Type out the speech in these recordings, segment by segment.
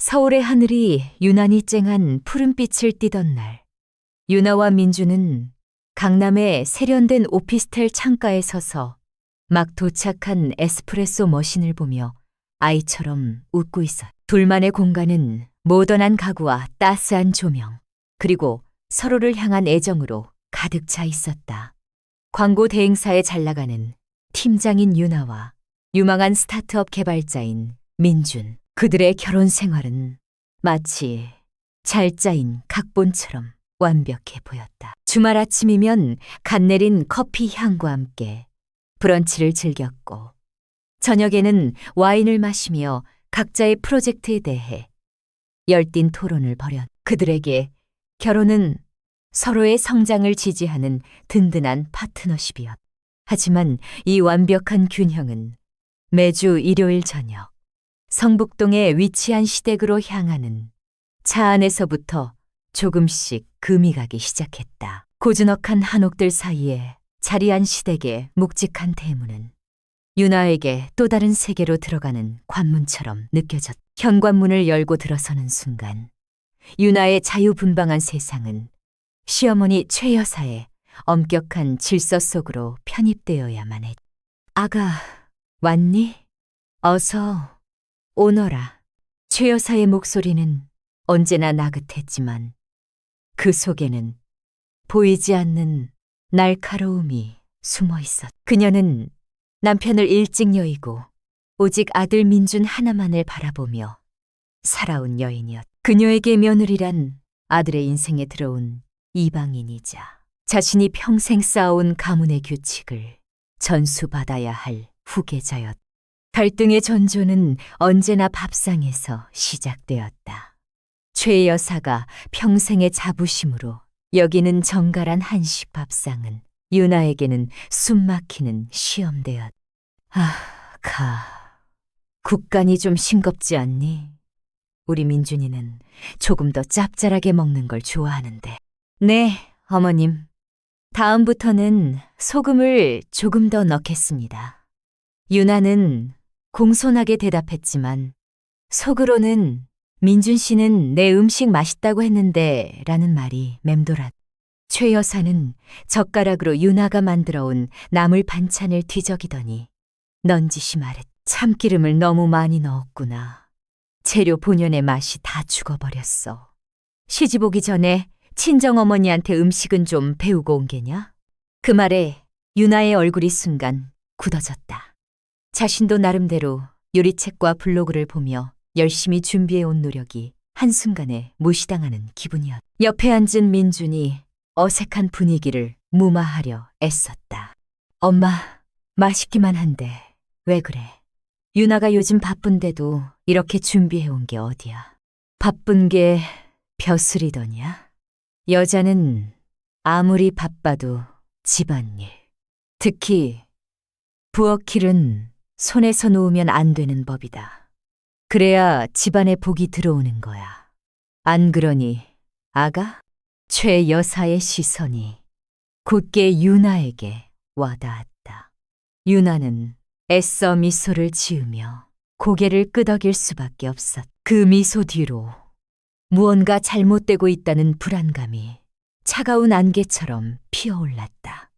서울의 하늘이 유난히 쨍한 푸른빛을 띠던 날, 유나와 민주는 강남의 세련된 오피스텔 창가에 서서 막 도착한 에스프레소 머신을 보며 아이처럼 웃고 있었다. 둘만의 공간은 모던한 가구와 따스한 조명, 그리고 서로를 향한 애정으로 가득 차 있었다. 광고 대행사에 잘 나가는 팀장인 유나와 유망한 스타트업 개발자인 민준. 그들의 결혼 생활은 마치 잘 짜인 각본처럼 완벽해 보였다. 주말 아침이면 갓 내린 커피 향과 함께 브런치를 즐겼고, 저녁에는 와인을 마시며 각자의 프로젝트에 대해 열띤 토론을 벌였다. 그들에게 결혼은 서로의 성장을 지지하는 든든한 파트너십이었다. 하지만 이 완벽한 균형은 매주 일요일 저녁 성북동에 위치한 시댁으로 향하는 차 안에서부터 조금씩 금이 가기 시작했다. 고즈넉한 한옥들 사이에 자리한 시댁의 묵직한 대문은 유나에게 또 다른 세계로 들어가는 관문처럼 느껴졌다. 현관문을 열고 들어서는 순간 유나의 자유분방한 세상은 시어머니 최 여사의 엄격한 질서 속으로 편입되어야만 했다. 아가, 왔니? 어서 오너라. 최 여사의 목소리는 언제나 나긋했지만 그 속에는 보이지 않는 날카로움이 숨어 있었다. 그녀는 남편을 일찍 여의고 오직 아들 민준 하나만을 바라보며 살아온 여인이었다. 그녀에게 며느리란 아들의 인생에 들어온 이방인이자 자신이 평생 쌓아온 가문의 규칙을 전수받아야 할 후계자였다. 갈등의 전조는 언제나 밥상에서 시작되었다. 최 여사가 평생의 자부심으로 여기는 정갈한 한식 밥상은 유나에게는 숨막히는 시험대였다. 국간이 좀 싱겁지 않니? 우리 민준이는 조금 더 짭짤하게 먹는 걸 좋아하는데. 네, 어머님. 다음부터는 소금을 조금 더 넣겠습니다. 유나는 공손하게 대답했지만 속으로는 민준 씨는 내 음식 맛있다고 했는데 라는 말이 맴돌았다. 최 여사는 젓가락으로 유나가 만들어 온 나물 반찬을 뒤적이더니 넌지시 말했다. 참기름을 너무 많이 넣었구나. 재료 본연의 맛이 다 죽어버렸어. 시집 오기 전에 친정어머니한테 음식은 좀 배우고 온 게냐? 그 말에 유나의 얼굴이 순간 굳어졌다. 자신도 나름대로 요리책과 블로그를 보며 열심히 준비해온 노력이 한순간에 무시당하는 기분이었다. 옆에 앉은 민준이 어색한 분위기를 무마하려 애썼다. 엄마, 맛있기만 한데 왜 그래? 유나가 요즘 바쁜데도 이렇게 준비해온 게 어디야? 바쁜 게 벼슬이더냐? 여자는 아무리 바빠도 집안일, 특히 부엌일은 손에서 놓으면 안 되는 법이다. 그래야 집안에 복이 들어오는 거야. 안 그러니, 아가? 최 여사의 시선이 곧게 유나에게 와닿았다. 유나는 애써 미소를 지으며 고개를 끄덕일 수밖에 없었다. 그 미소 뒤로 무언가 잘못되고 있다는 불안감이 차가운 안개처럼 피어올랐다.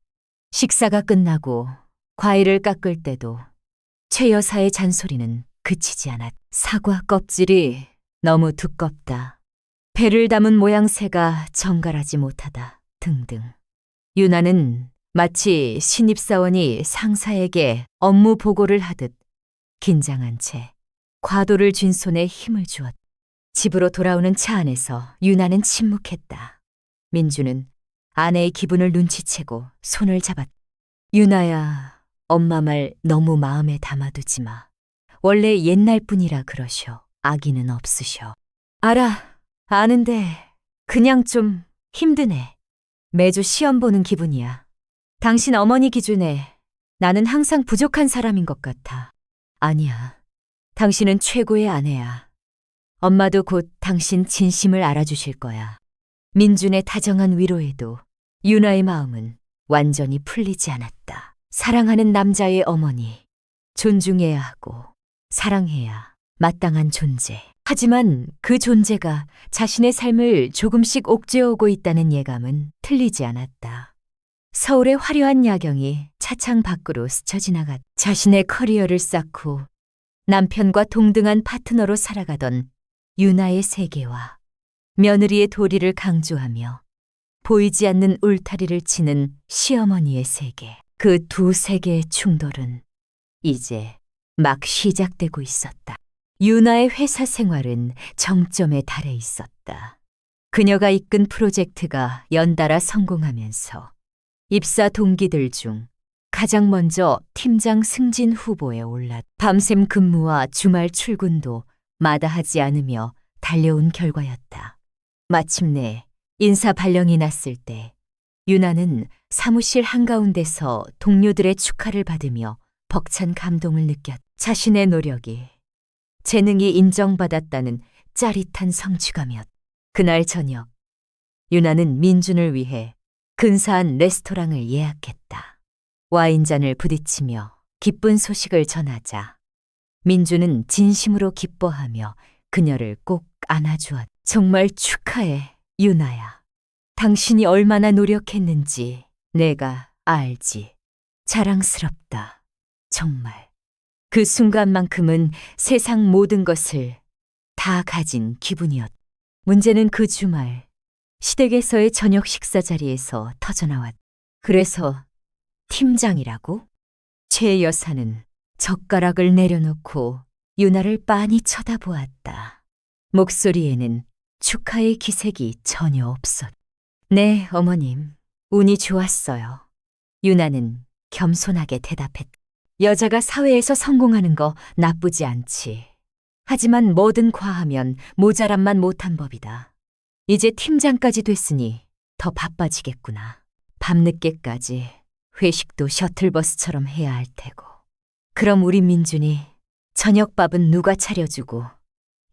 식사가 끝나고 과일을 깎을 때도 최 여사의 잔소리는 그치지 않았다. 사과 껍질이 너무 두껍다. 배를 담은 모양새가 정갈하지 못하다. 등등. 유나는 마치 신입사원이 상사에게 업무 보고를 하듯 긴장한 채 과도를 쥔 손에 힘을 주었다. 집으로 돌아오는 차 안에서 유나는 침묵했다. 민주는 아내의 기분을 눈치채고 손을 잡았다. 유나야, 엄마 말 너무 마음에 담아두지 마. 원래 옛날 뿐이라 그러셔. 아기는 없으셔. 알아, 아는데 그냥 좀 힘드네. 매주 시험 보는 기분이야. 당신 어머니 기준에 나는 항상 부족한 사람인 것 같아. 아니야, 당신은 최고의 아내야. 엄마도 곧 당신 진심을 알아주실 거야. 민준의 다정한 위로에도 유나의 마음은 완전히 풀리지 않았다. 사랑하는 남자의 어머니, 존중해야 하고 사랑해야 마땅한 존재. 하지만 그 존재가 자신의 삶을 조금씩 옥죄어오고 있다는 예감은 틀리지 않았다. 서울의 화려한 야경이 차창 밖으로 스쳐 지나갔. 자신의 커리어를 쌓고 남편과 동등한 파트너로 살아가던 유나의 세계와 며느리의 도리를 강조하며 보이지 않는 울타리를 치는 시어머니의 세계. 그 두 세계의 충돌은 이제 막 시작되고 있었다. 유나의 회사 생활은 정점에 달해 있었다. 그녀가 이끈 프로젝트가 연달아 성공하면서 입사 동기들 중 가장 먼저 팀장 승진 후보에 올랐다. 밤샘 근무와 주말 출근도 마다하지 않으며 달려온 결과였다. 마침내 인사 발령이 났을 때 유나는 사무실 한가운데서 동료들의 축하를 받으며 벅찬 감동을 느꼈다. 자신의 노력이, 재능이 인정받았다는 짜릿한 성취감이었다. 그날 저녁, 유나는 민준을 위해 근사한 레스토랑을 예약했다. 와인잔을 부딪히며 기쁜 소식을 전하자 민준은 진심으로 기뻐하며 그녀를 꼭 안아주었다. 정말 축하해, 유나야. 당신이 얼마나 노력했는지 내가 알지. 자랑스럽다. 정말. 그 순간만큼은 세상 모든 것을 다 가진 기분이었다. 문제는 그 주말 시댁에서의 저녁 식사 자리에서 터져나왔다. 그래서 팀장이라고? 최 여사는 젓가락을 내려놓고 유나를 빤히 쳐다보았다. 목소리에는 축하의 기색이 전혀 없었다. 네, 어머님. 운이 좋았어요. 유나는 겸손하게 대답했다. 여자가 사회에서 성공하는 거 나쁘지 않지. 하지만 뭐든 과하면 모자람만 못한 법이다. 이제 팀장까지 됐으니 더 바빠지겠구나. 밤늦게까지 회식도 셔틀버스처럼 해야 할 테고. 그럼 우리 민준이 저녁밥은 누가 차려주고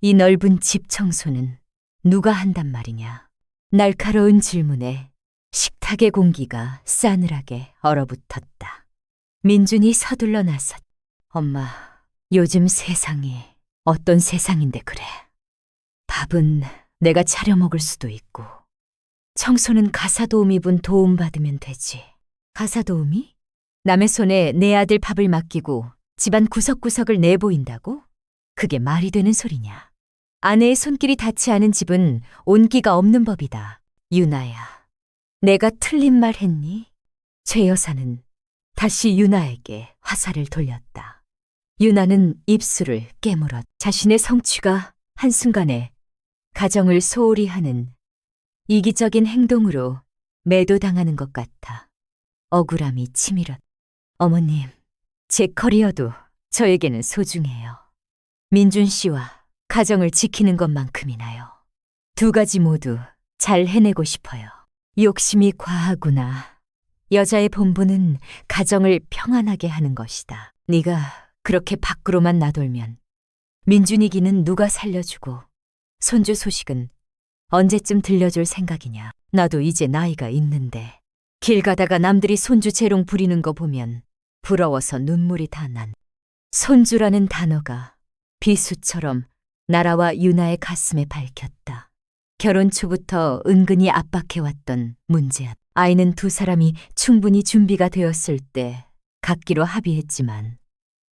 이 넓은 집 청소는 누가 한단 말이냐. 날카로운 질문에 식탁의 공기가 싸늘하게 얼어붙었다. 민준이 서둘러 나섰다. 엄마, 요즘 세상이 어떤 세상인데 그래. 밥은 내가 차려 먹을 수도 있고 청소는 가사도우미분 도움받으면 되지. 가사도우미? 남의 손에 내 아들 밥을 맡기고 집안 구석구석을 내보인다고? 그게 말이 되는 소리냐. 아내의 손길이 닿지 않은 집은 온기가 없는 법이다. 유나야, 내가 틀린 말 했니? 최 여사는 다시 유나에게 화살을 돌렸다. 유나는 입술을 깨물었. 자신의 성취가 한순간에 가정을 소홀히 하는 이기적인 행동으로 매도당하는 것 같아 억울함이 치밀었. 어머님, 제 커리어도 저에게는 소중해요. 민준 씨와 가정을 지키는 것만큼이나요. 두 가지 모두 잘 해내고 싶어요. 욕심이 과하구나. 여자의 본분은 가정을 평안하게 하는 것이다. 네가 그렇게 밖으로만 나돌면 민준이기는 누가 살려주고 손주 소식은 언제쯤 들려줄 생각이냐. 나도 이제 나이가 있는데 길 가다가 남들이 손주 재롱 부리는 거 보면 부러워서 눈물이 다 난. 손주라는 단어가 비수처럼 나라와 유나의 가슴에 밝혔다. 결혼 초부터 은근히 압박해왔던 문제였다. 아이는 두 사람이 충분히 준비가 되었을 때 갖기로 합의했지만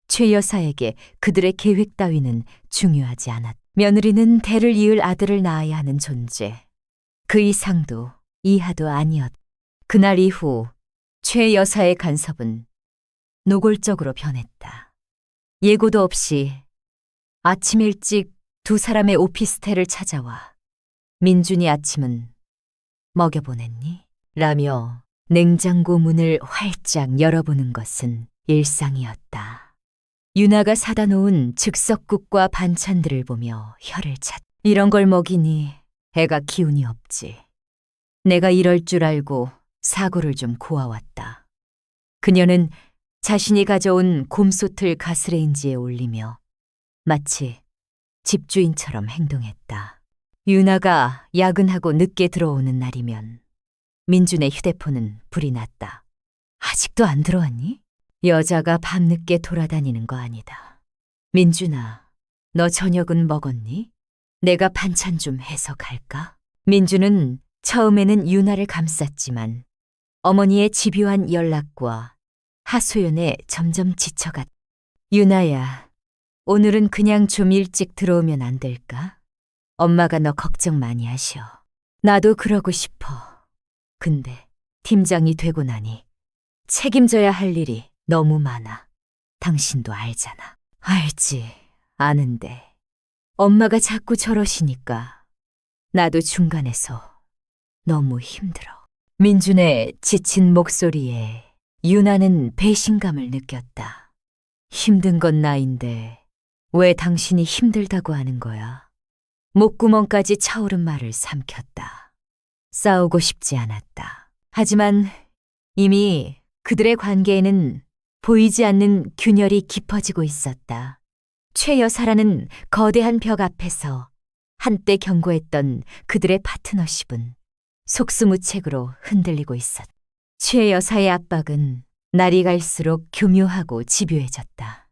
최 여사에게 그들의 계획 따위는 중요하지 않았다. 며느리는 대를 이을 아들을 낳아야 하는 존재. 그 이상도 이하도 아니었다. 그날 이후 최 여사의 간섭은 노골적으로 변했다. 예고도 없이 아침 일찍 두 사람의 오피스텔을 찾아와 민준이 아침은 먹여보냈니? 라며 냉장고 문을 활짝 열어보는 것은 일상이었다. 유나가 사다 놓은 즉석국과 반찬들을 보며 혀를 찼다. 이런 걸 먹이니 애가 기운이 없지. 내가 이럴 줄 알고 사고를 좀 고아왔다. 그녀는 자신이 가져온 곰소틀 가스레인지에 올리며 마치 집주인처럼 행동했다. 유나가 야근하고 늦게 들어오는 날이면 민준의 휴대폰은 불이 났다. 아직도 안 들어왔니? 여자가 밤늦게 돌아다니는 거 아니다. 민준아, 너 저녁은 먹었니? 내가 반찬 좀 해서 갈까? 민주는 처음에는 유나를 감쌌지만 어머니의 집요한 연락과 하소연에 점점 지쳐갔다. 유나야, 오늘은 그냥 좀 일찍 들어오면 안 될까? 엄마가 너 걱정 많이 하셔. 나도 그러고 싶어. 근데 팀장이 되고 나니 책임져야 할 일이 너무 많아. 당신도 알잖아. 알지, 아는데. 엄마가 자꾸 저러시니까 나도 중간에서 너무 힘들어. 민준의 지친 목소리에 유나는 배신감을 느꼈다. 힘든 건 나인데 왜 당신이 힘들다고 하는 거야? 목구멍까지 차오른 말을 삼켰다. 싸우고 싶지 않았다. 하지만 이미 그들의 관계에는 보이지 않는 균열이 깊어지고 있었다. 최 여사라는 거대한 벽 앞에서 한때 견고했던 그들의 파트너십은 속수무책으로 흔들리고 있었다. 최 여사의 압박은 날이 갈수록 교묘하고 집요해졌다.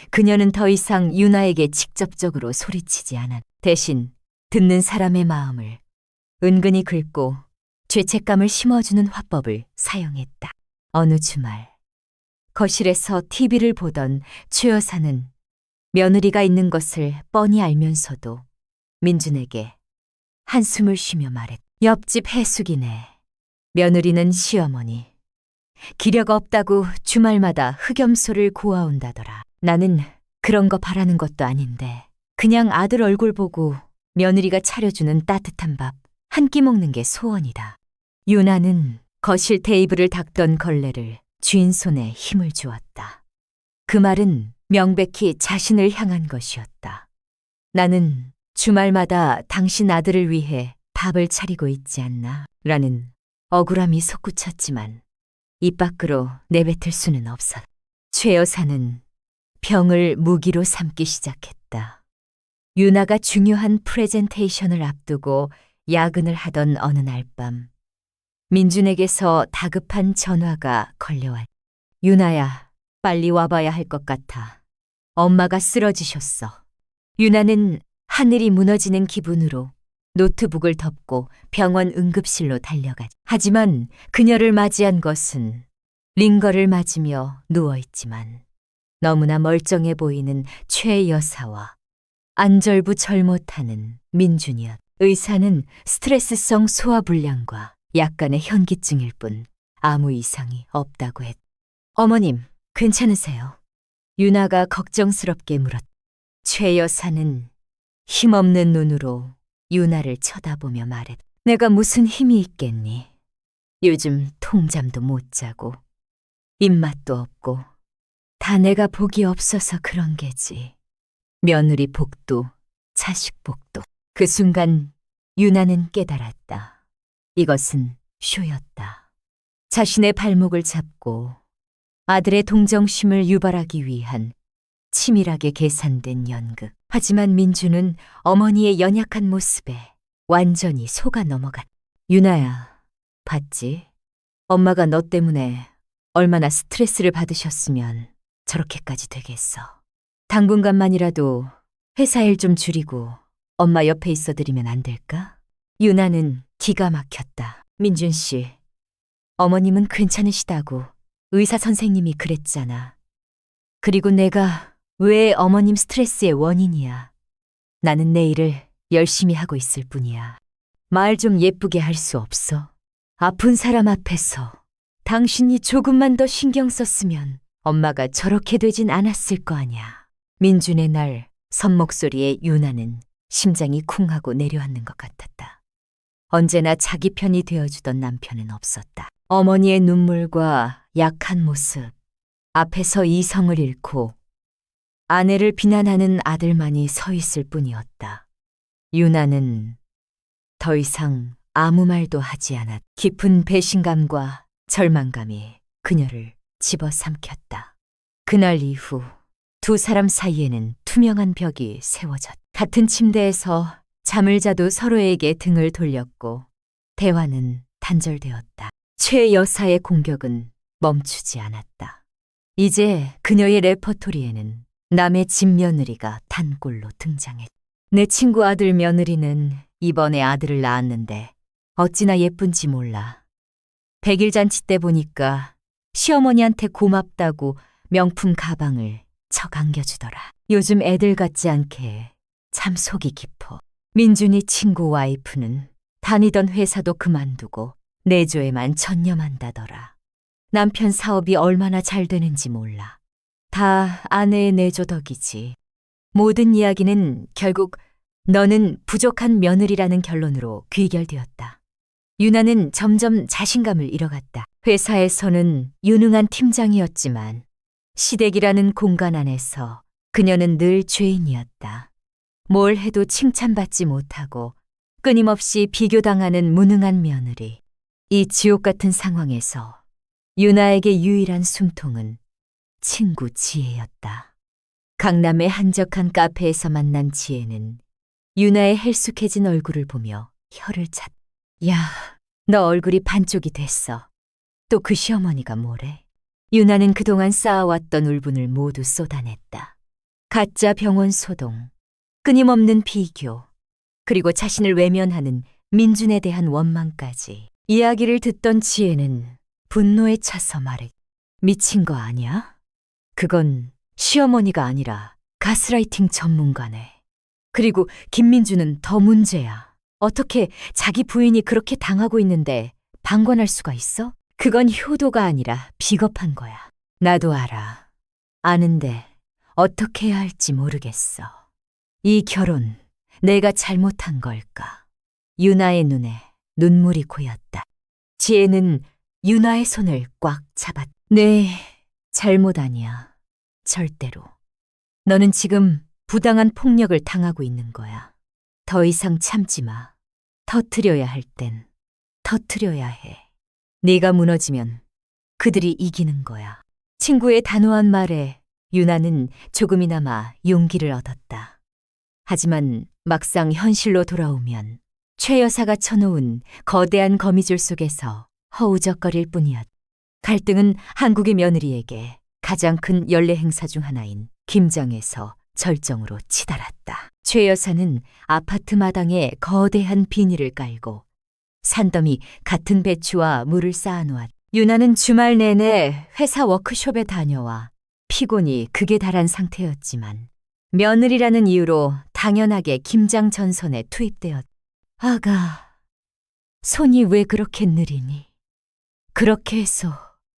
그녀는 더 이상 유나에게 직접적으로 소리치지 않았다. 대신 듣는 사람의 마음을 은근히 긁고 죄책감을 심어주는 화법을 사용했다. 어느 주말 거실에서 TV를 보던 최 여사는 며느리가 있는 것을 뻔히 알면서도 민준에게 한숨을 쉬며 말했다. 옆집 해숙이네. 며느리는 시어머니. 기력 없다고 주말마다 흑염소를 고아온다더라. 나는 그런 거 바라는 것도 아닌데 그냥 아들 얼굴 보고 며느리가 차려주는 따뜻한 밥 한 끼 먹는 게 소원이다. 유나는 거실 테이블을 닦던 걸레를 주인 손에 힘을 주었다. 그 말은 명백히 자신을 향한 것이었다. 나는 주말마다 당신 아들을 위해 밥을 차리고 있지 않나? 라는 억울함이 솟구쳤지만 입 밖으로 내뱉을 수는 없었다. 최 여사는 병을 무기로 삼기 시작했다. 유나가 중요한 프레젠테이션을 앞두고 야근을 하던 어느 날 밤 민준에게서 다급한 전화가 걸려왔다. 유나야, 빨리 와봐야 할 것 같아. 엄마가 쓰러지셨어. 유나는 하늘이 무너지는 기분으로 노트북을 덮고 병원 응급실로 달려갔다. 하지만 그녀를 맞이한 것은 링거를 맞으며 누워있지만 너무나 멀쩡해 보이는 최 여사와 안절부절 못하는 민준이었다. 의사는 스트레스성 소화불량과 약간의 현기증일 뿐 아무 이상이 없다고 했다. 어머님, 괜찮으세요? 유나가 걱정스럽게 물었다. 최 여사는 힘없는 눈으로 유나를 쳐다보며 말했다. 내가 무슨 힘이 있겠니? 요즘 통잠도 못 자고 입맛도 없고 다 내가 복이 없어서 그런 게지. 며느리 복도, 자식 복도. 그 순간 유나는 깨달았다. 이것은 쇼였다. 자신의 발목을 잡고 아들의 동정심을 유발하기 위한 치밀하게 계산된 연극. 하지만 민주는 어머니의 연약한 모습에 완전히 속아 넘어갔다. 유나야, 봤지? 엄마가 너 때문에 얼마나 스트레스를 받으셨으면 저렇게까지 되겠어. 당분간만이라도 회사 일 좀 줄이고 엄마 옆에 있어드리면 안 될까? 유나는 기가 막혔다. 민준 씨, 어머님은 괜찮으시다고 의사 선생님이 그랬잖아. 그리고 내가 왜 어머님 스트레스의 원인이야. 나는 내 일을 열심히 하고 있을 뿐이야. 말 좀 예쁘게 할 수 없어? 아픈 사람 앞에서 당신이 조금만 더 신경 썼으면 엄마가 저렇게 되진 않았을 거 아냐. 민준의 날 선목소리에 유나는 심장이 쿵하고 내려앉는 것 같았다. 언제나 자기 편이 되어주던 남편은 없었다. 어머니의 눈물과 약한 모습, 앞에서 이성을 잃고 아내를 비난하는 아들만이 서 있을 뿐이었다. 유나는 더 이상 아무 말도 하지 않았다. 깊은 배신감과 절망감이 그녀를 집어삼켰다. 그날 이후 두 사람 사이에는 투명한 벽이 세워졌다. 같은 침대에서 잠을 자도 서로에게 등을 돌렸고 대화는 단절되었다. 최 여사의 공격은 멈추지 않았다. 이제 그녀의 레퍼토리에는 남의 집 며느리가 단골로 등장했다. 내 친구 아들 며느리는 이번에 아들을 낳았는데 어찌나 예쁜지 몰라. 100일 잔치 때 보니까 시어머니한테 고맙다고 명품 가방을 척 안겨주더라. 요즘 애들 같지 않게 참 속이 깊어. 민준이 친구 와이프는 다니던 회사도 그만두고 내조에만 전념한다더라. 남편 사업이 얼마나 잘 되는지 몰라. 다 아내의 내조 덕이지. 모든 이야기는 결국 너는 부족한 며느리라는 결론으로 귀결되었다. 유나는 점점 자신감을 잃어갔다. 회사에서는 유능한 팀장이었지만 시댁이라는 공간 안에서 그녀는 늘 죄인이었다. 뭘 해도 칭찬받지 못하고 끊임없이 비교당하는 무능한 며느리. 이 지옥 같은 상황에서 유나에게 유일한 숨통은 친구 지혜였다. 강남의 한적한 카페에서 만난 지혜는 유나의 헬쑥해진 얼굴을 보며 혀를 찼다. 야, 너 얼굴이 반쪽이 됐어. 또 그 시어머니가 뭐래? 유나는 그동안 쌓아왔던 울분을 모두 쏟아냈다. 가짜 병원 소동, 끊임없는 비교, 그리고 자신을 외면하는 민준에 대한 원망까지. 이야기를 듣던 지혜는 분노에 차서 말해. 미친 거 아니야? 그건 시어머니가 아니라 가스라이팅 전문가네. 그리고 김민주는 더 문제야. 어떻게 자기 부인이 그렇게 당하고 있는데 방관할 수가 있어? 그건 효도가 아니라 비겁한 거야. 나도 알아. 아는데 어떻게 해야 할지 모르겠어. 이 결혼 내가 잘못한 걸까? 유나의 눈에 눈물이 고였다. 지혜는 유나의 손을 꽉 잡았다. 네, 잘못 아니야. 절대로. 너는 지금 부당한 폭력을 당하고 있는 거야. 더 이상 참지 마. 터뜨려야 할 땐 터뜨려야 해. 네가 무너지면 그들이 이기는 거야. 친구의 단호한 말에 유나는 조금이나마 용기를 얻었다. 하지만 막상 현실로 돌아오면 최 여사가 쳐놓은 거대한 거미줄 속에서 허우적거릴 뿐이었다. 갈등은 한국의 며느리에게 가장 큰 연례 행사 중 하나인 김장에서 절정으로 치달았다. 최 여사는 아파트 마당에 거대한 비닐을 깔고 산더미 같은 배추와 물을 쌓아놓았다. 유나는 주말 내내 회사 워크숍에 다녀와 피곤이 극에 달한 상태였지만 며느리라는 이유로 당연하게 김장 전선에 투입되었다. 아가, 손이 왜 그렇게 느리니? 그렇게 해서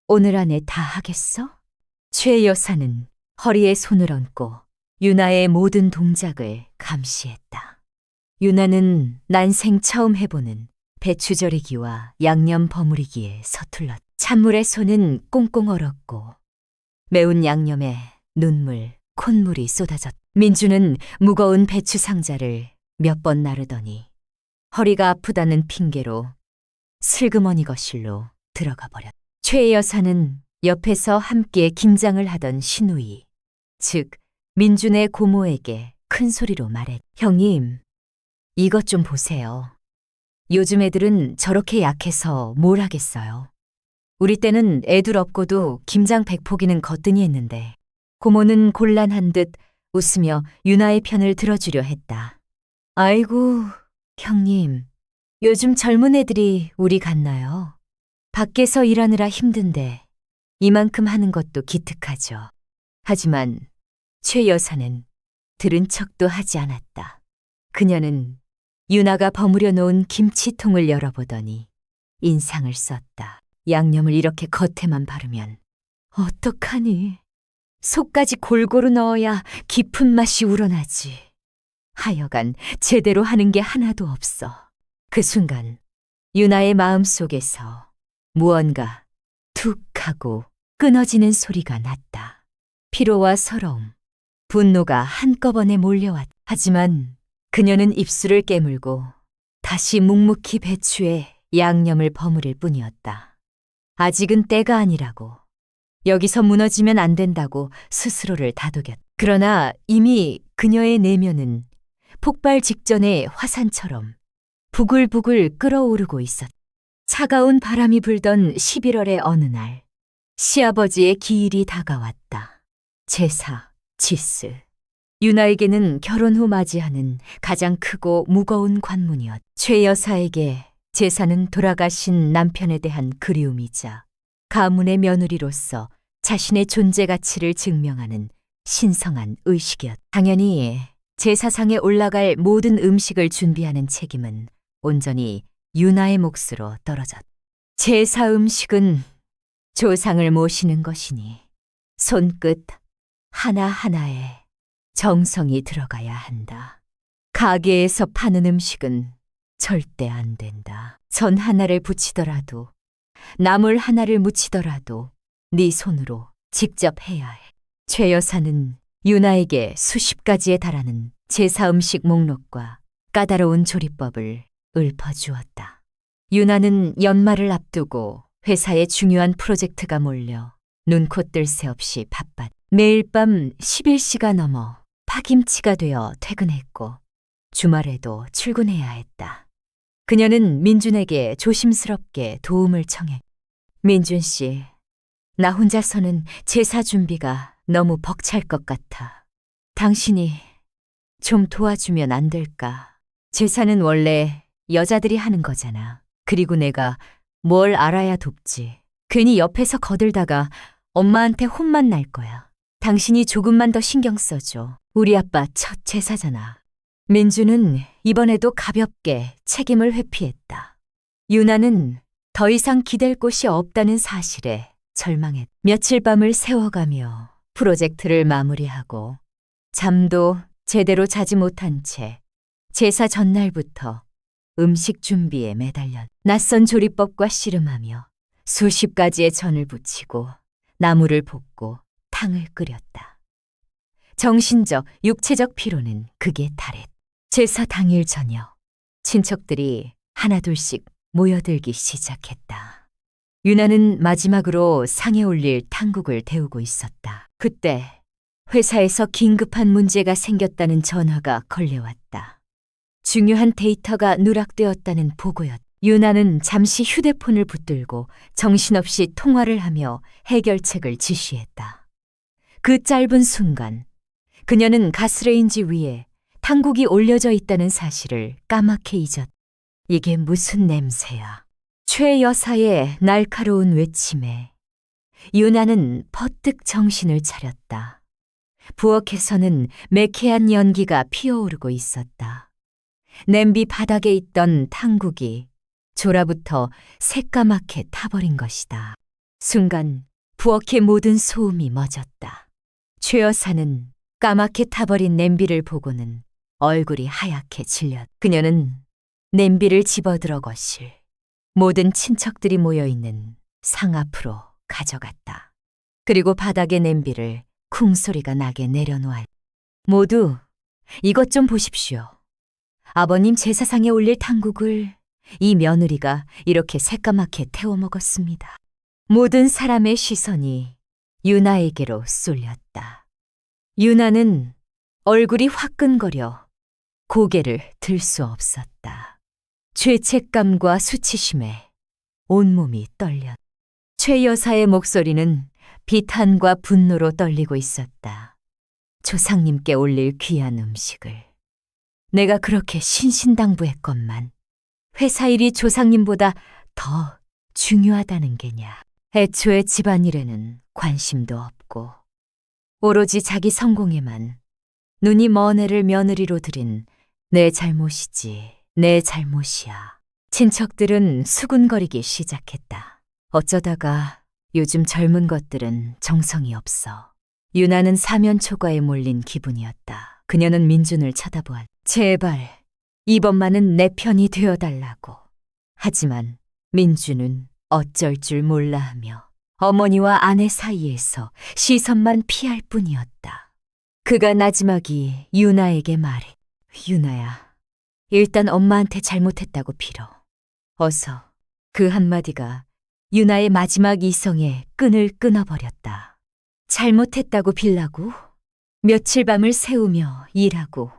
오늘 안에 다 하겠어? 최 여사는 허리에 손을 얹고 유나의 모든 동작을 감시했다. 유나는 난생 처음 해보는 배추 절이기와 양념 버무리기에 서툴렀다. 찬물에 손은 꽁꽁 얼었고 매운 양념에 눈물, 콧물이 쏟아졌다. 민주는 무거운 배추 상자를 몇 번 나르더니 허리가 아프다는 핑계로 슬그머니 거실로 들어가 버렸다. 최 여사는 옆에서 함께 김장을 하던 신우이, 즉 민준의 고모에게 큰 소리로 말했다. 형님, 이것 좀 보세요. 요즘 애들은 저렇게 약해서 뭘 하겠어요. 우리 때는 애들 없고도 김장 100포기는 거뜬히 했는데. 고모는 곤란한 듯 웃으며 유나의 편을 들어주려 했다. 아이고, 형님, 요즘 젊은 애들이 우리 같나요? 밖에서 일하느라 힘든데 이만큼 하는 것도 기특하죠. 하지만 최 여사는 들은 척도 하지 않았다. 그녀는 유나가 버무려 놓은 김치통을 열어보더니 인상을 썼다. 양념을 이렇게 겉에만 바르면 어떡하니? 속까지 골고루 넣어야 깊은 맛이 우러나지. 하여간 제대로 하는 게 하나도 없어. 그 순간 유나의 마음속에서 무언가 툭 하고 끊어지는 소리가 났다. 피로와 서러움, 분노가 한꺼번에 몰려왔다. 하지만 그녀는 입술을 깨물고 다시 묵묵히 배추에 양념을 버무릴 뿐이었다. 아직은 때가 아니라고, 여기서 무너지면 안 된다고 스스로를 다독였다. 그러나 이미 그녀의 내면은 폭발 직전의 화산처럼 부글부글 끓어오르고 있었다. 차가운 바람이 불던 11월의 어느 날, 시아버지의 기일이 다가왔다. 제사, 지스, 유나에게는 결혼 후 맞이하는 가장 크고 무거운 관문이었. 최 여사에게 제사는 돌아가신 남편에 대한 그리움이자 가문의 며느리로서 자신의 존재 가치를 증명하는 신성한 의식이었. 당연히 제사상에 올라갈 모든 음식을 준비하는 책임은 온전히 유나의 몫으로 떨어졌. 제사 음식은 조상을 모시는 것이니 손끝 하나하나에 정성이 들어가야 한다. 가게에서 파는 음식은 절대 안 된다. 전 하나를 부치더라도 나물 하나를 무치더라도 네 손으로 직접 해야 해. 최 여사는 유나에게 수십 가지에 달하는 제사 음식 목록과 까다로운 조리법을 읊어주었다. 유나는 연말을 앞두고 회사에 중요한 프로젝트가 몰려 눈코 뜰 새 없이 바빴. 매일 밤 11시가 넘어 파김치가 되어 퇴근했고 주말에도 출근해야 했다. 그녀는 민준에게 조심스럽게 도움을 청해. 민준 씨, 나 혼자서는 제사 준비가 너무 벅찰 것 같아. 당신이 좀 도와주면 안 될까? 제사는 원래 여자들이 하는 거잖아. 그리고 내가 뭘 알아야 돕지. 괜히 옆에서 거들다가 엄마한테 혼만 날 거야. 당신이 조금만 더 신경 써줘. 우리 아빠 첫 제사잖아. 민주는 이번에도 가볍게 책임을 회피했다. 유나는 더 이상 기댈 곳이 없다는 사실에 절망했다. 며칠 밤을 새워가며 프로젝트를 마무리하고 잠도 제대로 자지 못한 채 제사 전날부터 음식 준비에 매달렸다. 낯선 조리법과 씨름하며 수십 가지의 전을 부치고 나물을 볶고 탕을 끓였다. 정신적, 육체적 피로는 극에 달했다. 제사 당일 저녁, 친척들이 하나둘씩 모여들기 시작했다. 유나는 마지막으로 상에 올릴 탕국을 데우고 있었다. 그때 회사에서 긴급한 문제가 생겼다는 전화가 걸려왔다. 중요한 데이터가 누락되었다는 보고였다. 유나는 잠시 휴대폰을 붙들고 정신없이 통화를 하며 해결책을 지시했다. 그 짧은 순간 그녀는 가스레인지 위에 탕국이 올려져 있다는 사실을 까맣게 잊었다. 이게 무슨 냄새야. 최 여사의 날카로운 외침에 유나는 퍼뜩 정신을 차렸다. 부엌에서는 매캐한 연기가 피어오르고 있었다. 냄비 바닥에 있던 탕국이 졸아붙어 새까맣게 타버린 것이다. 순간 부엌의 모든 소음이 멎었다. 최 여사는 까맣게 타버린 냄비를 보고는 얼굴이 하얗게 질렸다. 그녀는 냄비를 집어들어 거실, 모든 친척들이 모여있는 상 앞으로 가져갔다. 그리고 바닥에 냄비를 쿵소리가 나게 내려놓았다. 모두 이것 좀 보십시오. 아버님 제사상에 올릴 탕국을 이 며느리가 이렇게 새까맣게 태워 먹었습니다. 모든 사람의 시선이 유나에게로 쏠렸다. 유나는 얼굴이 화끈거려 고개를 들 수 없었다. 죄책감과 수치심에 온몸이 떨렸다. 최 여사의 목소리는 비탄과 분노로 떨리고 있었다. 조상님께 올릴 귀한 음식을 내가 그렇게 신신당부했건만 회사 일이 조상님보다 더 중요하다는 게냐. 애초에 집안일에는 관심도 없고 오로지 자기 성공에만 눈이 먼 애를 며느리로 들인 내 잘못이지, 내 잘못이야. 친척들은 수군거리기 시작했다. 어쩌다가 요즘 젊은 것들은 정성이 없어. 유나는 사면초가에 몰린 기분이었다. 그녀는 민준을 쳐다보았다. 제발 이번만은 내 편이 되어달라고. 하지만 민준은 어쩔 줄 몰라 하며 어머니와 아내 사이에서 시선만 피할 뿐이었다. 그가 나지막이 유나에게 말해. 유나야, 일단 엄마한테 잘못했다고 빌어. 어서. 그 한마디가 유나의 마지막 이성의 끈을 끊어버렸다. 잘못했다고 빌라고? 며칠 밤을 새우며 일하고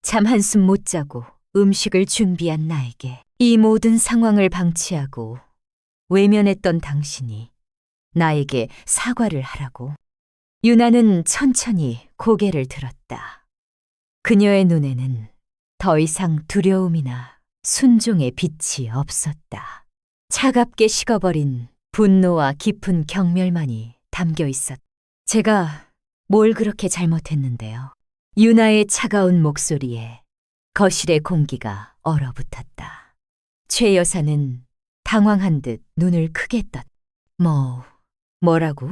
잠 한숨 못 자고 음식을 준비한 나에게 이 모든 상황을 방치하고 외면했던 당신이 나에게 사과를 하라고. 유나는 천천히 고개를 들었다. 그녀의 눈에는 더 이상 두려움이나 순종의 빛이 없었다. 차갑게 식어버린 분노와 깊은 경멸만이 담겨 있었다. 제가 뭘 그렇게 잘못했는데요? 유나의 차가운 목소리에 거실의 공기가 얼어붙었다. 최 여사는 당황한 듯 눈을 크게 떴다. 뭐라고?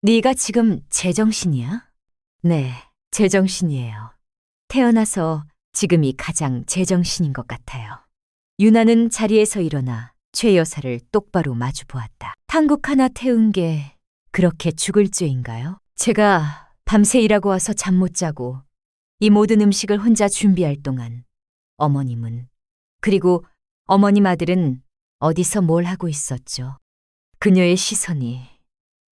네가 지금 제정신이야? 네, 제정신이에요. 태어나서 지금이 가장 제정신인 것 같아요. 유나는 자리에서 일어나 최 여사를 똑바로 마주 보았다. 한국 하나 태운 게 그렇게 죽을 죄인가요? 제가 밤새 일하고 와서 잠 못 자고 이 모든 음식을 혼자 준비할 동안 어머님은, 그리고 어머님 아들은 어디서 뭘 하고 있었죠? 그녀의 시선이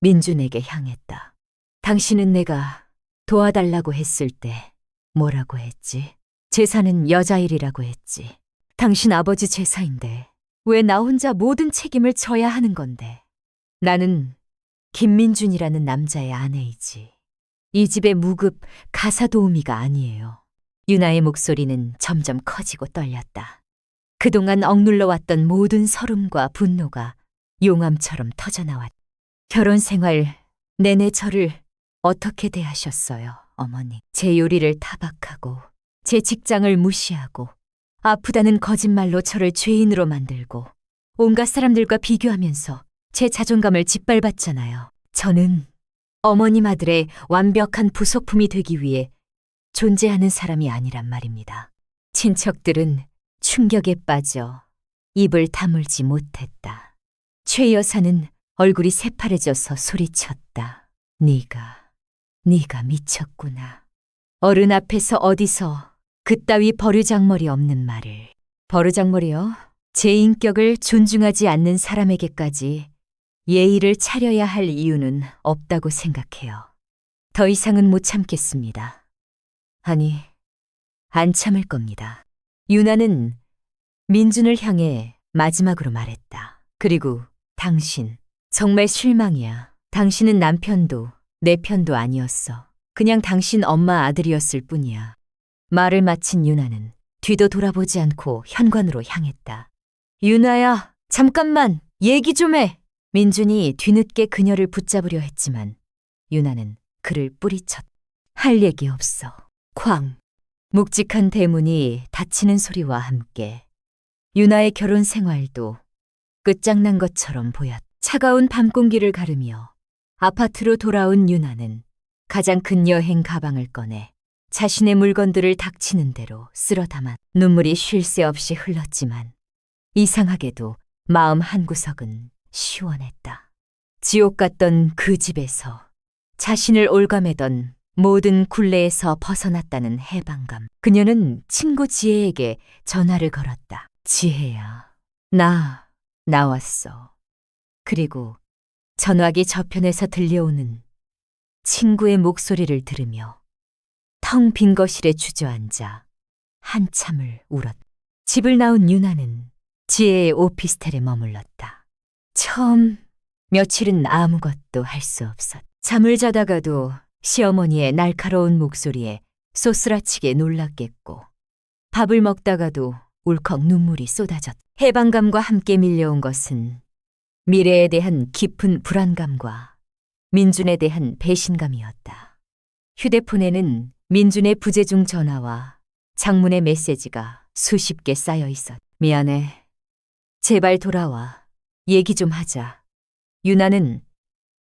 민준에게 향했다. 당신은 내가 도와달라고 했을 때 뭐라고 했지? 제사는 여자 일이라고 했지. 당신 아버지 제사인데 왜 나 혼자 모든 책임을 져야 하는 건데? 나는 김민준이라는 남자의 아내이지. 이 집의 무급 가사 도우미가 아니에요. 유나의 목소리는 점점 커지고 떨렸다. 그동안 억눌러 왔던 모든 서름과 분노가 용암처럼 터져나왔다. 결혼 생활 내내 저를 어떻게 대하셨어요, 어머니? 제 요리를 타박하고 제 직장을 무시하고 아프다는 거짓말로 저를 죄인으로 만들고 온갖 사람들과 비교하면서 제 자존감을 짓밟았잖아요. 저는 어머님 아들의 완벽한 부속품이 되기 위해 존재하는 사람이 아니란 말입니다. 친척들은 충격에 빠져 입을 다물지 못했다. 최 여사는 얼굴이 새파래져서 소리쳤다. 네가 미쳤구나. 어른 앞에서 어디서 그따위 버르장머리 없는 말을. 버르장머리요? 제 인격을 존중하지 않는 사람에게까지 예의를 차려야 할 이유는 없다고 생각해요. 더 이상은 못 참겠습니다. 아니, 안 참을 겁니다. 유나는 민준을 향해 마지막으로 말했다. 그리고 당신, 정말 실망이야. 당신은 남편도 내 편도 아니었어. 그냥 당신 엄마 아들이었을 뿐이야. 말을 마친 유나는 뒤도 돌아보지 않고 현관으로 향했다. 유나야, 잠깐만, 얘기 좀 해! 민준이 뒤늦게 그녀를 붙잡으려 했지만 유나는 그를 뿌리쳤다. 할 얘기 없어. 쾅! 묵직한 대문이 닫히는 소리와 함께 유나의 결혼 생활도 끝장난 것처럼 보였다. 차가운 밤 공기를 가르며 아파트로 돌아온 유나는 가장 큰 여행 가방을 꺼내 자신의 물건들을 닥치는 대로 쓸어 담아 눈물이 쉴 새 없이 흘렀지만 이상하게도 마음 한구석은 시원했다. 지옥 같던 그 집에서 자신을 올가매던 모든 굴레에서 벗어났다는 해방감. 그녀는 친구 지혜에게 전화를 걸었다. 지혜야, 나왔어. 그리고 전화기 저편에서 들려오는 친구의 목소리를 들으며 텅 빈 거실에 주저앉아 한참을 울었다. 집을 나온 유나는 지혜의 오피스텔에 머물렀다. 처음 며칠은 아무것도 할 수 없었다. 잠을 자다가도 시어머니의 날카로운 목소리에 쏘스라치게 놀랐겠고 밥을 먹다가도 울컥 눈물이 쏟아졌다. 해방감과 함께 밀려온 것은 미래에 대한 깊은 불안감과 민준에 대한 배신감이었다. 휴대폰에는 민준의 부재중 전화와 장문의 메시지가 수십 개 쌓여 있었다. 미안해. 제발 돌아와. 얘기 좀 하자. 유나는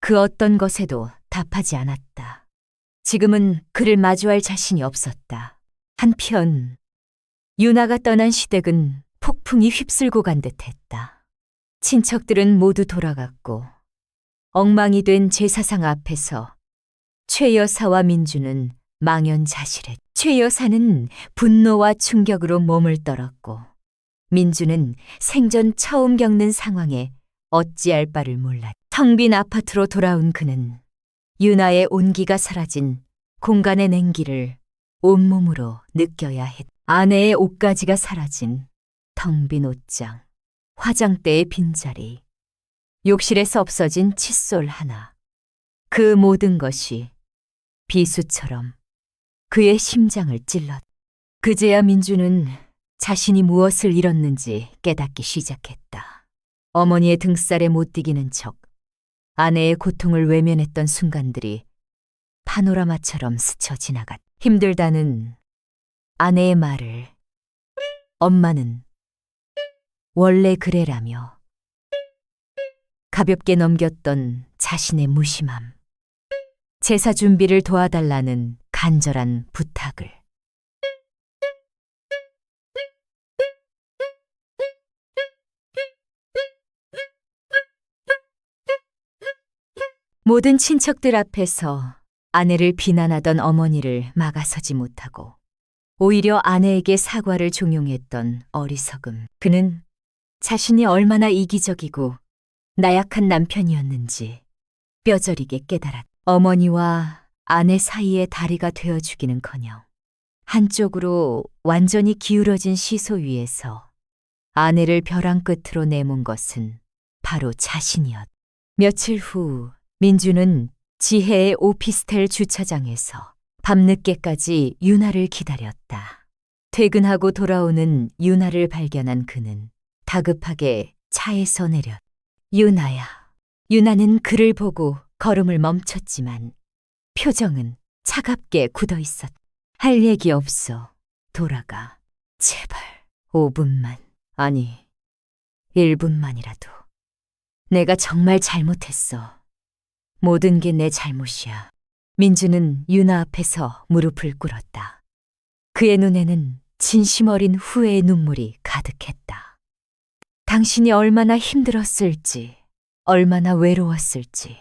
그 어떤 것에도 답하지 않았다. 지금은 그를 마주할 자신이 없었다. 한편 유나가 떠난 시댁은 폭풍이 휩쓸고 간 듯했다. 친척들은 모두 돌아갔고 엉망이 된 제사상 앞에서 최 여사와 민준은 망연자실했다. 최 여사는 분노와 충격으로 몸을 떨었고 민준은 생전 처음 겪는 상황에 어찌할 바를 몰랐다. 텅 빈 아파트로 돌아온 그는 유나의 온기가 사라진 공간의 냉기를 온몸으로 느껴야 했다. 아내의 옷가지가 사라진 텅 빈 옷장, 화장대의 빈자리, 욕실에서 없어진 칫솔 하나. 그 모든 것이 비수처럼 그의 심장을 찔렀다. 그제야 민주는 자신이 무엇을 잃었는지 깨닫기 시작했다. 어머니의 등살에 못 디기는 척 아내의 고통을 외면했던 순간들이 파노라마처럼 스쳐 지나갔다. 힘들다는 아내의 말을 엄마는 원래 그래라며 가볍게 넘겼던 자신의 무심함, 제사 준비를 도와달라는 간절한 부탁을. 모든 친척들 앞에서 아내를 비난하던 어머니를 막아서지 못하고 오히려 아내에게 사과를 종용했던 어리석음. 그는 자신이 얼마나 이기적이고 나약한 남편이었는지 뼈저리게 깨달았다. 어머니와 아내 사이의 다리가 되어주기는커녕 한쪽으로 완전히 기울어진 시소 위에서 아내를 벼랑 끝으로 내몬 것은 바로 자신이었다. 며칠 후 민주는 지혜의 오피스텔 주차장에서 밤늦게까지 유나를 기다렸다. 퇴근하고 돌아오는 유나를 발견한 그는 다급하게 차에서 내렸다. 유나야. 유나는 그를 보고 걸음을 멈췄지만 표정은 차갑게 굳어 있었다. 할 얘기 없어. 돌아가. 제발 5분만. 아니, 1분만이라도. 내가 정말 잘못했어. 모든 게 내 잘못이야. 민주는 유나 앞에서 무릎을 꿇었다. 그의 눈에는 진심 어린 후회의 눈물이 가득했다. 당신이 얼마나 힘들었을지, 얼마나 외로웠을지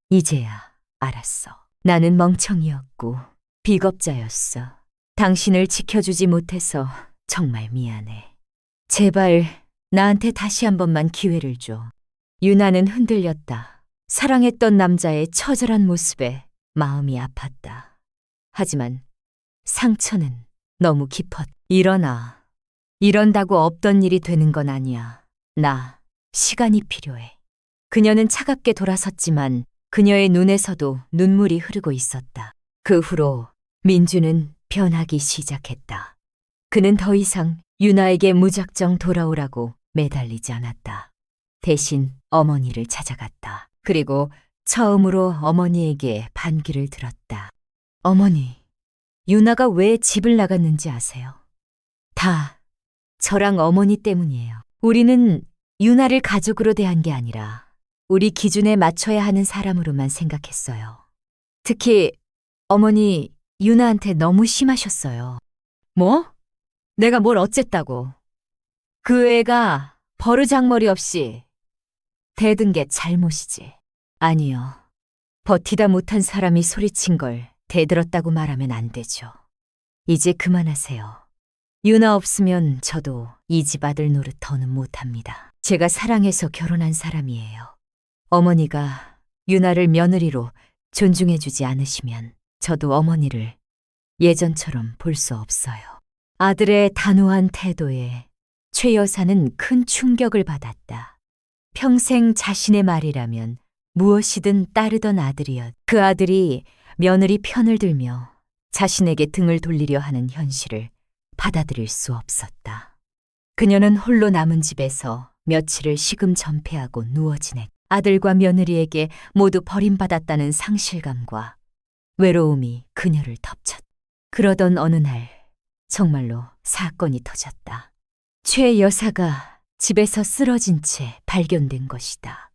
이제야 알았어. 나는 멍청이였고 비겁자였어. 당신을 지켜주지 못해서 정말 미안해. 제발 나한테 다시 한 번만 기회를 줘. 유나는 흔들렸다. 사랑했던 남자의 처절한 모습에 마음이 아팠다. 하지만 상처는 너무 깊었다. 일어나. 이런다고 없던 일이 되는 건 아니야. 나 시간이 필요해. 그녀는 차갑게 돌아섰지만 그녀의 눈에서도 눈물이 흐르고 있었다. 그 후로 민주는 변하기 시작했다. 그는 더 이상 유나에게 무작정 돌아오라고 매달리지 않았다. 대신 어머니를 찾아갔다. 그리고 처음으로 어머니에게 반기를 들었다. 어머니, 유나가 왜 집을 나갔는지 아세요? 다 저랑 어머니 때문이에요. 우리는 유나를 가족으로 대한 게 아니라 우리 기준에 맞춰야 하는 사람으로만 생각했어요. 특히 어머니 유나한테 너무 심하셨어요. 뭐? 내가 뭘 어쨌다고? 그 애가 버르장머리 없이 대든 게 잘못이지. 아니요. 버티다 못한 사람이 소리친 걸 대들었다고 말하면 안 되죠. 이제 그만하세요. 유나 없으면 저도 이 집 아들 노릇 더는 못합니다. 제가 사랑해서 결혼한 사람이에요. 어머니가 유나를 며느리로 존중해주지 않으시면 저도 어머니를 예전처럼 볼 수 없어요. 아들의 단호한 태도에 최 여사는 큰 충격을 받았다. 평생 자신의 말이라면 무엇이든 따르던 아들이었. 그 아들이 며느리 편을 들며 자신에게 등을 돌리려 하는 현실을 받아들일 수 없었다. 그녀는 홀로 남은 집에서 며칠을 시금전폐하고 누워 지냈. 아들과 며느리에게 모두 버림받았다는 상실감과 외로움이 그녀를 덮쳤다. 그러던 어느 날 정말로 사건이 터졌다. 최 여사가 집에서 쓰러진 채 발견된 것이다.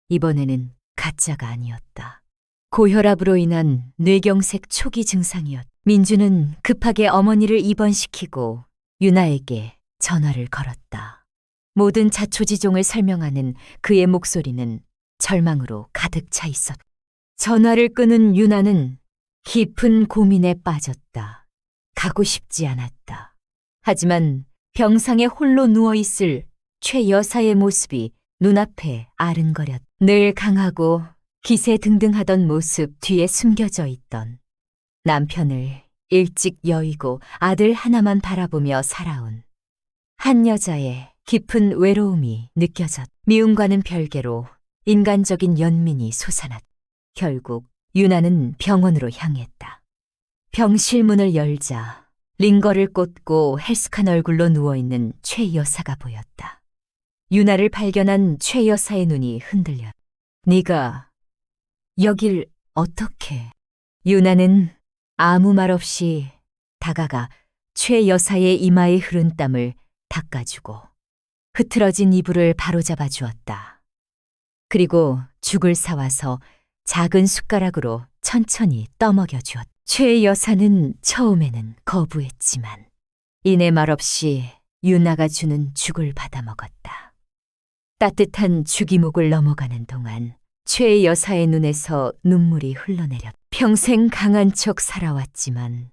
이번에는 가짜가 아니었다. 고혈압으로 인한 뇌경색 초기 증상이었다. 민주는 급하게 어머니를 입원시키고 유나에게 전화를 걸었다. 모든 자초지종을 설명하는 그의 목소리는 절망으로 가득 차 있었다. 전화를 끊은 유나는 깊은 고민에 빠졌다. 가고 싶지 않았다. 하지만 병상에 홀로 누워있을 최 여사의 모습이 눈앞에 아른거렸다. 늘 강하고 기세등등하던 모습 뒤에 숨겨져 있던 남편을 일찍 여의고 아들 하나만 바라보며 살아온 한 여자의 깊은 외로움이 느껴졌다. 미움과는 별개로 인간적인 연민이 솟아났다. 결국 유나는 병원으로 향했다. 병실 문을 열자 링거를 꽂고 헬스칸 얼굴로 누워있는 최 여사가 보였다. 유나를 발견한 최 여사의 눈이 흔들렸다. 네가 여길 어떻게? 유나는 아무 말 없이 다가가 최 여사의 이마에 흐른 땀을 닦아주고 흐트러진 이불을 바로잡아 주었다. 그리고 죽을 사와서 작은 숟가락으로 천천히 떠먹여 주었다. 최 여사는 처음에는 거부했지만 이내 말없이 유나가 주는 죽을 받아 먹었다. 따뜻한 죽이목을 넘어가는 동안 최 여사의 눈에서 눈물이 흘러내렸다. 평생 강한 척 살아왔지만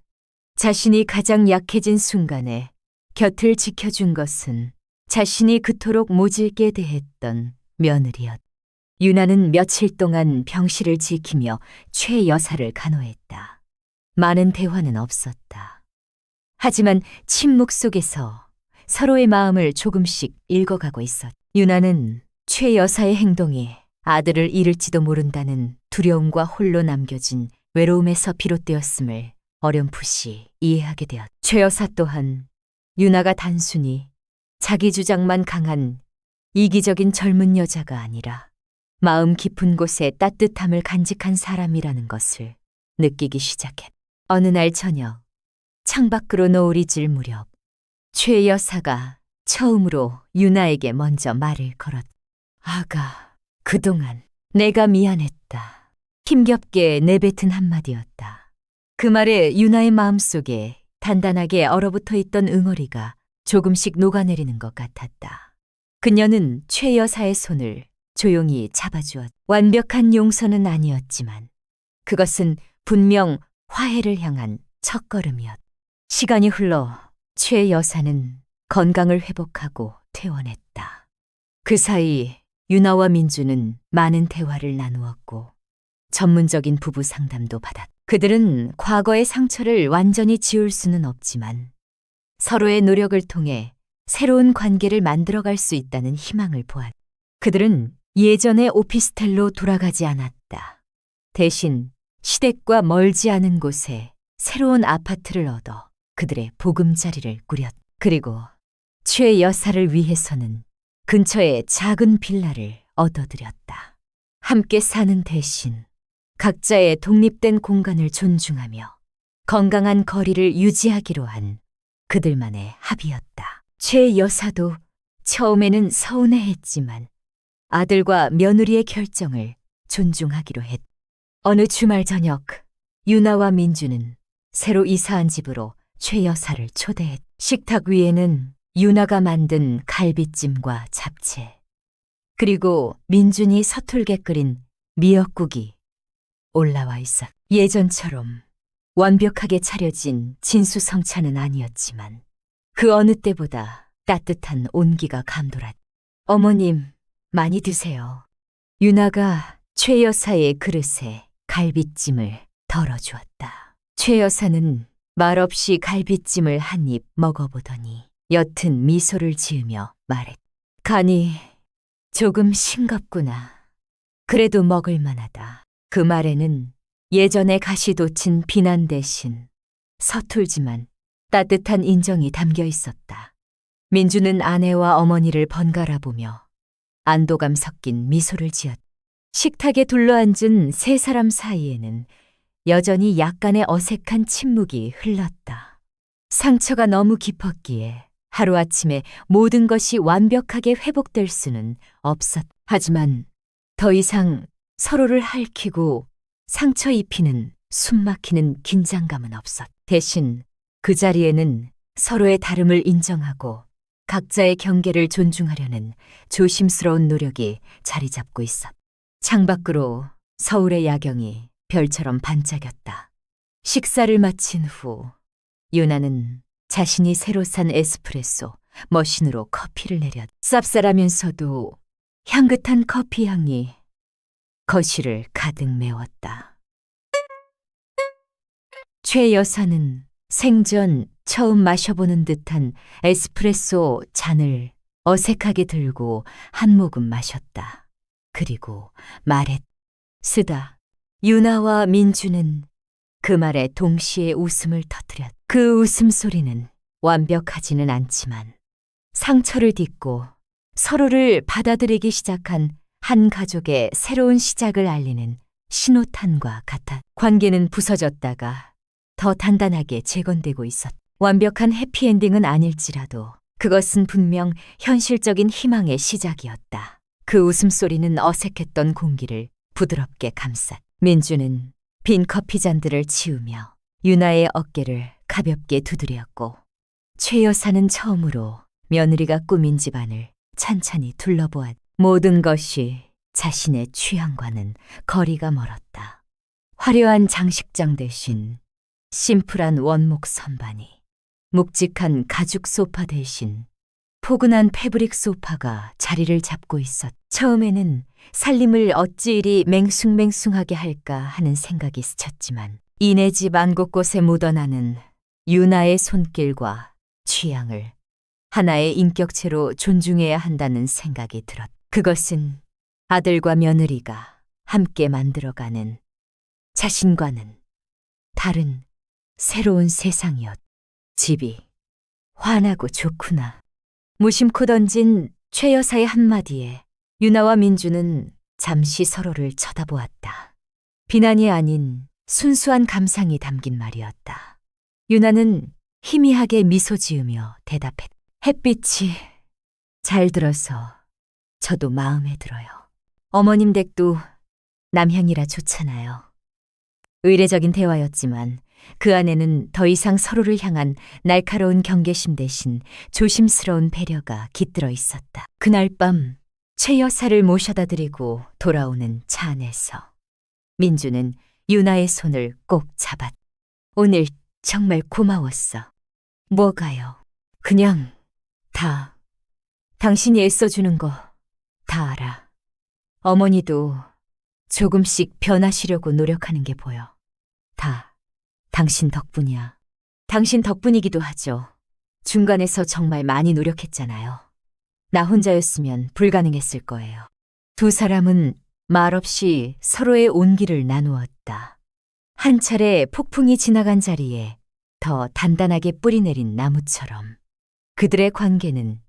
자신이 가장 약해진 순간에 곁을 지켜준 것은 자신이 그토록 모질게 대했던 며느리였다. 유나는 며칠 동안 병실을 지키며 최 여사를 간호했다. 많은 대화는 없었다. 하지만 침묵 속에서 서로의 마음을 조금씩 읽어가고 있었다. 유나는 최 여사의 행동이 아들을 잃을지도 모른다는 두려움과 홀로 남겨진 외로움에서 비롯되었음을 어렴풋이 이해하게 되었다. 최 여사 또한 유나가 단순히 자기 주장만 강한 이기적인 젊은 여자가 아니라 마음 깊은 곳에 따뜻함을 간직한 사람이라는 것을 느끼기 시작했다. 어느 날 저녁, 창밖으로 노을이 질 무렵 최 여사가 처음으로 유나에게 먼저 말을 걸었다. 아가, 그동안 내가 미안했다. 힘겹게 내뱉은 한마디였다. 그 말에 유나의 마음속에 단단하게 얼어붙어 있던 응어리가 조금씩 녹아내리는 것 같았다. 그녀는 최 여사의 손을 조용히 잡아주었다. 완벽한 용서는 아니었지만 그것은 분명 화해를 향한 첫걸음이었다. 시간이 흘러 최 여사는 건강을 회복하고 퇴원했다. 그 사이 유나와 민주는 많은 대화를 나누었고 전문적인 부부 상담도 받았다. 그들은 과거의 상처를 완전히 지울 수는 없지만 서로의 노력을 통해 새로운 관계를 만들어갈 수 있다는 희망을 보았다. 그들은 예전의 오피스텔로 돌아가지 않았다. 대신 시댁과 멀지 않은 곳에 새로운 아파트를 얻어 그들의 보금자리를 꾸렸다. 그리고 최 여사를 위해서는 근처에 작은 빌라를 얻어들였다. 함께 사는 대신 각자의 독립된 공간을 존중하며 건강한 거리를 유지하기로 한 그들만의 합의였다. 최 여사도 처음에는 서운해했지만 아들과 며느리의 결정을 존중하기로 했다. 어느 주말 저녁, 유나와 민주는 새로 이사한 집으로 최 여사를 초대했다. 식탁 위에는 유나가 만든 갈비찜과 잡채, 그리고 민준이 서툴게 끓인 미역국이 올라와 있었다. 예전처럼 완벽하게 차려진 진수성찬은 아니었지만 그 어느 때보다 따뜻한 온기가 감돌았다. 어머님, 많이 드세요. 유나가 최 여사의 그릇에 갈비찜을 덜어주었다. 최 여사는 말없이 갈비찜을 한 입 먹어보더니 옅은 미소를 지으며 말했다. 간이 조금 싱겁구나. 그래도 먹을 만하다. 그 말에는 예전의 가시돋친 비난 대신 서툴지만 따뜻한 인정이 담겨 있었다. 민주는 아내와 어머니를 번갈아 보며 안도감 섞인 미소를 지었다. 식탁에 둘러앉은 세 사람 사이에는 여전히 약간의 어색한 침묵이 흘렀다. 상처가 너무 깊었기에 하루아침에 모든 것이 완벽하게 회복될 수는 없었다. 하지만 더 이상 서로를 핥히고 상처 입히는 숨막히는 긴장감은 없었다. 대신 그 자리에는 서로의 다름을 인정하고 각자의 경계를 존중하려는 조심스러운 노력이 자리 잡고 있었다. 창밖으로 서울의 야경이 별처럼 반짝였다. 식사를 마친 후 유나는 자신이 새로 산 에스프레소 머신으로 커피를 내렸다. 쌉쌀하면서도 향긋한 커피 향이 거실을 가득 메웠다. 최 여사는 생전 처음 마셔보는 듯한 에스프레소 잔을 어색하게 들고 한 모금 마셨다. 그리고 말했다. 쓰다. 유나와 민주는 그 말에 동시에 웃음을 터뜨렸다. 그 웃음소리는 완벽하지는 않지만 상처를 딛고 서로를 받아들이기 시작한 한 가족의 새로운 시작을 알리는 신호탄과 같아. 관계는 부서졌다가 더 단단하게 재건되고 있었다. 완벽한 해피엔딩은 아닐지라도 그것은 분명 현실적인 희망의 시작이었다. 그 웃음소리는 어색했던 공기를 부드럽게 감쌌다. 민주는 빈 커피 잔들을 치우며 유나의 어깨를 가볍게 두드렸고 최 여사는 처음으로 며느리가 꾸민 집안을 찬찬히 둘러보았다. 모든 것이 자신의 취향과는 거리가 멀었다. 화려한 장식장 대신 심플한 원목 선반이, 묵직한 가죽 소파 대신 포근한 패브릭 소파가 자리를 잡고 있었다. 처음에는 살림을 어찌 이리 맹숭맹숭하게 할까 하는 생각이 스쳤지만 이내 집 안 곳곳에 묻어나는 유나의 손길과 취향을 하나의 인격체로 존중해야 한다는 생각이 들었다. 그것은 아들과 며느리가 함께 만들어가는 자신과는 다른 새로운 세상이었다. 집이 환하고 좋구나. 무심코 던진 최 여사의 한마디에 유나와 민주는 잠시 서로를 쳐다보았다. 비난이 아닌 순수한 감상이 담긴 말이었다. 유나는 희미하게 미소 지으며 대답했다. 햇빛이 잘 들어서 저도 마음에 들어요. 어머님 댁도 남향이라 좋잖아요. 의례적인 대화였지만 그 안에는 더 이상 서로를 향한 날카로운 경계심 대신 조심스러운 배려가 깃들어 있었다. 그날 밤 최 여사를 모셔다 드리고 돌아오는 차 안에서 민주는 유나의 손을 꼭 잡았다. 오늘 정말 고마웠어. 뭐가요? 그냥 다. 당신이 애써주는 거 다 알아. 어머니도 조금씩 변하시려고 노력하는 게 보여. 다 당신 덕분이야. 당신 덕분이기도 하죠. 중간에서 정말 많이 노력했잖아요. 나 혼자였으면 불가능했을 거예요. 두 사람은 말없이 서로의 온기를 나누었다. 한 차례 폭풍이 지나간 자리에 더 단단하게 뿌리내린 나무처럼 그들의 관계는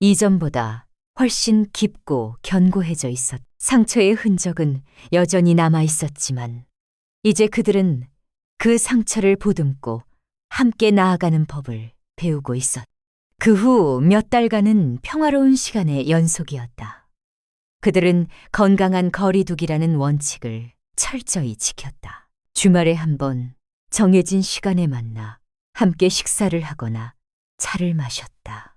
이전보다 훨씬 깊고 견고해져 있었다. 상처의 흔적은 여전히 남아 있었지만 이제 그들은 그 상처를 보듬고 함께 나아가는 법을 배우고 있었다. 그 후 몇 달간은 평화로운 시간의 연속이었다. 그들은 건강한 거리두기라는 원칙을 철저히 지켰다. 주말에 한 번 정해진 시간에 만나 함께 식사를 하거나 차를 마셨다.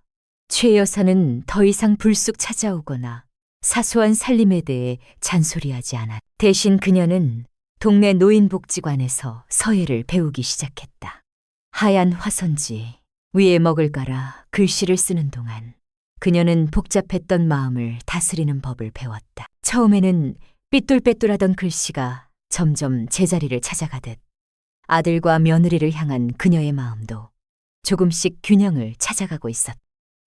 최 여사는 더 이상 불쑥 찾아오거나 사소한 살림에 대해 잔소리하지 않았다. 대신 그녀는 동네 노인복지관에서 서예를 배우기 시작했다. 하얀 화선지 위에 먹을 깔아 글씨를 쓰는 동안 그녀는 복잡했던 마음을 다스리는 법을 배웠다. 처음에는 삐뚤빼뚤하던 글씨가 점점 제자리를 찾아가듯 아들과 며느리를 향한 그녀의 마음도 조금씩 균형을 찾아가고 있었다.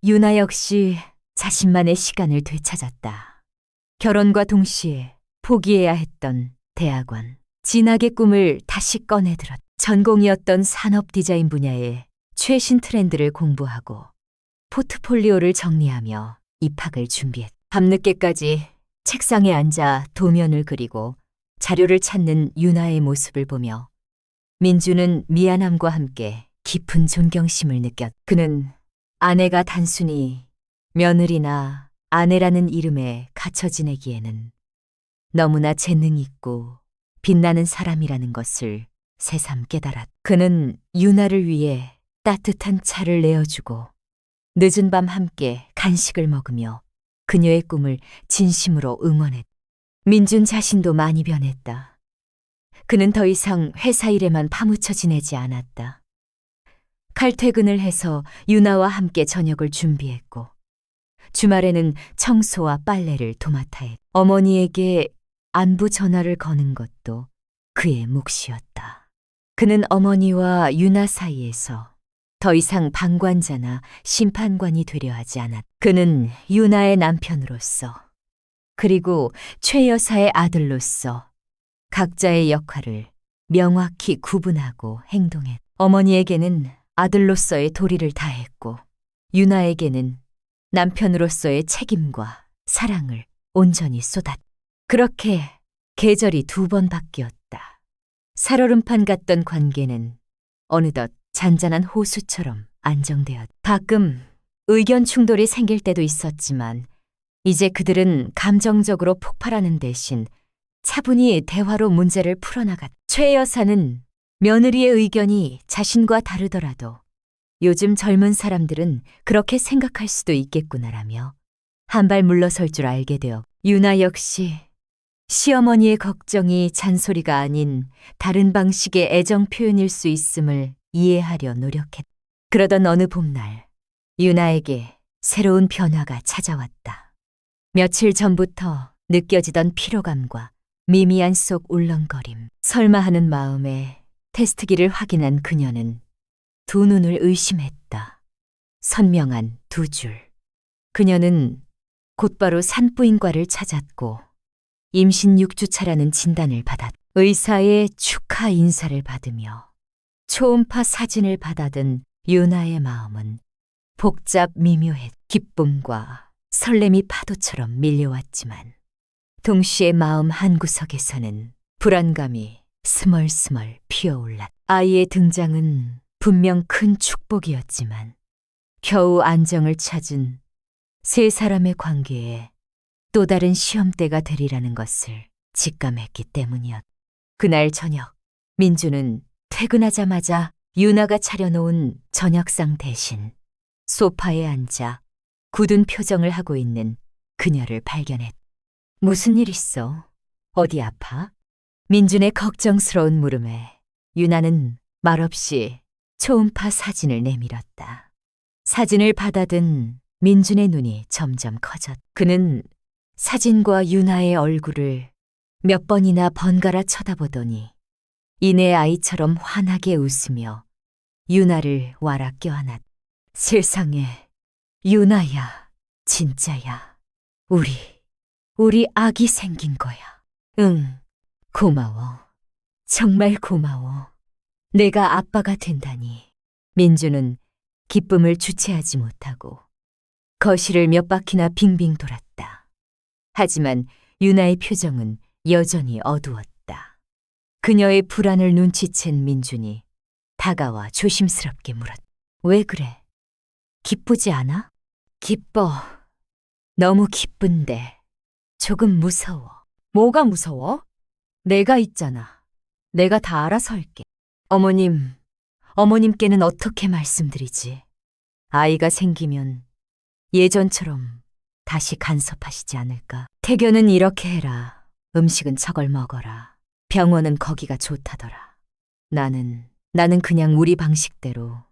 유나 역시 자신만의 시간을 되찾았다. 결혼과 동시에 포기해야 했던 대학원, 진학의 꿈을 다시 꺼내들었다. 전공이었던 산업 디자인 분야의 최신 트렌드를 공부하고 포트폴리오를 정리하며 입학을 준비했다. 밤늦게까지 책상에 앉아 도면을 그리고 자료를 찾는 유나의 모습을 보며 민주는 미안함과 함께 깊은 존경심을 느꼈다. 그는 아내가 단순히 며느리나 아내라는 이름에 갇혀 지내기에는 너무나 재능 있고 빛나는 사람이라는 것을 새삼 깨달았다. 그는 유나를 위해 따뜻한 차를 내어주고 늦은 밤 함께 간식을 먹으며 그녀의 꿈을 진심으로 응원했다. 민준 자신도 많이 변했다. 그는 더 이상 회사 일에만 파묻혀 지내지 않았다. 칼퇴근을 해서 유나와 함께 저녁을 준비했고 주말에는 청소와 빨래를 도맡아 했다. 어머니에게 안부 전화를 거는 것도 그의 몫이었다. 그는 어머니와 유나 사이에서 더 이상 방관자나 심판관이 되려 하지 않았다. 그는 유나의 남편으로서 그리고 최 여사의 아들로서 각자의 역할을 명확히 구분하고 행동했다. 어머니에게는 아들로서의 도리를 다했고 유나에게는 남편으로서의 책임과 사랑을 온전히 쏟았다. 그렇게 계절이 2번 바뀌었다. 살얼음판 같던 관계는 어느덧 잔잔한 호수처럼 안정되었다. 가끔 의견 충돌이 생길 때도 있었지만 이제 그들은 감정적으로 폭발하는 대신 차분히 대화로 문제를 풀어나갔다. 최 여사는 며느리의 의견이 자신과 다르더라도 요즘 젊은 사람들은 그렇게 생각할 수도 있겠구나라며 한 발 물러설 줄 알게 되어 유나 역시 시어머니의 걱정이 잔소리가 아닌 다른 방식의 애정 표현일 수 있음을 이해하려 노력했다. 그러던 어느 봄날 유나에게 새로운 변화가 찾아왔다. 며칠 전부터 느껴지던 피로감과 미미한 속 울렁거림, 설마 하는 마음에 테스트기를 확인한 그녀는 2눈을 의심했다. 선명한 2줄. 그녀는 곧바로 산부인과를 찾았고 임신 6주차라는 진단을 받았다. 의사의 축하 인사를 받으며 초음파 사진을 받아든 유나의 마음은 복잡 미묘했다. 기쁨과 설렘이 파도처럼 밀려왔지만 동시에 마음 한구석에서는 불안감이 스멀스멀 피어올랐다. 아이의 등장은 분명 큰 축복이었지만 겨우 안정을 찾은 세 사람의 관계에 또 다른 시험대가 되리라는 것을 직감했기 때문이었다. 그날 저녁 민주는 퇴근하자마자 유나가 차려놓은 저녁상 대신 소파에 앉아 굳은 표정을 하고 있는 그녀를 발견했다. 무슨 일 있어? 어디 아파? 민준의 걱정스러운 물음에 유나는 말없이 초음파 사진을 내밀었다. 사진을 받아든 민준의 눈이 점점 커졌다. 그는 사진과 유나의 얼굴을 몇 번이나 번갈아 쳐다보더니 이내 아이처럼 환하게 웃으며 유나를 와라 껴안았다. 세상에, 유나야, 진짜야. 우리 아기 생긴 거야. 응, 고마워. 정말 고마워. 내가 아빠가 된다니. 민주는 기쁨을 주체하지 못하고 거실을 몇 바퀴나 빙빙 돌았다. 하지만 유나의 표정은 여전히 어두웠다. 그녀의 불안을 눈치챈 민준이 다가와 조심스럽게 물었다. 왜 그래? 기쁘지 않아? 기뻐. 너무 기쁜데 조금 무서워. 뭐가 무서워? 내가 있잖아. 내가 다 알아서 할게. 어머님께는 어떻게 말씀드리지? 아이가 생기면 예전처럼 다시 간섭하시지 않을까? 태교는 이렇게 해라. 음식은 저걸 먹어라. 병원은 거기가 좋다더라. 나는 그냥 우리 방식대로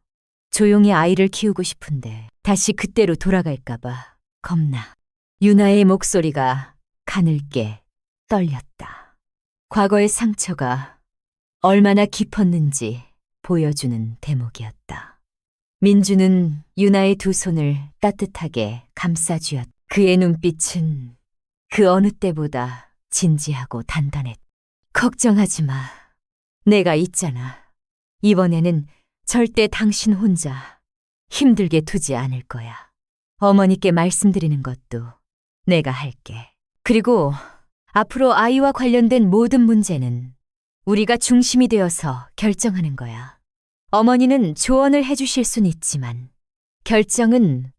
조용히 아이를 키우고 싶은데 다시 그때로 돌아갈까봐 겁나. 유나의 목소리가 가늘게 떨렸다. 과거의 상처가 얼마나 깊었는지 보여주는 대목이었다. 민주는 유나의 2 손을 따뜻하게 감싸쥐었다. 그의 눈빛은 그 어느 때보다 진지하고 단단했다. 걱정하지 마. 내가 있잖아. 이번에는 절대 당신 혼자 힘들게 두지 않을 거야. 어머니께 말씀드리는 것도 내가 할게. 그리고 앞으로 아이와 관련된 모든 문제는 우리가 중심이 되어서 결정하는 거야. 어머니는 조언을 해주실 순 있지만 결정은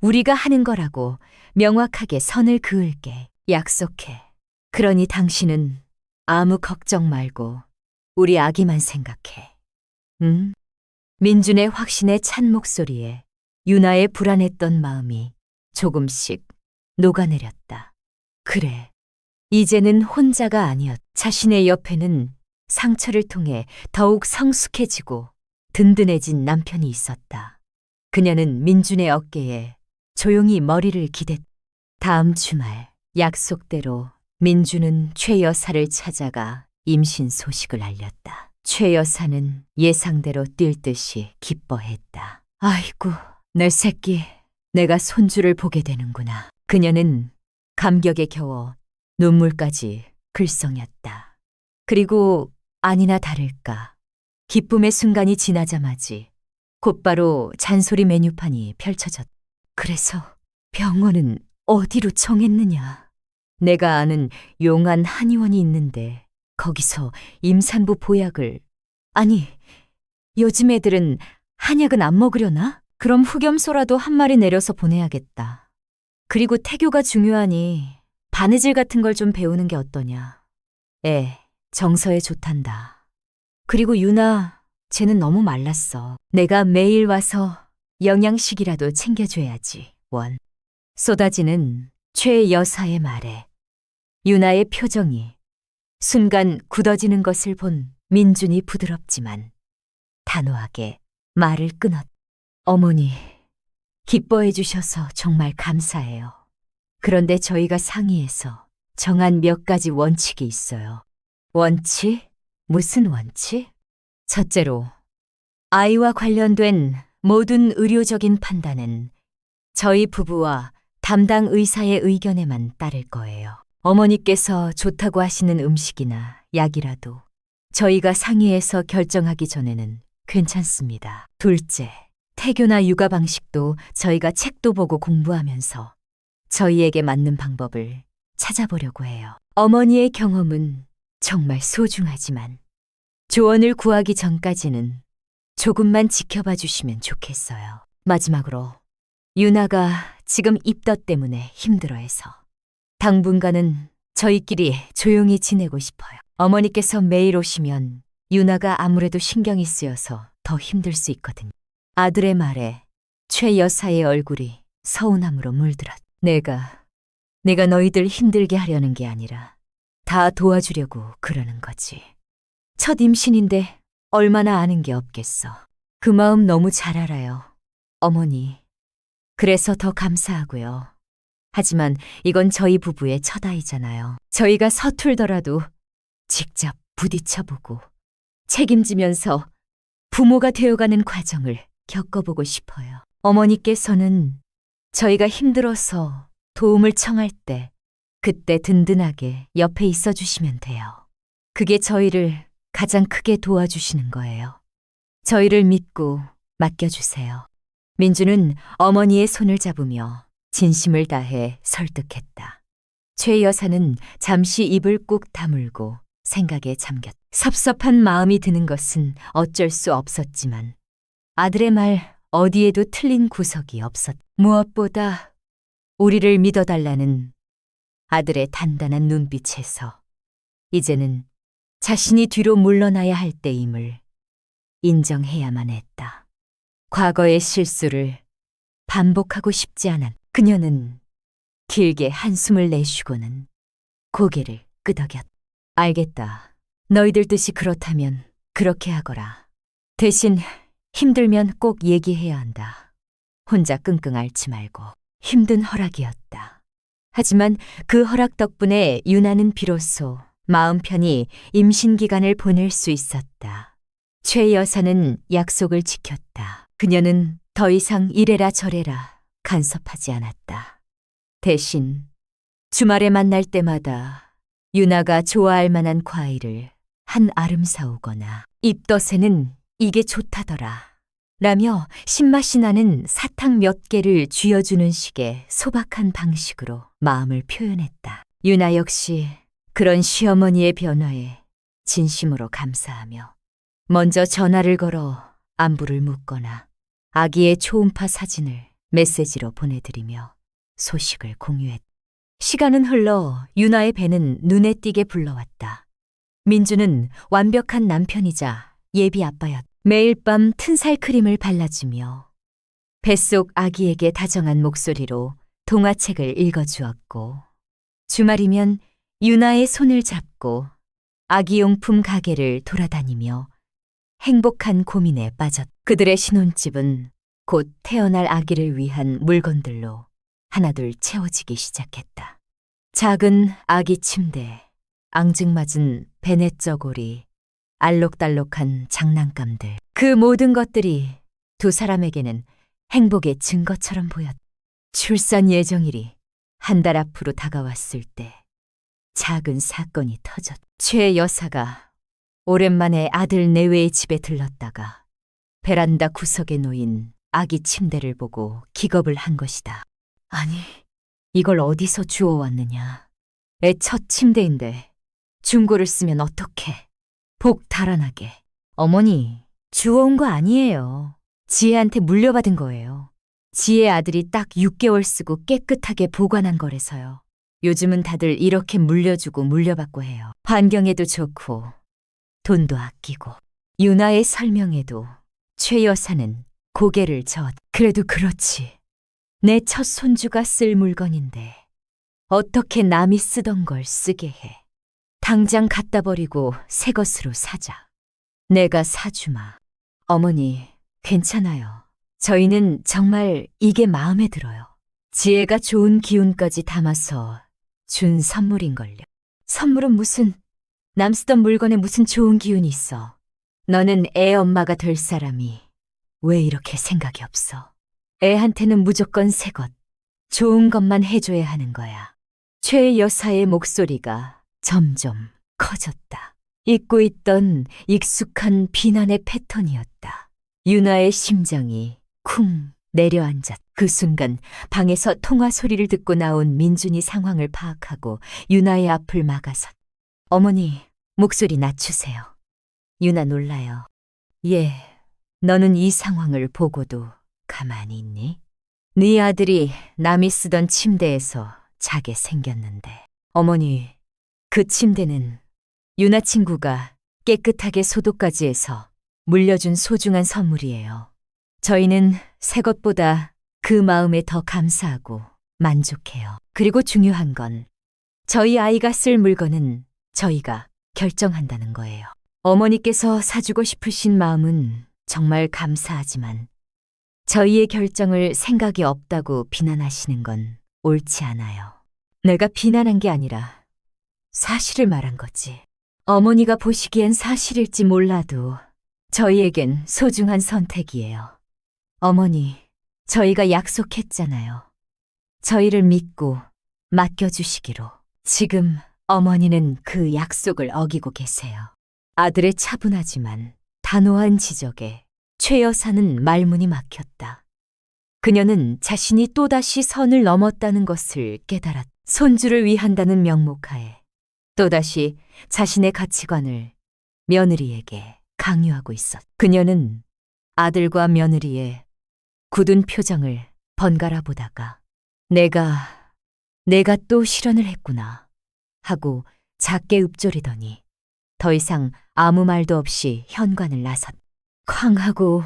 우리가 하는 거라고 명확하게 선을 그을게. 약속해. 그러니 당신은 아무 걱정 말고 우리 아기만 생각해. 응? 민준의 확신에 찬 목소리에 유나의 불안했던 마음이 조금씩 녹아내렸다. 그래, 이제는 혼자가 아니었다. 자신의 옆에는 상처를 통해 더욱 성숙해지고 든든해진 남편이 있었다. 그녀는 민준의 어깨에 조용히 머리를 기댔다. 다음 주말 약속대로 민준은 최 여사를 찾아가 임신 소식을 알렸다. 최 여사는 예상대로 뛸 듯이 기뻐했다. 아이고, 내 새끼, 내가 손주를 보게 되는구나. 그녀는 감격에 겨워 눈물까지 글썽였다. 그리고 아니나 다를까 기쁨의 순간이 지나자마지 곧바로 잔소리 메뉴판이 펼쳐졌다. 그래서 병원은 어디로 정했느냐? 내가 아는 용한 한의원이 있는데 거기서 임산부 보약을 아니 요즘 애들은 한약은 안 먹으려나? 그럼 흑염소라도 한 마리 내려서 보내야겠다. 그리고 태교가 중요하니 바느질 같은 걸 좀 배우는 게 어떠냐. 정서에 좋단다. 그리고 유나, 쟤는 너무 말랐어. 내가 매일 와서 영양식이라도 챙겨줘야지. 원. 쏟아지는 최 여사의 말에 유나의 표정이 순간 굳어지는 것을 본 민준이 부드럽지만 단호하게 말을 끊었다. 어머니, 기뻐해 주셔서 정말 감사해요. 그런데 저희가 상의해서 정한 몇 가지 원칙이 있어요. 원칙? 무슨 원칙? 첫째로, 아이와 관련된 모든 의료적인 판단은 저희 부부와 담당 의사의 의견에만 따를 거예요. 어머니께서 좋다고 하시는 음식이나 약이라도 저희가 상의해서 결정하기 전에는 괜찮습니다. 둘째, 태교나 육아 방식도 저희가 책도 보고 공부하면서 저희에게 맞는 방법을 찾아보려고 해요. 어머니의 경험은 정말 소중하지만 조언을 구하기 전까지는 조금만 지켜봐 주시면 좋겠어요. 마지막으로 유나가 지금 입덧 때문에 힘들어해서 당분간은 저희끼리 조용히 지내고 싶어요. 어머니께서 매일 오시면 유나가 아무래도 신경이 쓰여서 더 힘들 수 있거든요. 아들의 말에 최 여사의 얼굴이 서운함으로 물들었다. 내가 너희들 힘들게 하려는 게 아니라 다 도와주려고 그러는 거지. 첫 임신인데 얼마나 아는 게 없겠어. 그 마음 너무 잘 알아요. 어머니. 그래서 더 감사하고요. 하지만 이건 저희 부부의 첫 아이잖아요. 저희가 서툴더라도 직접 부딪혀보고 책임지면서 부모가 되어가는 과정을 겪어보고 싶어요. 어머니께서는 저희가 힘들어서 도움을 청할 때 그때 든든하게 옆에 있어 주시면 돼요. 그게 저희를 가장 크게 도와주시는 거예요. 저희를 믿고 맡겨주세요. 민주는 어머니의 손을 잡으며 진심을 다해 설득했다. 최 여사는 잠시 입을 꾹 다물고 생각에 잠겼다. 섭섭한 마음이 드는 것은 어쩔 수 없었지만 아들의 말 어디에도 틀린 구석이 없었다. 무엇보다 우리를 믿어달라는 아들의 단단한 눈빛에서 이제는 자신이 뒤로 물러나야 할 때임을 인정해야만 했다. 과거의 실수를 반복하고 싶지 않았다. 그녀는 길게 한숨을 내쉬고는 고개를 끄덕였다. 알겠다. 너희들 뜻이 그렇다면 그렇게 하거라. 대신 힘들면 꼭 얘기해야 한다. 혼자 끙끙 앓지 말고. 힘든 허락이었다. 하지만 그 허락 덕분에 유나는 비로소 마음 편히 임신 기간을 보낼 수 있었다. 최 여사는 약속을 지켰다. 그녀는 더 이상 이래라 저래라 간섭하지 않았다. 대신 주말에 만날 때마다 유나가 좋아할 만한 과일을 한 알음 사오거나 입덧에는 이게 좋다더라 라며 신맛이 나는 사탕 몇 개를 쥐어주는 식의 소박한 방식으로 마음을 표현했다. 유나 역시 그런 시어머니의 변화에 진심으로 감사하며 먼저 전화를 걸어 안부를 묻거나 아기의 초음파 사진을 메시지로 보내드리며 소식을 공유했다. 시간은 흘러 유나의 배는 눈에 띄게 불러왔다. 민주는 완벽한 남편이자 예비 아빠였다. 매일 밤 튼살 크림을 발라주며 뱃속 아기에게 다정한 목소리로 동화책을 읽어주었고 주말이면 유나의 손을 잡고 아기용품 가게를 돌아다니며 행복한 고민에 빠졌다. 그들의 신혼집은 곧 태어날 아기를 위한 물건들로 하나둘 채워지기 시작했다. 작은 아기 침대, 앙증맞은 베넷 저고리, 알록달록한 장난감들. 그 모든 것들이 두 사람에게는 행복의 증거처럼 보였다. 출산 예정일이 한 달 앞으로 다가왔을 때 작은 사건이 터졌다. 최 여사가 오랜만에 아들 내외의 집에 들렀다가 베란다 구석에 놓인 아기 침대를 보고 기겁을 한 것이다. 아니, 이걸 어디서 주워왔느냐. 애 첫 침대인데 중고를 쓰면 어떡해. 복 달아나게. 어머니, 주워온 거 아니에요. 지혜한테 물려받은 거예요. 지혜 아들이 딱 6개월 쓰고 깨끗하게 보관한 거라서요. 요즘은 다들 이렇게 물려주고 물려받고 해요. 환경에도 좋고 돈도 아끼고. 유나의 설명에도 최 여사는 고개를 저었다. 그래도 그렇지. 내 첫 손주가 쓸 물건인데 어떻게 남이 쓰던 걸 쓰게 해. 당장 갖다 버리고 새 것으로 사자. 내가 사주마. 어머니, 괜찮아요. 저희는 정말 이게 마음에 들어요. 지혜가 좋은 기운까지 담아서 준 선물인걸요. 선물은 무슨, 남 쓰던 물건에 무슨 좋은 기운이 있어. 너는 애 엄마가 될 사람이 왜 이렇게 생각이 없어. 애한테는 무조건 새 것, 좋은 것만 해줘야 하는 거야. 최 여사의 목소리가 점점 커졌다. 잊고 있던 익숙한 비난의 패턴이었다. 유나의 심장이 쿵 내려앉았. 그 순간 방에서 통화 소리를 듣고 나온 민준이 상황을 파악하고 유나의 앞을 막아섰. 어머니, 목소리 낮추세요. 유나 놀라요. 예, 너는 이 상황을 보고도 가만히 있니? 네 아들이 남이 쓰던 침대에서 자게 생겼는데. 어머니, 그 침대는 유나 친구가 깨끗하게 소독까지 해서 물려준 소중한 선물이에요. 저희는 새 것보다 그 마음에 더 감사하고 만족해요. 그리고 중요한 건 저희 아이가 쓸 물건은 저희가 결정한다는 거예요. 어머니께서 사주고 싶으신 마음은 정말 감사하지만 저희의 결정을 생각이 없다고 비난하시는 건 옳지 않아요. 내가 비난한 게 아니라 사실을 말한 거지. 어머니가 보시기엔 사실일지 몰라도 저희에겐 소중한 선택이에요. 어머니, 저희가 약속했잖아요. 저희를 믿고 맡겨주시기로. 지금 어머니는 그 약속을 어기고 계세요. 아들의 차분하지만 단호한 지적에 최 여사는 말문이 막혔다. 그녀는 자신이 또다시 선을 넘었다는 것을 깨달았다. 손주를 위한다는 명목하에 또다시 자신의 가치관을 며느리에게 강요하고 있었다. 그녀는 아들과 며느리의 굳은 표정을 번갈아 보다가 내가 또 실언을 했구나 하고 작게 읊조리더니 더 이상 아무 말도 없이 현관을 나섰다. 쾅 하고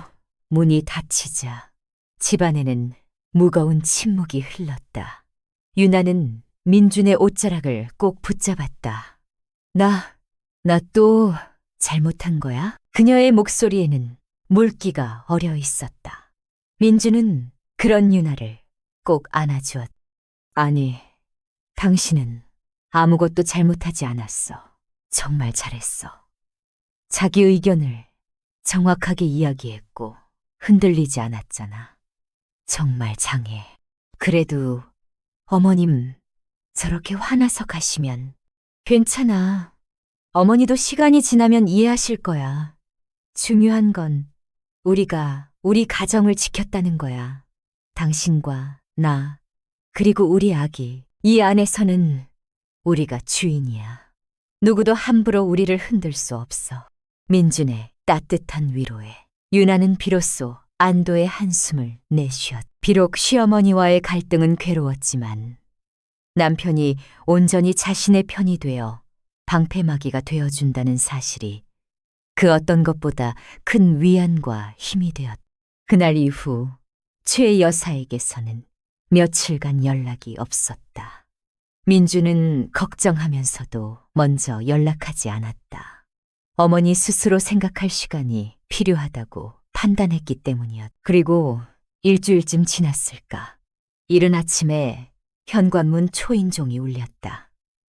문이 닫히자 집안에는 무거운 침묵이 흘렀다. 유나는 민준의 옷자락을 꼭 붙잡았다. 나 또 잘못한 거야? 그녀의 목소리에는 물기가 어려 있었다. 민준은 그런 유나를 꼭 안아주었다. 아니, 당신은 아무것도 잘못하지 않았어. 정말 잘했어. 자기 의견을 정확하게 이야기했고 흔들리지 않았잖아. 정말 장해. 그래도 어머님 저렇게 화나서 가시면 괜찮아. 어머니도 시간이 지나면 이해하실 거야. 중요한 건 우리가 우리 가정을 지켰다는 거야. 당신과 나, 그리고 우리 아기. 이 안에서는 우리가 주인이야. 누구도 함부로 우리를 흔들 수 없어. 민준의 따뜻한 위로에 유나는 비로소 안도의 한숨을 내쉬었다. 비록 시어머니와의 갈등은 괴로웠지만 남편이 온전히 자신의 편이 되어 방패막이가 되어준다는 사실이 그 어떤 것보다 큰 위안과 힘이 되었다. 그날 이후 최 여사에게서는 며칠간 연락이 없었다. 민주는 걱정하면서도 먼저 연락하지 않았다. 어머니 스스로 생각할 시간이 필요하다고 판단했기 때문이었다. 그리고 일주일쯤 지났을까. 이른 아침에 현관문 초인종이 울렸다.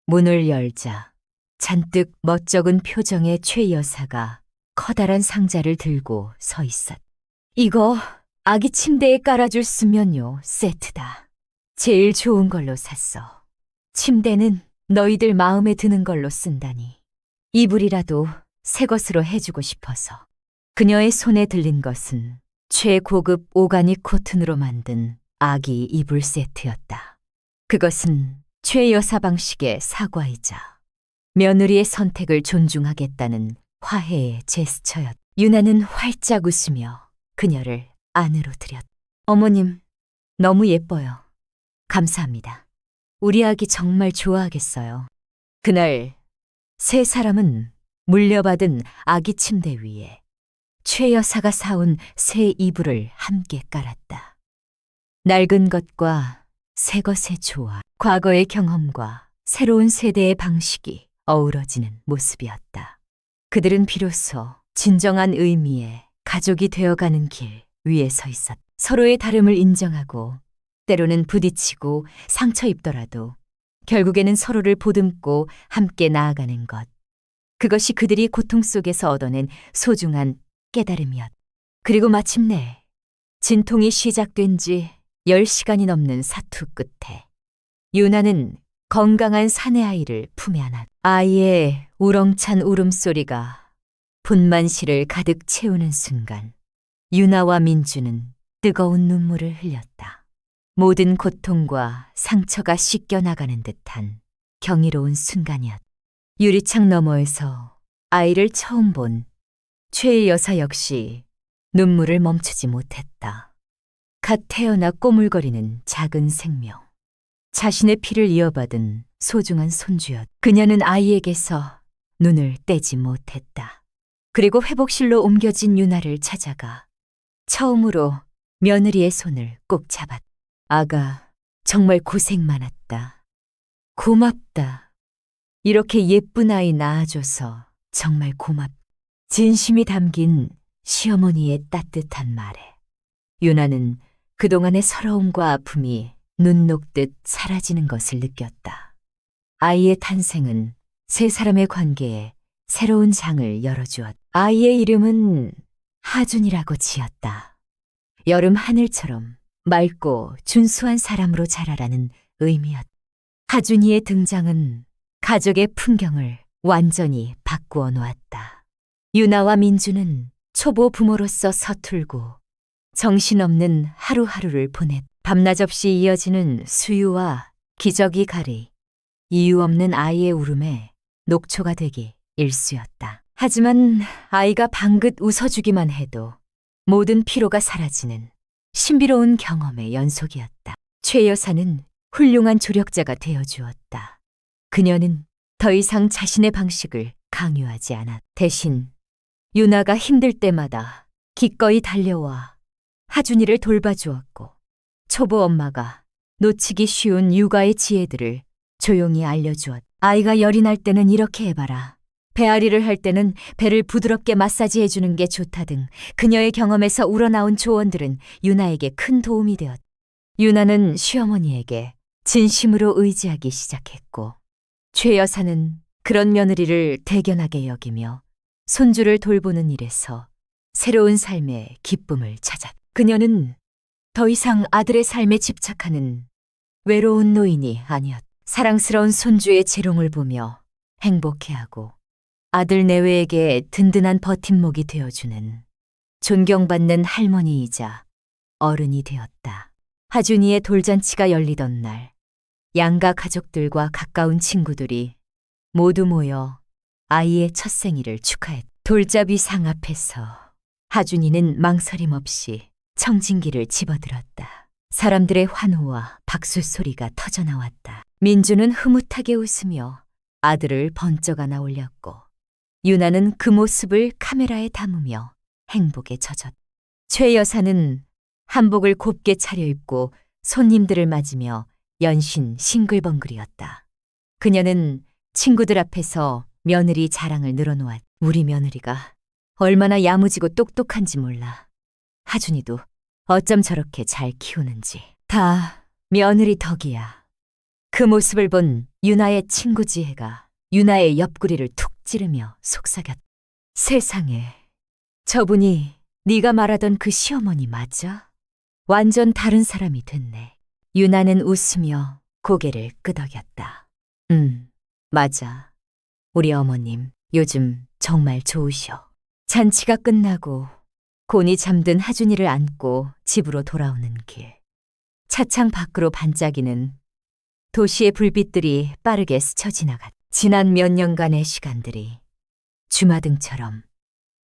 문을 열자 잔뜩 멋쩍은 표정의 최 여사가 커다란 상자를 들고 서 있었다. 이거 아기 침대에 깔아줄 수면요 세트다. 제일 좋은 걸로 샀어. 침대는 너희들 마음에 드는 걸로 쓴다니. 이불이라도 새 것으로 해주고 싶어서. 그녀의 손에 들린 것은 최고급 오가닉 코튼으로 만든 아기 이불 세트였다. 그것은 최 여사 방식의 사과이자 며느리의 선택을 존중하겠다는 화해의 제스처였다. 유나는 활짝 웃으며 그녀를 안으로 들였다. 어머님, 너무 예뻐요. 감사합니다. 우리 아기 정말 좋아하겠어요. 그날 세 사람은 물려받은 아기 침대 위에 최 여사가 사온 새 이불을 함께 깔았다. 낡은 것과 새 것의 조화, 과거의 경험과 새로운 세대의 방식이 어우러지는 모습이었다. 그들은 비로소 진정한 의미의 가족이 되어가는 길 위에 서 있었다. 서로의 다름을 인정하고 때로는 부딪히고 상처 입더라도 결국에는 서로를 보듬고 함께 나아가는 것. 그것이 그들이 고통 속에서 얻어낸 소중한 깨달음이었다. 그리고 마침내 진통이 시작된 지 10시간이 넘는 사투 끝에 유나는 건강한 사내 아이를 품에 안았다. 아이의 우렁찬 울음소리가 분만실을 가득 채우는 순간 유나와 민주는 뜨거운 눈물을 흘렸다. 모든 고통과 상처가 씻겨나가는 듯한 경이로운 순간이었다. 유리창 너머에서 아이를 처음 본 최 여사 역시 눈물을 멈추지 못했다. 갓 태어나 꼬물거리는 작은 생명. 자신의 피를 이어받은 소중한 손주였다. 그녀는 아이에게서 눈을 떼지 못했다. 그리고 회복실로 옮겨진 유나를 찾아가 처음으로 며느리의 손을 꼭 잡았다. 아가, 정말 고생 많았다. 고맙다. 이렇게 예쁜 아이 낳아줘서 정말 고맙다. 진심이 담긴 시어머니의 따뜻한 말에 유나는 그동안의 서러움과 아픔이 눈 녹듯 사라지는 것을 느꼈다. 아이의 탄생은 세 사람의 관계에 새로운 장을 열어주었다. 아이의 이름은 하준이라고 지었다. 여름 하늘처럼 맑고 준수한 사람으로 자라라는 의미였다. 하준이의 등장은 가족의 풍경을 완전히 바꾸어 놓았다. 유나와 민주는 초보 부모로서 서툴고 정신없는 하루하루를 보냈다. 밤낮 없이 이어지는 수유와 기저귀 가리, 이유 없는 아이의 울음에 녹초가 되기 일쑤였다. 하지만 아이가 방긋 웃어주기만 해도 모든 피로가 사라지는 신비로운 경험의 연속이었다. 최 여사는 훌륭한 조력자가 되어주었다. 그녀는 더 이상 자신의 방식을 강요하지 않았다. 대신 유나가 힘들 때마다 기꺼이 달려와 하준이를 돌봐주었고 초보 엄마가 놓치기 쉬운 육아의 지혜들을 조용히 알려주었다. 아이가 열이 날 때는 이렇게 해봐라. 배앓이를 할 때는 배를 부드럽게 마사지해주는 게 좋다 등 그녀의 경험에서 우러나온 조언들은 유나에게 큰 도움이 되었다. 유나는 시어머니에게 진심으로 의지하기 시작했고 최 여사는 그런 며느리를 대견하게 여기며 손주를 돌보는 일에서 새로운 삶의 기쁨을 찾았다. 그녀는 더 이상 아들의 삶에 집착하는 외로운 노인이 아니었다. 사랑스러운 손주의 재롱을 보며 행복해하고 아들 내외에게 든든한 버팀목이 되어주는 존경받는 할머니이자 어른이 되었다. 하준이의 돌잔치가 열리던 날 양가 가족들과 가까운 친구들이 모두 모여 아이의 첫 생일을 축하했다. 돌잡이 상 앞에서 하준이는 망설임 없이 청진기를 집어들었다. 사람들의 환호와 박수 소리가 터져나왔다. 민주는 흐뭇하게 웃으며 아들을 번쩍 안아 올렸고 유나는 그 모습을 카메라에 담으며 행복에 젖었다. 최 여사는 한복을 곱게 차려입고 손님들을 맞으며 연신 싱글벙글이었다. 그녀는 친구들 앞에서 며느리 자랑을 늘어놓았다. 우리 며느리가 얼마나 야무지고 똑똑한지 몰라. 하준이도 어쩜 저렇게 잘 키우는지. 다 며느리 덕이야. 그 모습을 본 유나의 친구 지혜가 유나의 옆구리를 툭 찌르며 속삭였다. 세상에, 저분이 네가 말하던 그 시어머니 맞아? 완전 다른 사람이 됐네. 유나는 웃으며 고개를 끄덕였다. 맞아. 우리 어머님 요즘 정말 좋으셔. 잔치가 끝나고 곤히 잠든 하준이를 안고 집으로 돌아오는 길. 차창 밖으로 반짝이는 도시의 불빛들이 빠르게 스쳐 지나갔. 지난 몇 년간의 시간들이 주마등처럼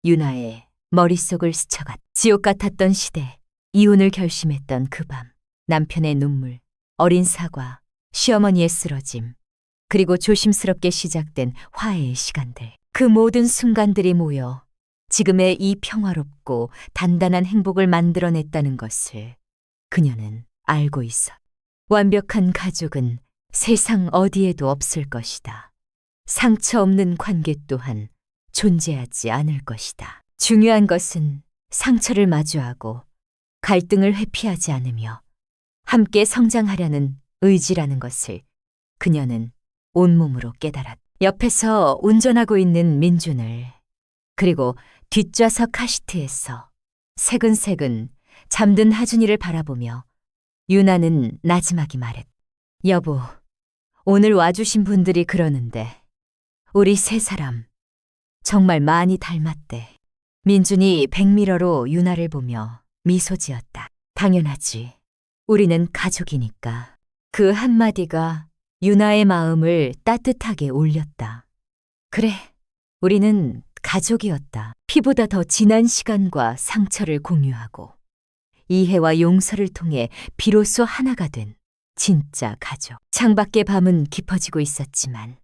유나의 머릿속을 스쳐갔. 지옥 같았던 시대, 이혼을 결심했던 그 밤, 남편의 눈물, 어린 사과, 시어머니의 쓰러짐, 그리고 조심스럽게 시작된 화해의 시간들. 그 모든 순간들이 모여 지금의 이 평화롭고 단단한 행복을 만들어냈다는 것을 그녀는 알고 있어. 완벽한 가족은 세상 어디에도 없을 것이다. 상처 없는 관계 또한 존재하지 않을 것이다. 중요한 것은 상처를 마주하고 갈등을 회피하지 않으며 함께 성장하려는 의지라는 것을 그녀는 온몸으로 깨달았다. 옆에서 운전하고 있는 민준을, 그리고 뒷좌석 카시트에서 새근새근 잠든 하준이를 바라보며 유나는 나지막이 말했다. 여보, 오늘 와주신 분들이 그러는데 우리 세 사람 정말 많이 닮았대. 민준이 백미러로 유나를 보며 미소 지었다. 당연하지. 우리는 가족이니까. 그 한마디가 유나의 마음을 따뜻하게 울렸다. 그래, 우리는 가족이었다. 피보다 더 진한 시간과 상처를 공유하고 이해와 용서를 통해 비로소 하나가 된 진짜 가족. 창밖의 밤은 깊어지고 있었지만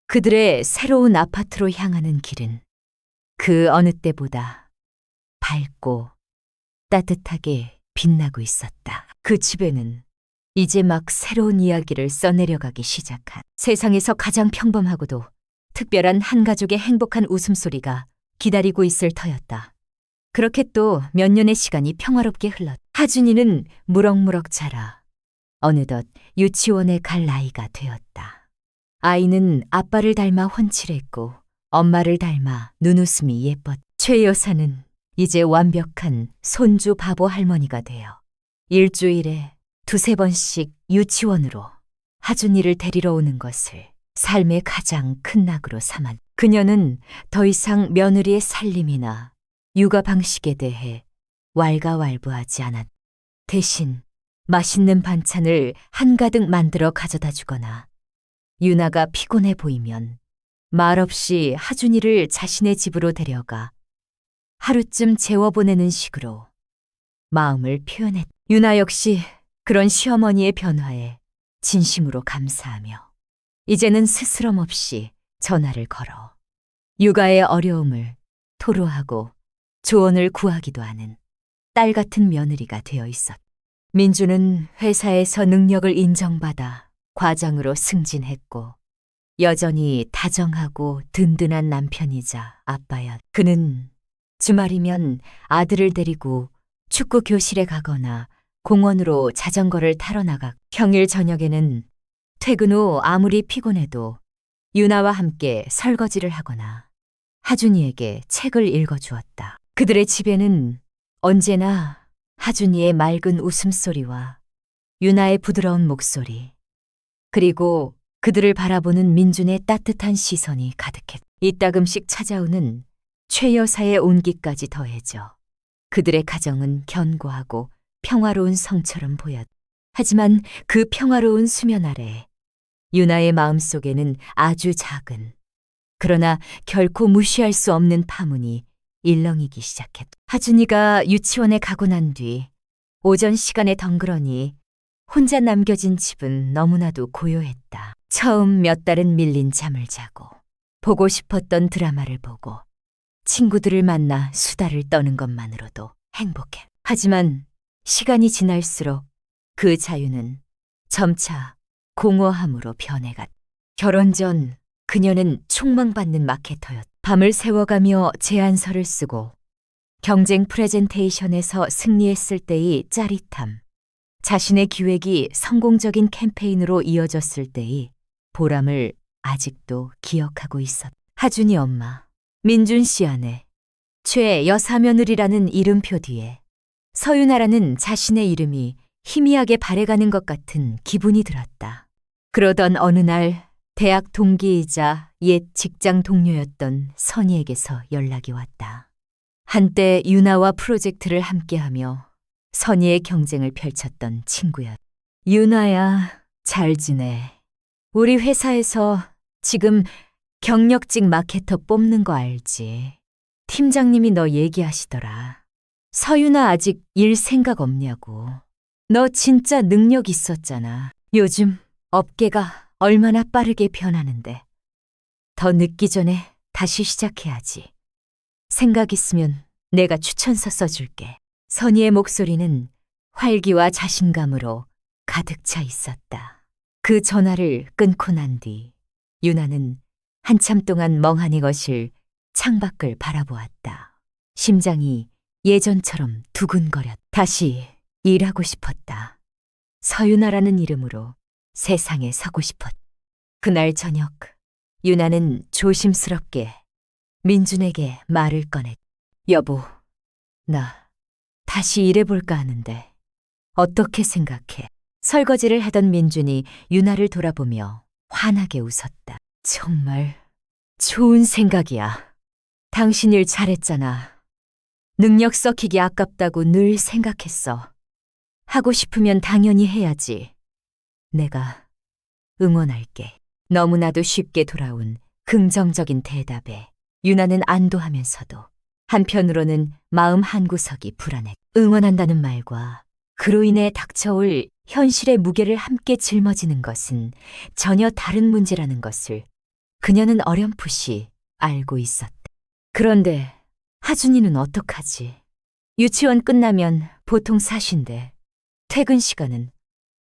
그들의 새로운 아파트로 향하는 길은 그 어느 때보다 밝고 따뜻하게 빛나고 있었다. 그 집에는 이제 막 새로운 이야기를 써내려가기 시작한, 세상에서 가장 평범하고도 특별한 한 가족의 행복한 웃음소리가 기다리고 있을 터였다. 그렇게 또 몇 년의 시간이 평화롭게 흘렀다. 하준이는 무럭무럭 자라 어느덧 유치원에 갈 나이가 되었다. 아이는 아빠를 닮아 훤칠했고 엄마를 닮아 눈웃음이 예뻤다. 최 여사는 이제 완벽한 손주 바보 할머니가 되어 일주일에 두세 번씩 유치원으로 하준이를 데리러 오는 것을 삶의 가장 큰 낙으로 삼았다. 그녀는 더 이상 며느리의 살림이나 육아 방식에 대해 왈가왈부하지 않았다. 대신 맛있는 반찬을 한가득 만들어 가져다 주거나 유나가 피곤해 보이면 말없이 하준이를 자신의 집으로 데려가 하루쯤 재워보내는 식으로 마음을 표현했다. 유나 역시 그런 시어머니의 변화에 진심으로 감사하며 이제는 스스럼 없이 전화를 걸어 육아의 어려움을 토로하고 조언을 구하기도 하는 딸 같은 며느리가 되어 있었다. 민주는 회사에서 능력을 인정받아 과장으로 승진했고 여전히 다정하고 든든한 남편이자 아빠였다. 그는 주말이면 아들을 데리고 축구 교실에 가거나 공원으로 자전거를 타러 나가 평일 저녁에는 퇴근 후 아무리 피곤해도 유나와 함께 설거지를 하거나 하준이에게 책을 읽어주었다. 그들의 집에는 언제나 하준이의 맑은 웃음소리와 유나의 부드러운 목소리, 그리고 그들을 바라보는 민준의 따뜻한 시선이 가득했다. 이따금씩 찾아오는 최 여사의 온기까지 더해져 그들의 가정은 견고하고 평화로운 성처럼 보였다. 하지만 그 평화로운 수면 아래 유나의 마음속에는 아주 작은, 그러나 결코 무시할 수 없는 파문이 일렁이기 시작했다. 하준이가 유치원에 가고 난 뒤 오전 시간에 덩그러니 혼자 남겨진 집은 너무나도 고요했다. 처음 몇 달은 밀린 잠을 자고 보고 싶었던 드라마를 보고 친구들을 만나 수다를 떠는 것만으로도 행복해. 하지만 시간이 지날수록 그 자유는 점차 공허함으로 변해갔다. 결혼 전 그녀는 촉망받는 마케터였다. 밤을 새워가며 제안서를 쓰고 경쟁 프레젠테이션에서 승리했을 때의 짜릿함, 자신의 기획이 성공적인 캠페인으로 이어졌을 때의 보람을 아직도 기억하고 있었다. 하준이 엄마, 민준 씨 아내, 최 여사며느리라는 이름표 뒤에 서유나라는 자신의 이름이 희미하게 발해가는 것 같은 기분이 들었다. 그러던 어느 날 대학 동기이자 옛 직장 동료였던 선희에게서 연락이 왔다. 한때 유나와 프로젝트를 함께하며 선희의 경쟁을 펼쳤던 친구야. 유나야, 잘 지내. 우리 회사에서 지금 경력직 마케터 뽑는 거 알지? 팀장님이 너 얘기하시더라. 서유나 아직 일 생각 없냐고. 너 진짜 능력 있었잖아. 요즘 업계가 얼마나 빠르게 변하는데. 더 늦기 전에 다시 시작해야지. 생각 있으면 내가 추천서 써줄게. 선희의 목소리는 활기와 자신감으로 가득 차 있었다. 그 전화를 끊고 난 뒤 유나는 한참 동안 멍하니 거실 창밖을 바라보았다. 심장이 예전처럼 두근거렸다. 다시 일하고 싶었다. 서유나라는 이름으로 세상에 서고 싶었다. 그날 저녁 유나는 조심스럽게 민준에게 말을 꺼냈다. 여보, 나 다시 일해볼까 하는데 어떻게 생각해? 설거지를 하던 민준이 유나를 돌아보며 환하게 웃었다. 정말 좋은 생각이야. 당신 일 잘했잖아. 능력 썩히기 아깝다고 늘 생각했어. 하고 싶으면 당연히 해야지. 내가 응원할게. 너무나도 쉽게 돌아온 긍정적인 대답에 유나는 안도하면서도 한편으로는 마음 한구석이 불안해. 응원한다는 말과 그로 인해 닥쳐올 현실의 무게를 함께 짊어지는 것은 전혀 다른 문제라는 것을 그녀는 어렴풋이 알고 있었다. 그런데 하준이는 어떡하지? 유치원 끝나면 보통 4시인데 퇴근 시간은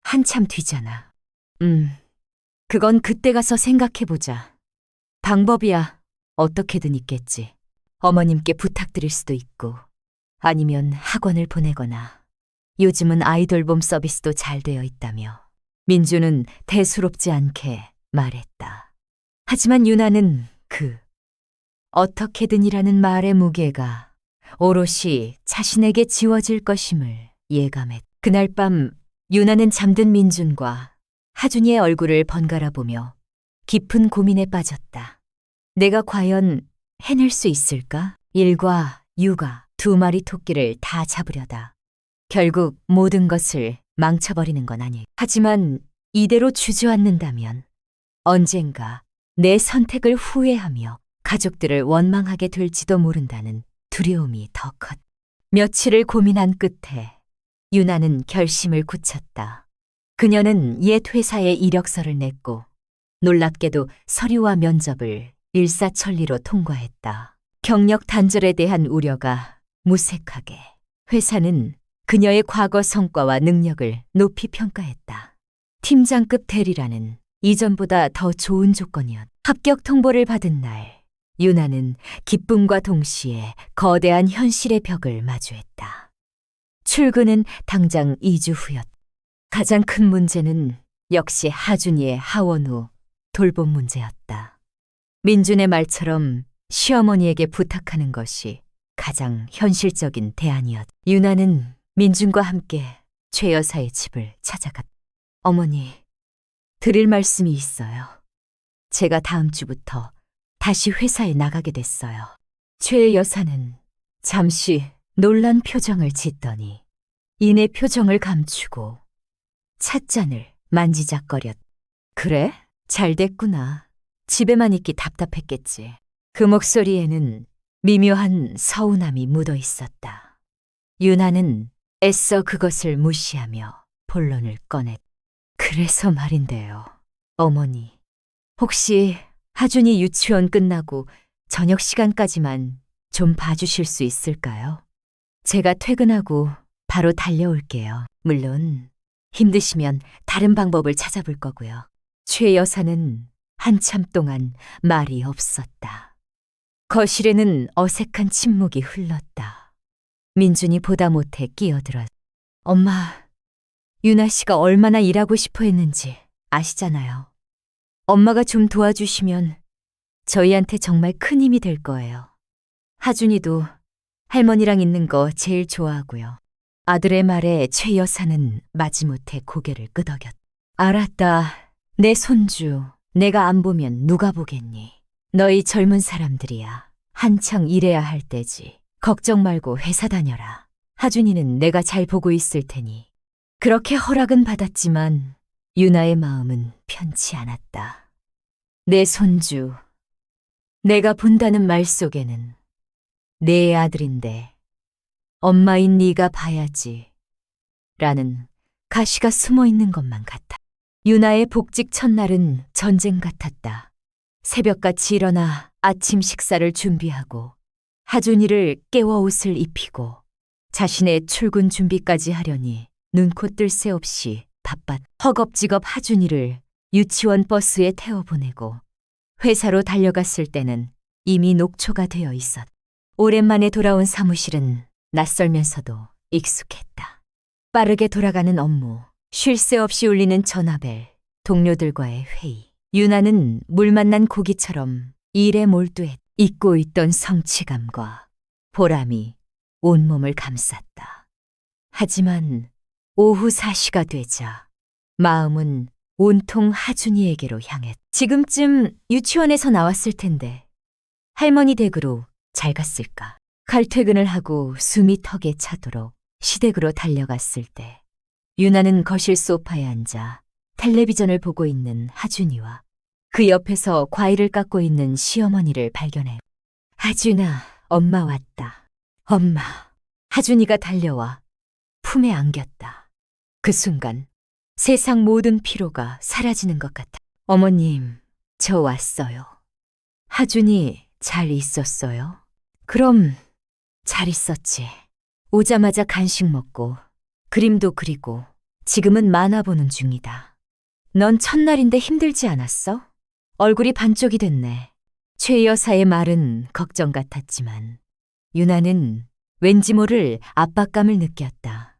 한참 뒤잖아. 그건 그때 가서 생각해보자. 방법이야 어떻게든 있겠지. 어머님께 부탁드릴 수도 있고 아니면 학원을 보내거나 요즘은 아이돌봄 서비스도 잘 되어 있다며 민주는 대수롭지 않게 말했다. 하지만 유나는 어떻게든이라는 말의 무게가 오롯이 자신에게 지워질 것임을 예감했다. 그날 밤 유나는 잠든 민준과 하준이의 얼굴을 번갈아 보며 깊은 고민에 빠졌다. 내가 과연 해낼 수 있을까? 일과 육아 2마리 토끼를 다 잡으려다 결국 모든 것을 망쳐버리는 건 아닐까. 하지만 이대로 주저앉는다면 언젠가 내 선택을 후회하며 가족들을 원망하게 될지도 모른다는 두려움이 더 컸다. 며칠을 고민한 끝에 유나는 결심을 굳혔다. 그녀는 옛 회사에 이력서를 냈고 놀랍게도 서류와 면접을 일사천리로 통과했다. 경력 단절에 대한 우려가 무색하게 회사는 그녀의 과거 성과와 능력을 높이 평가했다. 팀장급 대리라는 이전보다 더 좋은 조건이었다. 합격 통보를 받은 날 유나는 기쁨과 동시에 거대한 현실의 벽을 마주했다. 출근은 당장 2주 후였다. 가장 큰 문제는 역시 하준이의 하원 후 돌봄 문제였다. 민준의 말처럼 시어머니에게 부탁하는 것이 가장 현실적인 대안이었다. 유나는 민준과 함께 최 여사의 집을 찾아갔다. 어머니, 드릴 말씀이 있어요. 제가 다음 주부터 다시 회사에 나가게 됐어요. 최 여사는 잠시 놀란 표정을 짓더니 이내 표정을 감추고 찻잔을 만지작거렸다. 그래? 잘 됐구나. 집에만 있기 답답했겠지. 그 목소리에는 미묘한 서운함이 묻어 있었다. 유나는 애써 그것을 무시하며 본론을 꺼냈다. 그래서 말인데요. 어머니, 혹시 하준이 유치원 끝나고 저녁 시간까지만 좀 봐주실 수 있을까요? 제가 퇴근하고 바로 달려올게요. 물론 힘드시면 다른 방법을 찾아볼 거고요. 최 여사는 한참 동안 말이 없었다. 거실에는 어색한 침묵이 흘렀다. 민준이 보다 못해 끼어들었다. 엄마, 유나 씨가 얼마나 일하고 싶어 했는지 아시잖아요. 엄마가 좀 도와주시면 저희한테 정말 큰 힘이 될 거예요. 하준이도 할머니랑 있는 거 제일 좋아하고요. 아들의 말에 최 여사는 마지못해 고개를 끄덕였다. 알았다. 내 손주, 내가 안 보면 누가 보겠니? 너희 젊은 사람들이야. 한창 일해야 할 때지. 걱정 말고 회사 다녀라. 하준이는 내가 잘 보고 있을 테니. 그렇게 허락은 받았지만 유나의 마음은 편치 않았다. 내 손주, 내가 본다는 말 속에는 내 아들인데 엄마인 네가 봐야지 라는 가시가 숨어 있는 것만 같아. 유나의 복직 첫날은 전쟁 같았다. 새벽같이 일어나 아침 식사를 준비하고 하준이를 깨워 옷을 입히고 자신의 출근 준비까지 하려니 눈코 뜰 새 없이 바빴. 허겁지겁 하준이를 유치원 버스에 태워보내고 회사로 달려갔을 때는 이미 녹초가 되어 있었다. 오랜만에 돌아온 사무실은 낯설면서도 익숙했다. 빠르게 돌아가는 업무, 쉴 새 없이 울리는 전화벨, 동료들과의 회의. 유나는 물 만난 고기처럼 일에 몰두해 잊고 있던 성취감과 보람이 온몸을 감쌌다. 하지만 오후 4시가 되자 마음은 온통 하준이에게로 향했다. 지금쯤 유치원에서 나왔을 텐데 할머니 댁으로 잘 갔을까? 칼퇴근을 하고 숨이 턱에 차도록 시댁으로 달려갔을 때 유나는 거실 소파에 앉아 텔레비전을 보고 있는 하준이와 그 옆에서 과일을 깎고 있는 시어머니를 발견해. 하준아, 엄마 왔다. 엄마. 하준이가 달려와 품에 안겼다. 그 순간 세상 모든 피로가 사라지는 것 같아. 어머님, 저 왔어요. 하준이 잘 있었어요? 그럼 잘 있었지. 오자마자 간식 먹고 그림도 그리고 지금은 만화 보는 중이다. 넌 첫날인데 힘들지 않았어? 얼굴이 반쪽이 됐네. 최 여사의 말은 걱정 같았지만 유나는 왠지 모를 압박감을 느꼈다.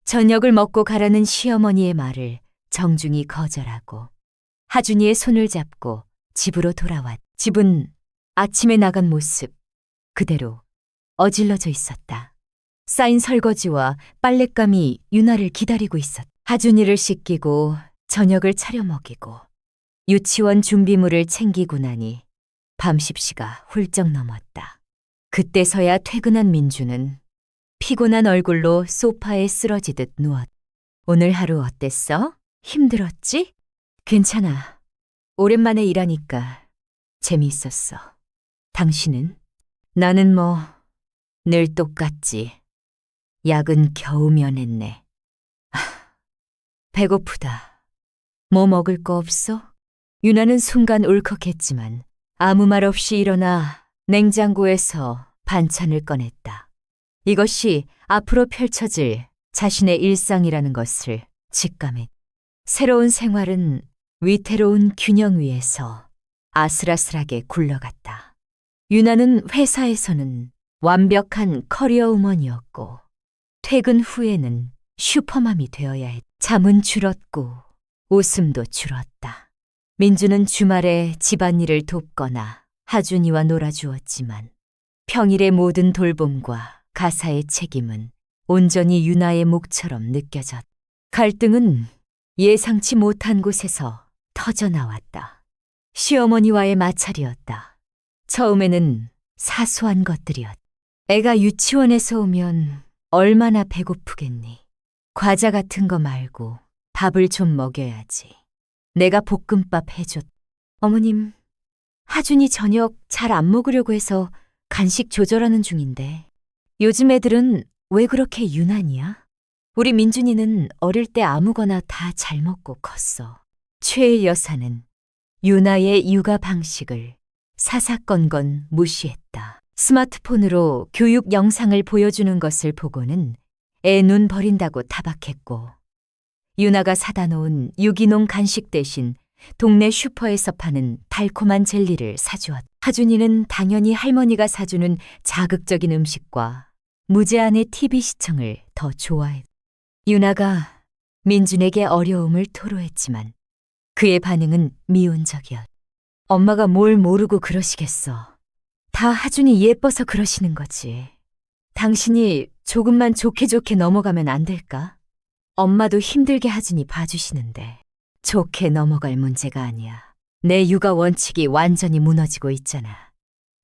저녁을 먹고 가라는 시어머니의 말을 정중히 거절하고 하준이의 손을 잡고 집으로 돌아왔. 집은 아침에 나간 모습 그대로 어질러져 있었다. 쌓인 설거지와 빨랫감이 유나를 기다리고 있었다. 하준이를 씻기고 저녁을 차려 먹이고 유치원 준비물을 챙기고 나니 밤 10시가 훌쩍 넘었다. 그때서야 퇴근한 민주는 피곤한 얼굴로 소파에 쓰러지듯 누웠다. 오늘 하루 어땠어? 힘들었지? 괜찮아. 오랜만에 일하니까 재미있었어. 당신은? 나는 뭐 늘 똑같지. 약은 겨우 면했네. 배고프다. 뭐 먹을 거 없어? 유나는 순간 울컥했지만 아무 말 없이 일어나 냉장고에서 반찬을 꺼냈다. 이것이 앞으로 펼쳐질 자신의 일상이라는 것을 직감했다. 새로운 생활은 위태로운 균형 위에서 아슬아슬하게 굴러갔다. 유나는 회사에서는 완벽한 커리어 우먼이었고 퇴근 후에는 슈퍼맘이 되어야 했다. 잠은 줄었고 웃음도 줄었다. 민주는 주말에 집안일을 돕거나 하준이와 놀아주었지만 평일의 모든 돌봄과 가사의 책임은 온전히 유나의 몫처럼 느껴졌다. 갈등은 예상치 못한 곳에서 터져나왔다. 시어머니와의 마찰이었다. 처음에는 사소한 것들이었다. 애가 유치원에서 오면 얼마나 배고프겠니? 과자 같은 거 말고 밥을 좀 먹여야지. 내가 볶음밥 해줬. 어머님, 하준이 저녁 잘 안 먹으려고 해서 간식 조절하는 중인데 요즘 애들은 왜 그렇게 유난이야? 우리 민준이는 어릴 때 아무거나 다 잘 먹고 컸어. 최 여사는 유나의 육아 방식을 사사건건 무시했다. 스마트폰으로 교육 영상을 보여주는 것을 보고는 애 눈 버린다고 타박했고 유나가 사다 놓은 유기농 간식 대신 동네 슈퍼에서 파는 달콤한 젤리를 사주었다. 하준이는 당연히 할머니가 사주는 자극적인 음식과 무제한의 TV 시청을 더 좋아했다. 유나가 민준에게 어려움을 토로했지만 그의 반응은 미온적이었다. 엄마가 뭘 모르고 그러시겠어. 다 하준이 예뻐서 그러시는 거지. 당신이 조금만 좋게 넘어가면 안 될까? 엄마도 힘들게 하준이 봐주시는데 좋게 넘어갈 문제가 아니야. 내 육아 원칙이 완전히 무너지고 있잖아.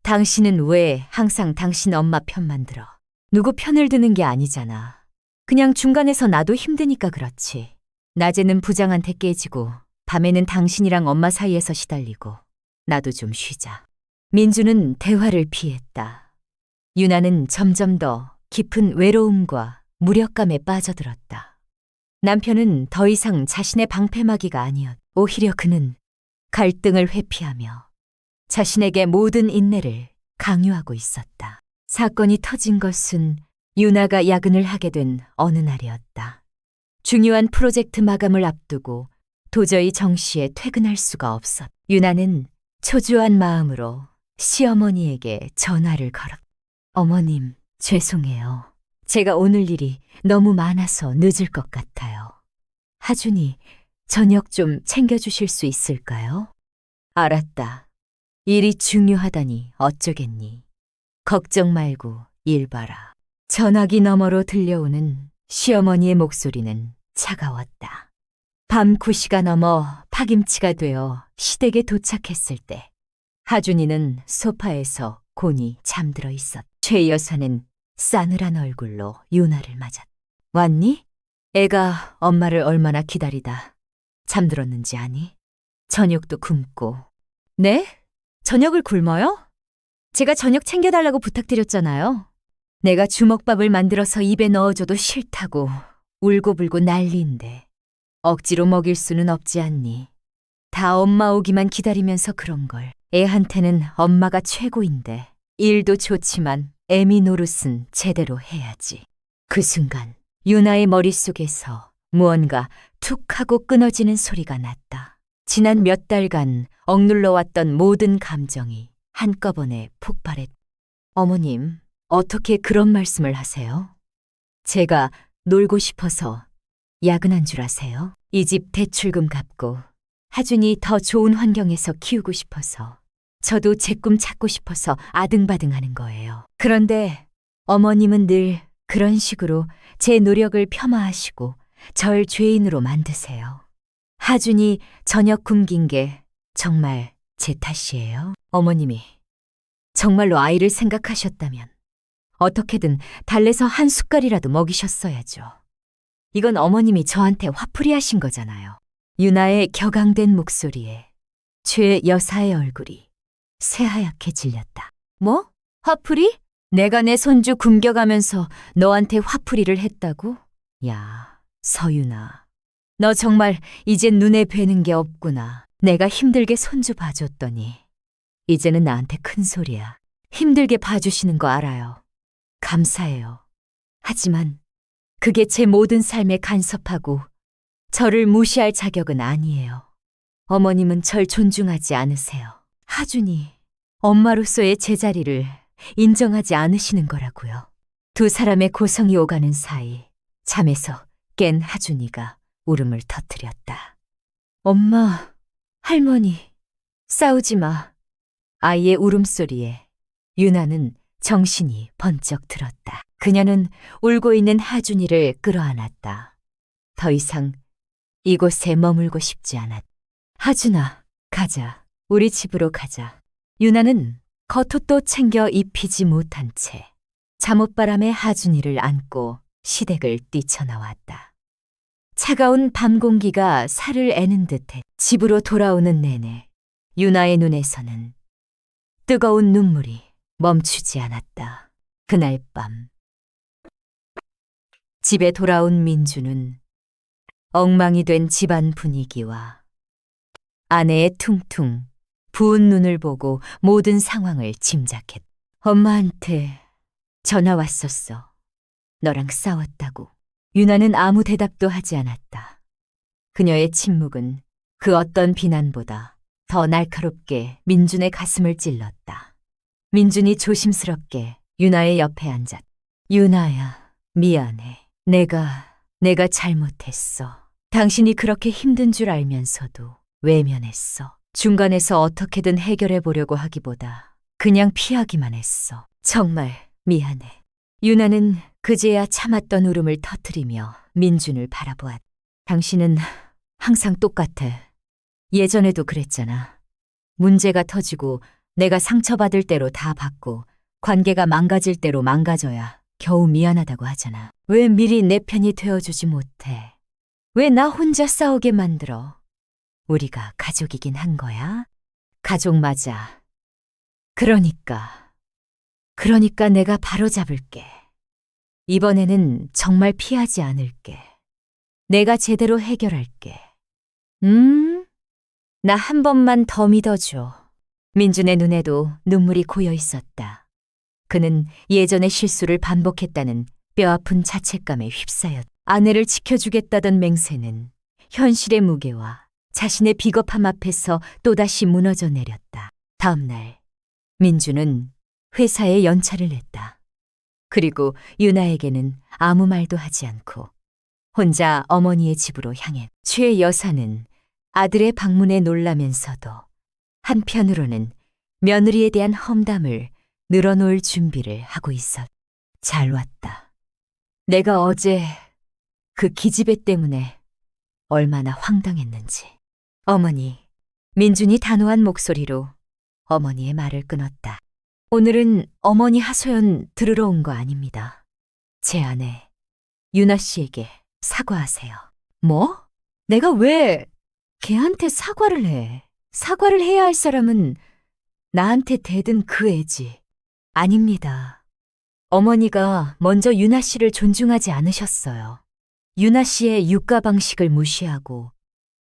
당신은 왜 항상 당신 엄마 편만 들어? 누구 편을 드는 게 아니잖아. 그냥 중간에서 나도 힘드니까 그렇지. 낮에는 부장한테 깨지고 밤에는 당신이랑 엄마 사이에서 시달리고 나도 좀 쉬자. 민주는 대화를 피했다. 유나는 점점 더 깊은 외로움과 무력감에 빠져들었다. 남편은 더 이상 자신의 방패막이가 아니었. 오히려 그는 갈등을 회피하며 자신에게 모든 인내를 강요하고 있었다. 사건이 터진 것은 유나가 야근을 하게 된 어느 날이었다. 중요한 프로젝트 마감을 앞두고 도저히 정시에 퇴근할 수가 없었다. 유나는 초조한 마음으로 시어머니에게 전화를 걸었다. 어머님, 죄송해요. 제가 오늘 일이 너무 많아서 늦을 것 같아요. 하준이, 저녁 좀 챙겨주실 수 있을까요? 알았다. 일이 중요하다니 어쩌겠니. 걱정 말고 일 봐라. 전화기 너머로 들려오는 시어머니의 목소리는 차가웠다. 밤 9시가 넘어 파김치가 되어 시댁에 도착했을 때 하준이는 소파에서 곤히 잠들어 있었다. 최 여사는 싸늘한 얼굴로 유나를 맞았다. 왔니? 애가 엄마를 얼마나 기다리다 잠들었는지 아니? 저녁도 굶고. 네? 저녁을 굶어요? 제가 저녁 챙겨달라고 부탁드렸잖아요. 내가 주먹밥을 만들어서 입에 넣어줘도 싫다고 울고불고 난리인데 억지로 먹일 수는 없지 않니? 다 엄마 오기만 기다리면서 그런 걸. 애한테는 엄마가 최고인데 일도 좋지만 애미 노릇은 제대로 해야지. 그 순간 유나의 머릿속에서 무언가 툭 하고 끊어지는 소리가 났다. 지난 몇 달간 억눌러왔던 모든 감정이 한꺼번에 폭발했다. 어머님, 어떻게 그런 말씀을 하세요? 제가 놀고 싶어서 야근한 줄 아세요? 이 집 대출금 갚고 하준이 더 좋은 환경에서 키우고 싶어서 저도 제 꿈 찾고 싶어서 아등바등하는 거예요. 그런데 어머님은 늘 그런 식으로 제 노력을 폄하하시고 절 죄인으로 만드세요. 하준이 저녁 굶긴 게 정말 제 탓이에요? 어머님이 정말로 아이를 생각하셨다면 어떻게든 달래서 한 숟갈이라도 먹이셨어야죠. 이건 어머님이 저한테 화풀이 하신 거잖아요. 유나의 격앙된 목소리에 최 여사의 얼굴이 새하얗게 질렸다. 뭐? 화풀이? 내가 내 손주 굶겨가면서 너한테 화풀이를 했다고? 야, 서유나. 너 정말 이젠 눈에 뵈는 게 없구나. 내가 힘들게 손주 봐줬더니 이제는 나한테 큰 소리야. 힘들게 봐주시는 거 알아요. 감사해요. 하지만 그게 제 모든 삶에 간섭하고 저를 무시할 자격은 아니에요. 어머님은 절 존중하지 않으세요. 하준이, 엄마로서의 제자리를 인정하지 않으시는 거라고요. 두 사람의 고성이 오가는 사이 잠에서 깬 하준이가 울음을 터뜨렸다. 엄마, 할머니, 싸우지 마. 아이의 울음소리에 유나는 정신이 번쩍 들었다. 그녀는 울고 있는 하준이를 끌어안았다. 더 이상 이곳에 머물고 싶지 않았다. 하준아, 가자. 우리 집으로 가자. 유나는 겉옷도 챙겨 입히지 못한 채 잠옷바람에 하준이를 안고 시댁을 뛰쳐나왔다. 차가운 밤 공기가 살을 애는 듯해 집으로 돌아오는 내내 유나의 눈에서는 뜨거운 눈물이 멈추지 않았다. 그날 밤 집에 돌아온 민주는 엉망이 된 집안 분위기와 아내의 퉁퉁 부은 눈을 보고 모든 상황을 짐작했다. 엄마한테 전화 왔었어. 너랑 싸웠다고. 유나는 아무 대답도 하지 않았다. 그녀의 침묵은 그 어떤 비난보다 더 날카롭게 민준의 가슴을 찔렀다. 민준이 조심스럽게 유나의 옆에 앉았다. 유나야, 미안해. 내가 잘못했어. 당신이 그렇게 힘든 줄 알면서도 외면했어. 중간에서 어떻게든 해결해 보려고 하기보다 그냥 피하기만 했어. 정말 미안해. 유나는 그제야 참았던 울음을 터뜨리며 민준을 바라보았다. 당신은 항상 똑같아. 예전에도 그랬잖아. 문제가 터지고 내가 상처받을 대로 다 받고 관계가 망가질 대로 망가져야 겨우 미안하다고 하잖아. 왜 미리 내 편이 되어주지 못해? 왜 나 혼자 싸우게 만들어? 우리가 가족이긴 한 거야? 가족 맞아. 그러니까 내가 바로잡을게. 이번에는 정말 피하지 않을게. 내가 제대로 해결할게. 나 한 번만 더 믿어줘. 민준의 눈에도 눈물이 고여 있었다. 그는 예전의 실수를 반복했다는 뼈아픈 자책감에 휩싸였다. 아내를 지켜주겠다던 맹세는 현실의 무게와 자신의 비겁함 앞에서 또다시 무너져 내렸다. 다음 날, 민주는 회사에 연차를 냈다. 그리고 유나에게는 아무 말도 하지 않고 혼자 어머니의 집으로 향해 최 여사는 아들의 방문에 놀라면서도 한편으로는 며느리에 대한 험담을 늘어놓을 준비를 하고 있었다. 잘 왔다. 내가 어제 그 기집애 때문에 얼마나 황당했는지. 어머니, 민준이 단호한 목소리로 어머니의 말을 끊었다. 오늘은 어머니 하소연 들으러 온 거 아닙니다. 제 아내 유나 씨에게 사과하세요. 뭐? 내가 왜 걔한테 사과를 해? 사과를 해야 할 사람은 나한테 대든 그 애지. 아닙니다. 어머니가 먼저 유나 씨를 존중하지 않으셨어요. 유나 씨의 육가 방식을 무시하고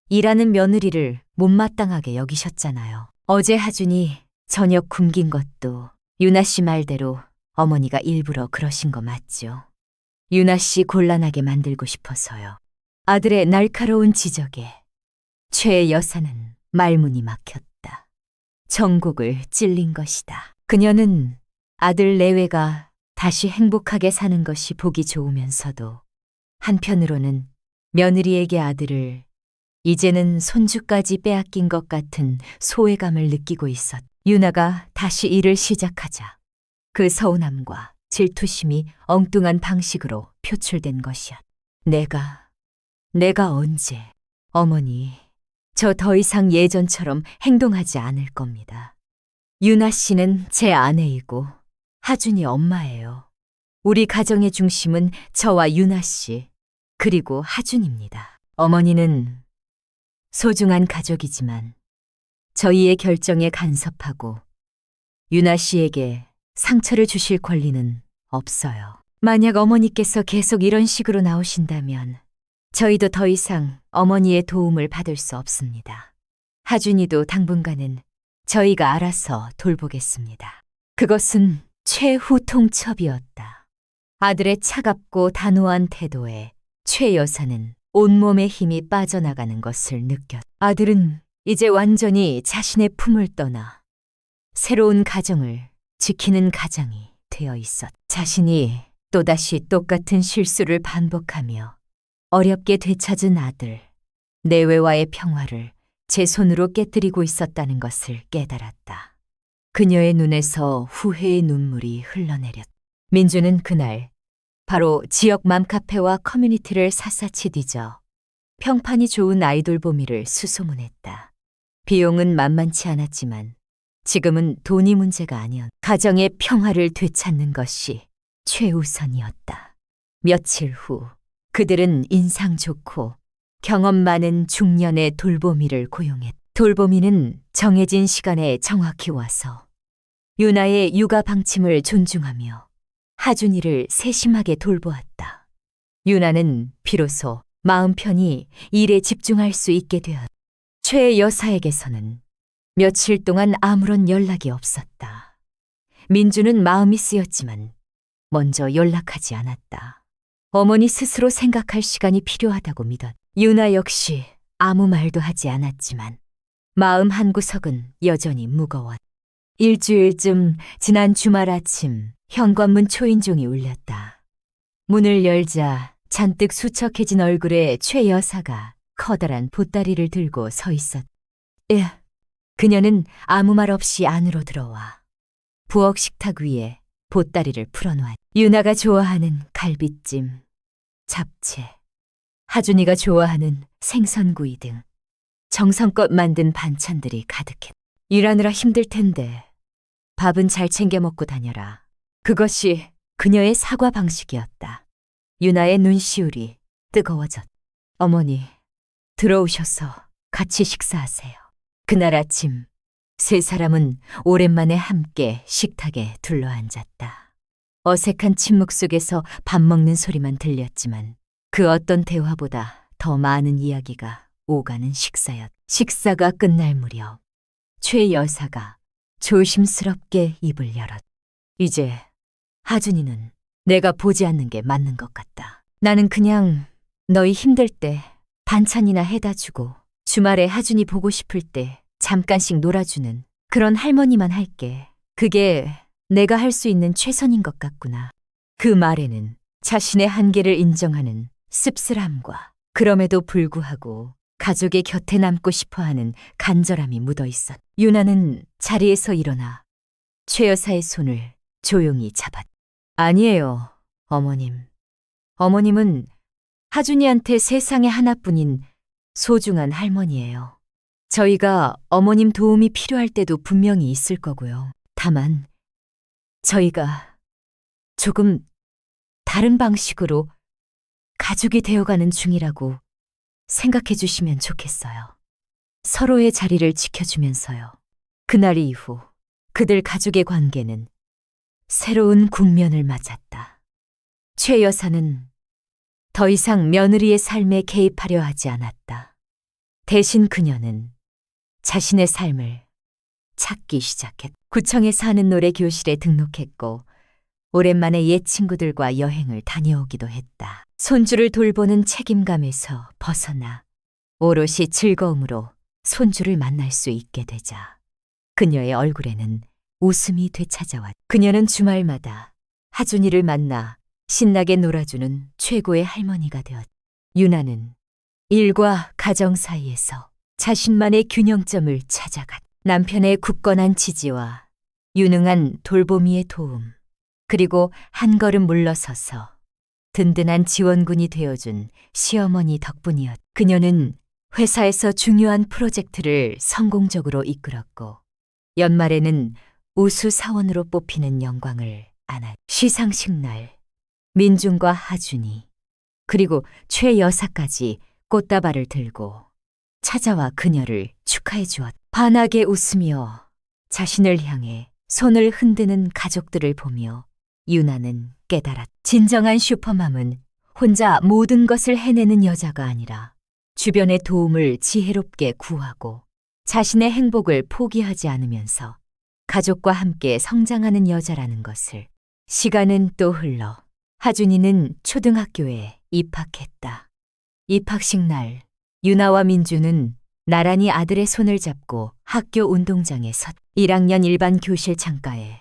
일하는 며느리를 못마땅하게 여기셨잖아요. 어제 하준이 저녁 굶긴 것도 유나 씨 말대로 어머니가 일부러 그러신 거 맞죠? 유나 씨 곤란하게 만들고 싶어서요. 아들의 날카로운 지적에 최 여사는 말문이 막혔다. 정곡을 찔린 것이다. 그녀는 아들 내외가 다시 행복하게 사는 것이 보기 좋으면서도 한편으로는 며느리에게 아들을 이제는 손주까지 빼앗긴 것 같은 소외감을 느끼고 있었다. 유나가 다시 일을 시작하자 그 서운함과 질투심이 엉뚱한 방식으로 표출된 것이야. 내가 언제? 어머니, 저 더 이상 예전처럼 행동하지 않을 겁니다. 유나 씨는 제 아내이고 하준이 엄마예요. 우리 가정의 중심은 저와 유나 씨, 그리고 하준입니다. 어머니는 소중한 가족이지만 저희의 결정에 간섭하고 유나 씨에게 상처를 주실 권리는 없어요. 만약 어머니께서 계속 이런 식으로 나오신다면 저희도 더 이상 어머니의 도움을 받을 수 없습니다. 하준이도 당분간은 저희가 알아서 돌보겠습니다. 그것은 최후 통첩이었다. 아들의 차갑고 단호한 태도에 최 여사는 온몸의 힘이 빠져나가는 것을 느꼈다. 아들은 이제 완전히 자신의 품을 떠나 새로운 가정을 지키는 가장이 되어 있었다. 자신이 또다시 똑같은 실수를 반복하며 어렵게 되찾은 아들, 내외와의 평화를 제 손으로 깨뜨리고 있었다는 것을 깨달았다. 그녀의 눈에서 후회의 눈물이 흘러내렸다. 민주는 그날 바로 지역 맘카페와 커뮤니티를 샅샅이 뒤져 평판이 좋은 아이돌 보미를 수소문했다. 비용은 만만치 않았지만 지금은 돈이 문제가 아니었다. 가정의 평화를 되찾는 것이 최우선이었다. 며칠 후 그들은 인상 좋고 경험 많은 중년의 돌보미를 고용했다. 돌보미는 정해진 시간에 정확히 와서 유나의 육아 방침을 존중하며 하준이를 세심하게 돌보았다. 유나는 비로소 마음 편히 일에 집중할 수 있게 되었다. 최 여사에게서는 며칠 동안 아무런 연락이 없었다. 민주는 마음이 쓰였지만 먼저 연락하지 않았다. 어머니 스스로 생각할 시간이 필요하다고 믿었다. 유나 역시 아무 말도 하지 않았지만 마음 한구석은 여전히 무거웠다. 일주일쯤 지난 주말 아침 현관문 초인종이 울렸다. 문을 열자 잔뜩 수척해진 얼굴에 최 여사가 커다란 보따리를 들고 서 있었다. 그녀는 아무 말 없이 안으로 들어와 부엌 식탁 위에 보따리를 풀어놓았다. 유나가 좋아하는 갈비찜, 잡채, 하준이가 좋아하는 생선구이 등 정성껏 만든 반찬들이 가득했다. 일하느라 힘들 텐데 밥은 잘 챙겨 먹고 다녀라. 그것이 그녀의 사과 방식이었다. 유나의 눈시울이 뜨거워졌다. 어머니, 들어오셔서 같이 식사하세요. 그날 아침 세 사람은 오랜만에 함께 식탁에 둘러앉았다. 어색한 침묵 속에서 밥 먹는 소리만 들렸지만 그 어떤 대화보다 더 많은 이야기가 오가는 식사였다. 식사가 끝날 무렵 최 여사가 조심스럽게 입을 열었다. 이제 하준이는 내가 보지 않는 게 맞는 것 같다. 나는 그냥 너희 힘들 때 반찬이나 해다 주고 주말에 하준이 보고 싶을 때 잠깐씩 놀아주는 그런 할머니만 할게. 그게 내가 할 수 있는 최선인 것 같구나. 그 말에는 자신의 한계를 인정하는 씁쓸함과 그럼에도 불구하고 가족의 곁에 남고 싶어하는 간절함이 묻어 있었다. 유나는 자리에서 일어나 최 여사의 손을 조용히 잡았다. 아니에요, 어머님. 어머님은 하준이한테 세상에 하나뿐인 소중한 할머니예요. 저희가 어머님 도움이 필요할 때도 분명히 있을 거고요. 다만 저희가 조금 다른 방식으로 가족이 되어가는 중이라고 생각해 주시면 좋겠어요. 서로의 자리를 지켜주면서요. 그날 이후 그들 가족의 관계는 새로운 국면을 맞았다. 최 여사는 더 이상 며느리의 삶에 개입하려 하지 않았다. 대신 그녀는 자신의 삶을 찾기 시작했다. 구청에 사는 노래 교실에 등록했고 오랜만에 옛 친구들과 여행을 다녀오기도 했다. 손주를 돌보는 책임감에서 벗어나 오롯이 즐거움으로 손주를 만날 수 있게 되자 그녀의 얼굴에는 웃음이 되찾아왔다. 그녀는 주말마다 하준이를 만나 신나게 놀아주는 최고의 할머니가 되었다. 유나는 일과 가정 사이에서 자신만의 균형점을 찾아갔다. 남편의 굳건한 지지와 유능한 돌보미의 도움, 그리고 한 걸음 물러서서 든든한 지원군이 되어준 시어머니 덕분이었다. 그녀는 회사에서 중요한 프로젝트를 성공적으로 이끌었고 연말에는 우수 사원으로 뽑히는 영광을 안았다. 시상식 날 민준과 하준이 그리고 최 여사까지 꽃다발을 들고 찾아와 그녀를 축하해 주었다. 환하게 웃으며 자신을 향해 손을 흔드는 가족들을 보며 유나는 깨달았다. 진정한 슈퍼맘은 혼자 모든 것을 해내는 여자가 아니라 주변의 도움을 지혜롭게 구하고 자신의 행복을 포기하지 않으면서 가족과 함께 성장하는 여자라는 것을. 시간은 또 흘러 하준이는 초등학교에 입학했다. 입학식 날 유나와 민주는 나란히 아들의 손을 잡고 학교 운동장에 섰다. 1학년 일반 교실 창가에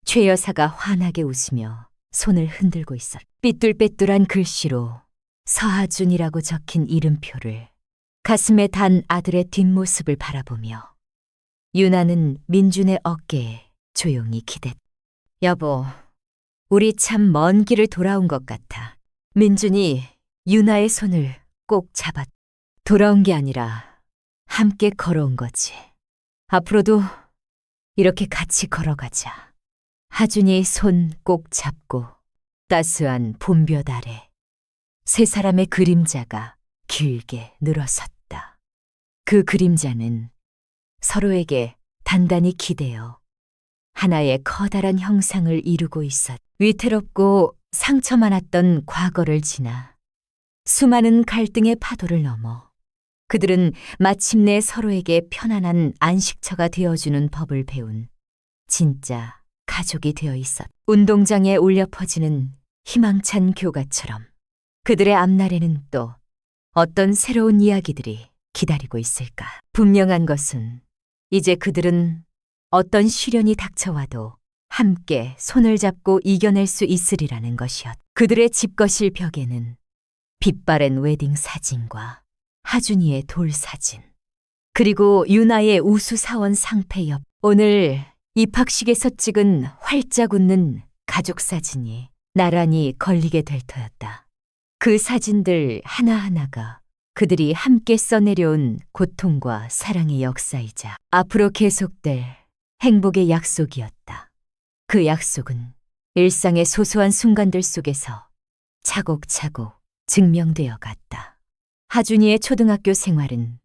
최 여사가 환하게 웃으며 손을 흔들고 있었다. 삐뚤빼뚤한 글씨로 서하준이라고 적힌 이름표를 가슴에 단 아들의 뒷모습을 바라보며 유나는 민준의 어깨에 조용히 기댔다. 여보, 우리 참 먼 길을 돌아온 것 같아. 민준이 유나의 손을 꼭 잡았다. 돌아온 게 아니라 함께 걸어온 거지. 앞으로도 이렇게 같이 걸어가자. 하준이 손 꼭 잡고 따스한 봄볕 아래 세 사람의 그림자가 길게 늘어섰다. 그 그림자는 서로에게 단단히 기대어 하나의 커다란 형상을 이루고 있었다. 위태롭고 상처 많았던 과거를 지나 수많은 갈등의 파도를 넘어 그들은 마침내 서로에게 편안한 안식처가 되어주는 법을 배운 진짜 가족이 되어 있었다. 운동장에 울려 퍼지는 희망찬 교가처럼 그들의 앞날에는 또 어떤 새로운 이야기들이 기다리고 있을까. 분명한 것은 이제 그들은 어떤 시련이 닥쳐와도 함께 손을 잡고 이겨낼 수 있으리라는 것이었다. 그들의 집거실 벽에는 빛바랜 웨딩 사진과 하준이의 돌 사진, 그리고 유나의 우수 사원 상패 옆 오늘 입학식에서 찍은 활짝 웃는 가족 사진이 나란히 걸리게 될 터였다. 그 사진들 하나하나가 그들이 함께 써내려온 고통과 사랑의 역사이자 앞으로 계속될 행복의 약속이었다. 그 약속은 일상의 소소한 순간들 속에서 차곡차곡 증명되어 갔다. 하준이의 초등학교 생활은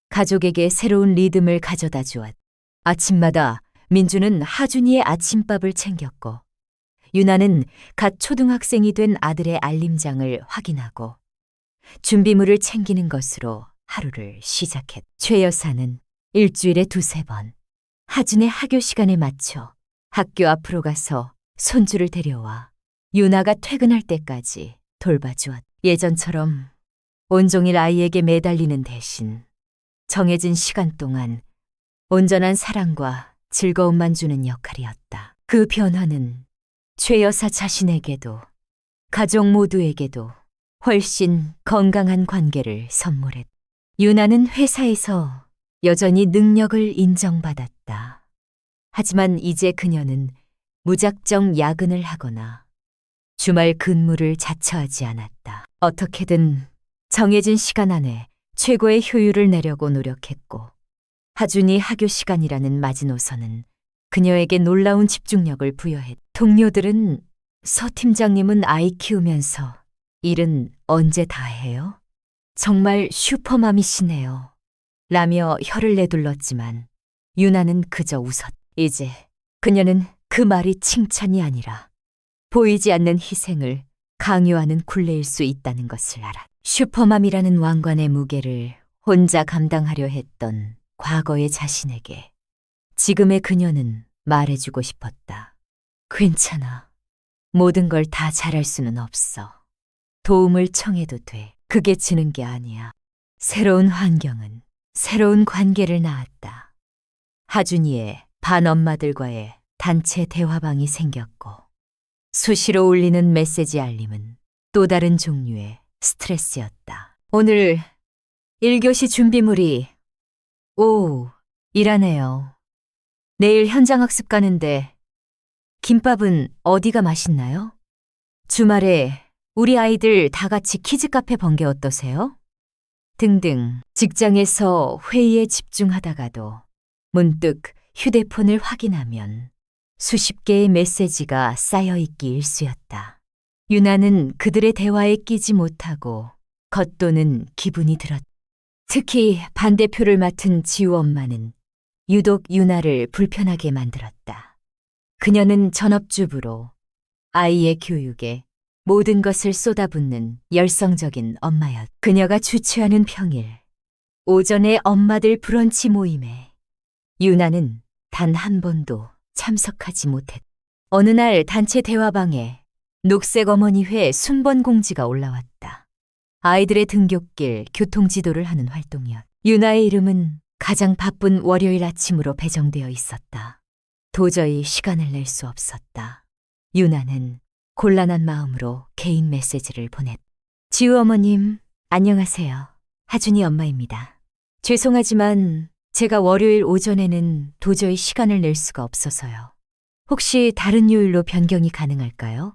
가족에게 새로운 리듬을 가져다 주었다. 아침마다 민주는 하준이의 아침밥을 챙겼고 유나는 갓 초등학생이 된 아들의 알림장을 확인하고 준비물을 챙기는 것으로 하루를 시작했다. 최 여사는 일주일에 2~3번 하준의 학교 시간에 맞춰 학교 앞으로 가서 손주를 데려와 유나가 퇴근할 때까지 돌봐주었다. 예전처럼 온종일 아이에게 매달리는 대신 정해진 시간 동안 온전한 사랑과 즐거움만 주는 역할이었다. 그 변화는 최 여사 자신에게도 가족 모두에게도 훨씬 건강한 관계를 선물했다. 유나는 회사에서 여전히 능력을 인정받았다. 하지만 이제 그녀는 무작정 야근을 하거나 주말 근무를 자처하지 않았다. 어떻게든 정해진 시간 안에 최고의 효율을 내려고 노력했고 하준이 학교 시간이라는 마지노선은 그녀에게 놀라운 집중력을 부여했다. 동료들은 서 팀장님은 아이 키우면서 일은 언제 다 해요? 정말 슈퍼맘이시네요. 라며 혀를 내둘렀지만 유나는 그저 웃었다. 이제 그녀는 그 말이 칭찬이 아니라 보이지 않는 희생을 강요하는 굴레일 수 있다는 것을 알았다. 슈퍼맘이라는 왕관의 무게를 혼자 감당하려 했던 과거의 자신에게 지금의 그녀는 말해주고 싶었다. 괜찮아. 모든 걸 다 잘할 수는 없어. 도움을 청해도 돼. 그게 지는 게 아니야. 새로운 환경은 새로운 관계를 낳았다. 하준이의 반엄마들과의 단체 대화방이 생겼고 수시로 울리는 메시지 알림은 또 다른 종류의 스트레스였다. 오늘 1교시 준비물이 이라네요. 내일 현장학습 가는데 김밥은 어디가 맛있나요? 주말에 우리 아이들 다 같이 키즈카페 번개 어떠세요? 등등 직장에서 회의에 집중하다가도 문득 휴대폰을 확인하면 수십 개의 메시지가 쌓여있기 일쑤였다. 유나는 그들의 대화에 끼지 못하고 겉도는 기분이 들었다. 특히 반대표를 맡은 지우 엄마는 유독 유나를 불편하게 만들었다. 그녀는 전업주부로 아이의 교육에 모든 것을 쏟아붓는 열성적인 엄마였다. 그녀가 주최하는 평일 오전에 엄마들 브런치 모임에 유나는 단 한 번도 참석하지 못했다. 어느 날 단체 대화방에 녹색어머니회 순번 공지가 올라왔다. 아이들의 등굣길 교통지도를 하는 활동이었다. 유나의 이름은 가장 바쁜 월요일 아침으로 배정되어 있었다. 도저히 시간을 낼 수 없었다. 유나는 곤란한 마음으로 개인 메시지를 보냈다. 지우 어머님, 안녕하세요. 하준이 엄마입니다. 죄송하지만 제가 월요일 오전에는 도저히 시간을 낼 수가 없어서요. 혹시 다른 요일로 변경이 가능할까요?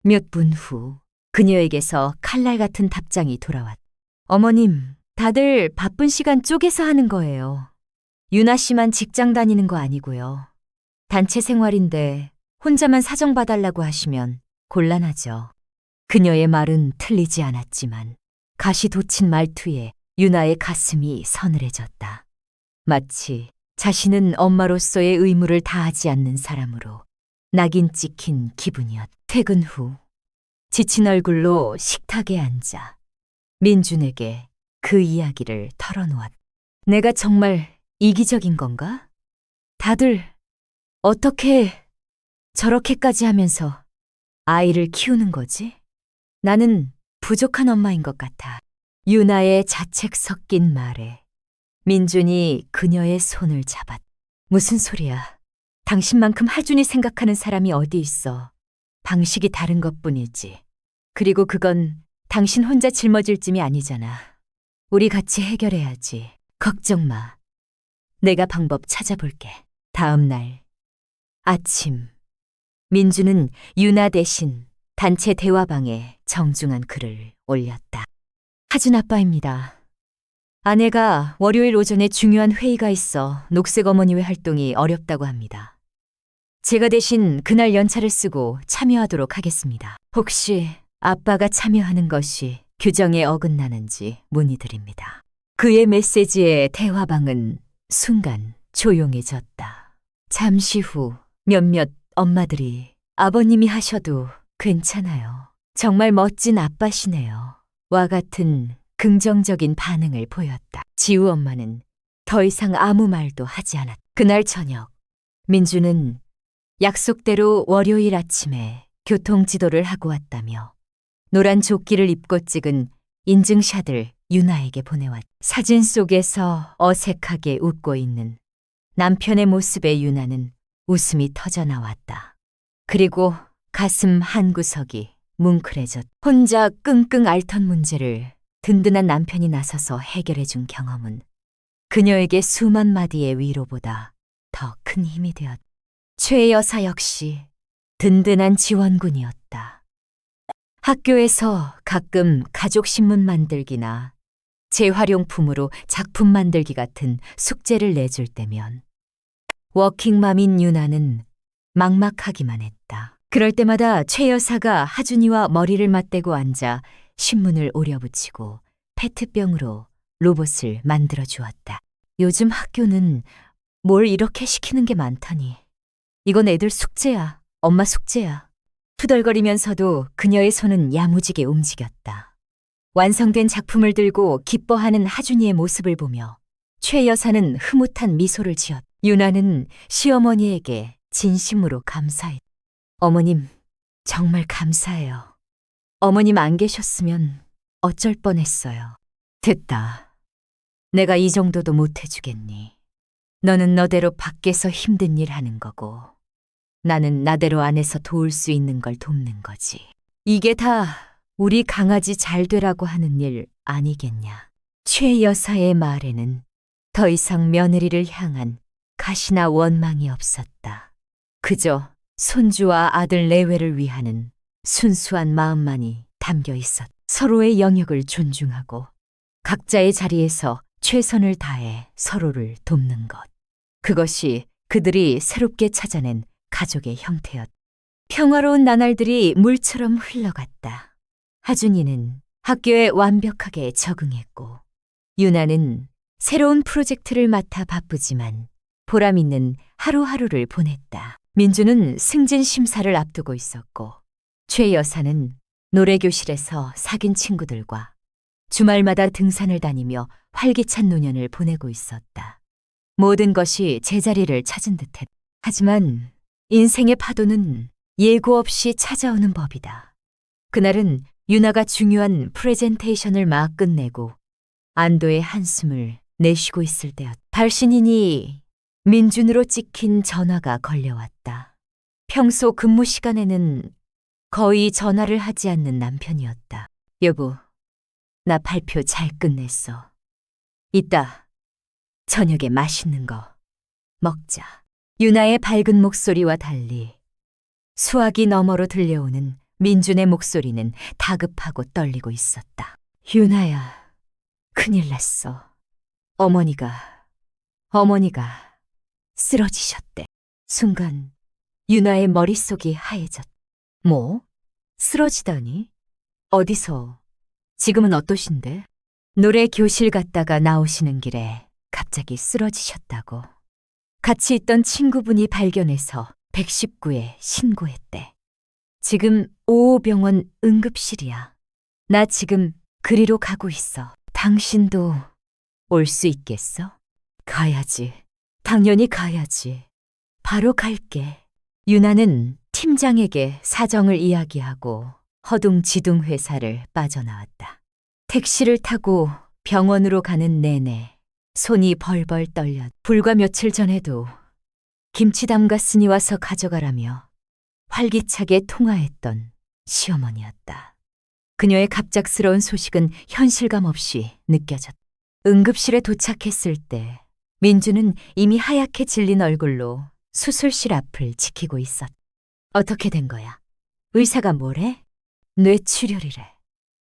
몇 분 후 그녀에게서 칼날 같은 답장이 돌아왔다. 어머님, 다들 바쁜 시간 쪼개서 하는 거예요. 유나 씨만 직장 다니는 거 아니고요. 단체 생활인데 혼자만 사정 봐달라고 하시면 곤란하죠. 그녀의 말은 틀리지 않았지만 가시 돋친 말투에 유나의 가슴이 서늘해졌다. 마치 자신은 엄마로서의 의무를 다하지 않는 사람으로 낙인 찍힌 기분이었다. 퇴근 후 지친 얼굴로 식탁에 앉아 민준에게 그 이야기를 털어놓았다. 내가 정말 이기적인 건가? 다들 어떻게 저렇게까지 하면서 아이를 키우는 거지? 나는 부족한 엄마인 것 같아. 유나의 자책 섞인 말에 민준이 그녀의 손을 잡았다. 무슨 소리야. 당신만큼 하준이 생각하는 사람이 어디 있어. 방식이 다른 것뿐이지. 그리고 그건 당신 혼자 짊어질 짐이 아니잖아. 우리 같이 해결해야지. 걱정 마. 내가 방법 찾아볼게. 다음 날 아침 민주는 유나 대신 단체 대화방에 정중한 글을 올렸다. 하준 아빠입니다. 아내가 월요일 오전에 중요한 회의가 있어 녹색 어머니회 활동이 어렵다고 합니다. 제가 대신 그날 연차를 쓰고 참여하도록 하겠습니다. 혹시 아빠가 참여하는 것이 규정에 어긋나는지 문의드립니다. 그의 메시지에 대화방은 순간 조용해졌다. 잠시 후 몇몇 엄마들이 아버님이 하셔도 괜찮아요. 정말 멋진 아빠시네요. 와 같은 긍정적인 반응을 보였다. 지우 엄마는 더 이상 아무 말도 하지 않았다. 그날 저녁, 민주는 약속대로 월요일 아침에 교통지도를 하고 왔다며 노란 조끼를 입고 찍은 인증샷을 유나에게 보내왔다. 사진 속에서 어색하게 웃고 있는 남편의 모습에 유나는 웃음이 터져나왔다. 그리고 가슴 한구석이 뭉클해졌다. 혼자 끙끙 앓던 문제를 든든한 남편이 나서서 해결해준 경험은 그녀에게 수만 마디의 위로보다 더 큰 힘이 되었다. 최 여사 역시 든든한 지원군이었다. 학교에서 가끔 가족 신문 만들기나 재활용품으로 작품 만들기 같은 숙제를 내줄 때면 워킹맘인 유나는 막막하기만 했다. 그럴 때마다 최 여사가 하준이와 머리를 맞대고 앉아 신문을 오려붙이고 페트병으로 로봇을 만들어 주었다. 요즘 학교는 뭘 이렇게 시키는 게 많다니. 이건 애들 숙제야. 엄마 숙제야. 투덜거리면서도 그녀의 손은 야무지게 움직였다. 완성된 작품을 들고 기뻐하는 하준이의 모습을 보며 최 여사는 흐뭇한 미소를 지었다. 유나는 시어머니에게 진심으로 감사했다. 어머님, 정말 감사해요. 어머님 안 계셨으면 어쩔 뻔했어요. 됐다. 내가 이 정도도 못 해주겠니? 너는 너대로 밖에서 힘든 일 하는 거고 나는 나대로 안에서 도울 수 있는 걸 돕는 거지. 이게 다 우리 강아지 잘 되라고 하는 일 아니겠냐. 최 여사의 말에는 더 이상 며느리를 향한 가시나 원망이 없었다. 그저 손주와 아들 내외를 위하는 순수한 마음만이 담겨 있었다. 서로의 영역을 존중하고 각자의 자리에서 최선을 다해 서로를 돕는 것. 그것이 그들이 새롭게 찾아낸 가족의 형태였다. 평화로운 나날들이 물처럼 흘러갔다. 하준이는 학교에 완벽하게 적응했고 유나는 새로운 프로젝트를 맡아 바쁘지만 보람 있는 하루하루를 보냈다. 민주는 승진 심사를 앞두고 있었고 최 여사는 노래교실에서 사귄 친구들과 주말마다 등산을 다니며 활기찬 노년을 보내고 있었다. 모든 것이 제자리를 찾은 듯했다. 하지만 인생의 파도는 예고 없이 찾아오는 법이다. 그날은 유나가 중요한 프레젠테이션을 막 끝내고 안도의 한숨을 내쉬고 있을 때였다. 발신인이 민준으로 찍힌 전화가 걸려왔다. 평소 근무 시간에는 거의 전화를 하지 않는 남편이었다. 여보, 나 발표 잘 끝냈어. 이따 저녁에 맛있는 거 먹자. 유나의 밝은 목소리와 달리 수화기 너머로 들려오는 민준의 목소리는 다급하고 떨리고 있었다. 유나야, 큰일 났어. 어머니가 쓰러지셨대. 순간 유나의 머릿속이 하얘졌다. 뭐? 쓰러지다니? 어디서? 지금은 어떠신데? 노래 교실 갔다가 나오시는 길에 갑자기 쓰러지셨다고. 같이 있던 친구분이 발견해서 119에 신고했대. 지금 5호병원 응급실이야. 나 지금 그리로 가고 있어. 당신도 올 수 있겠어? 가야지. 당연히 가야지. 바로 갈게. 유나는 팀장에게 사정을 이야기하고 허둥지둥 회사를 빠져나왔다. 택시를 타고 병원으로 가는 내내 손이 벌벌 떨렸다. 불과 며칠 전에도 김치 담갔으니 와서 가져가라며 활기차게 통화했던 시어머니였다. 그녀의 갑작스러운 소식은 현실감 없이 느껴졌다. 응급실에 도착했을 때 민주는 이미 하얗게 질린 얼굴로 수술실 앞을 지키고 있었다. 어떻게 된 거야? 의사가 뭐래? 뇌출혈이래.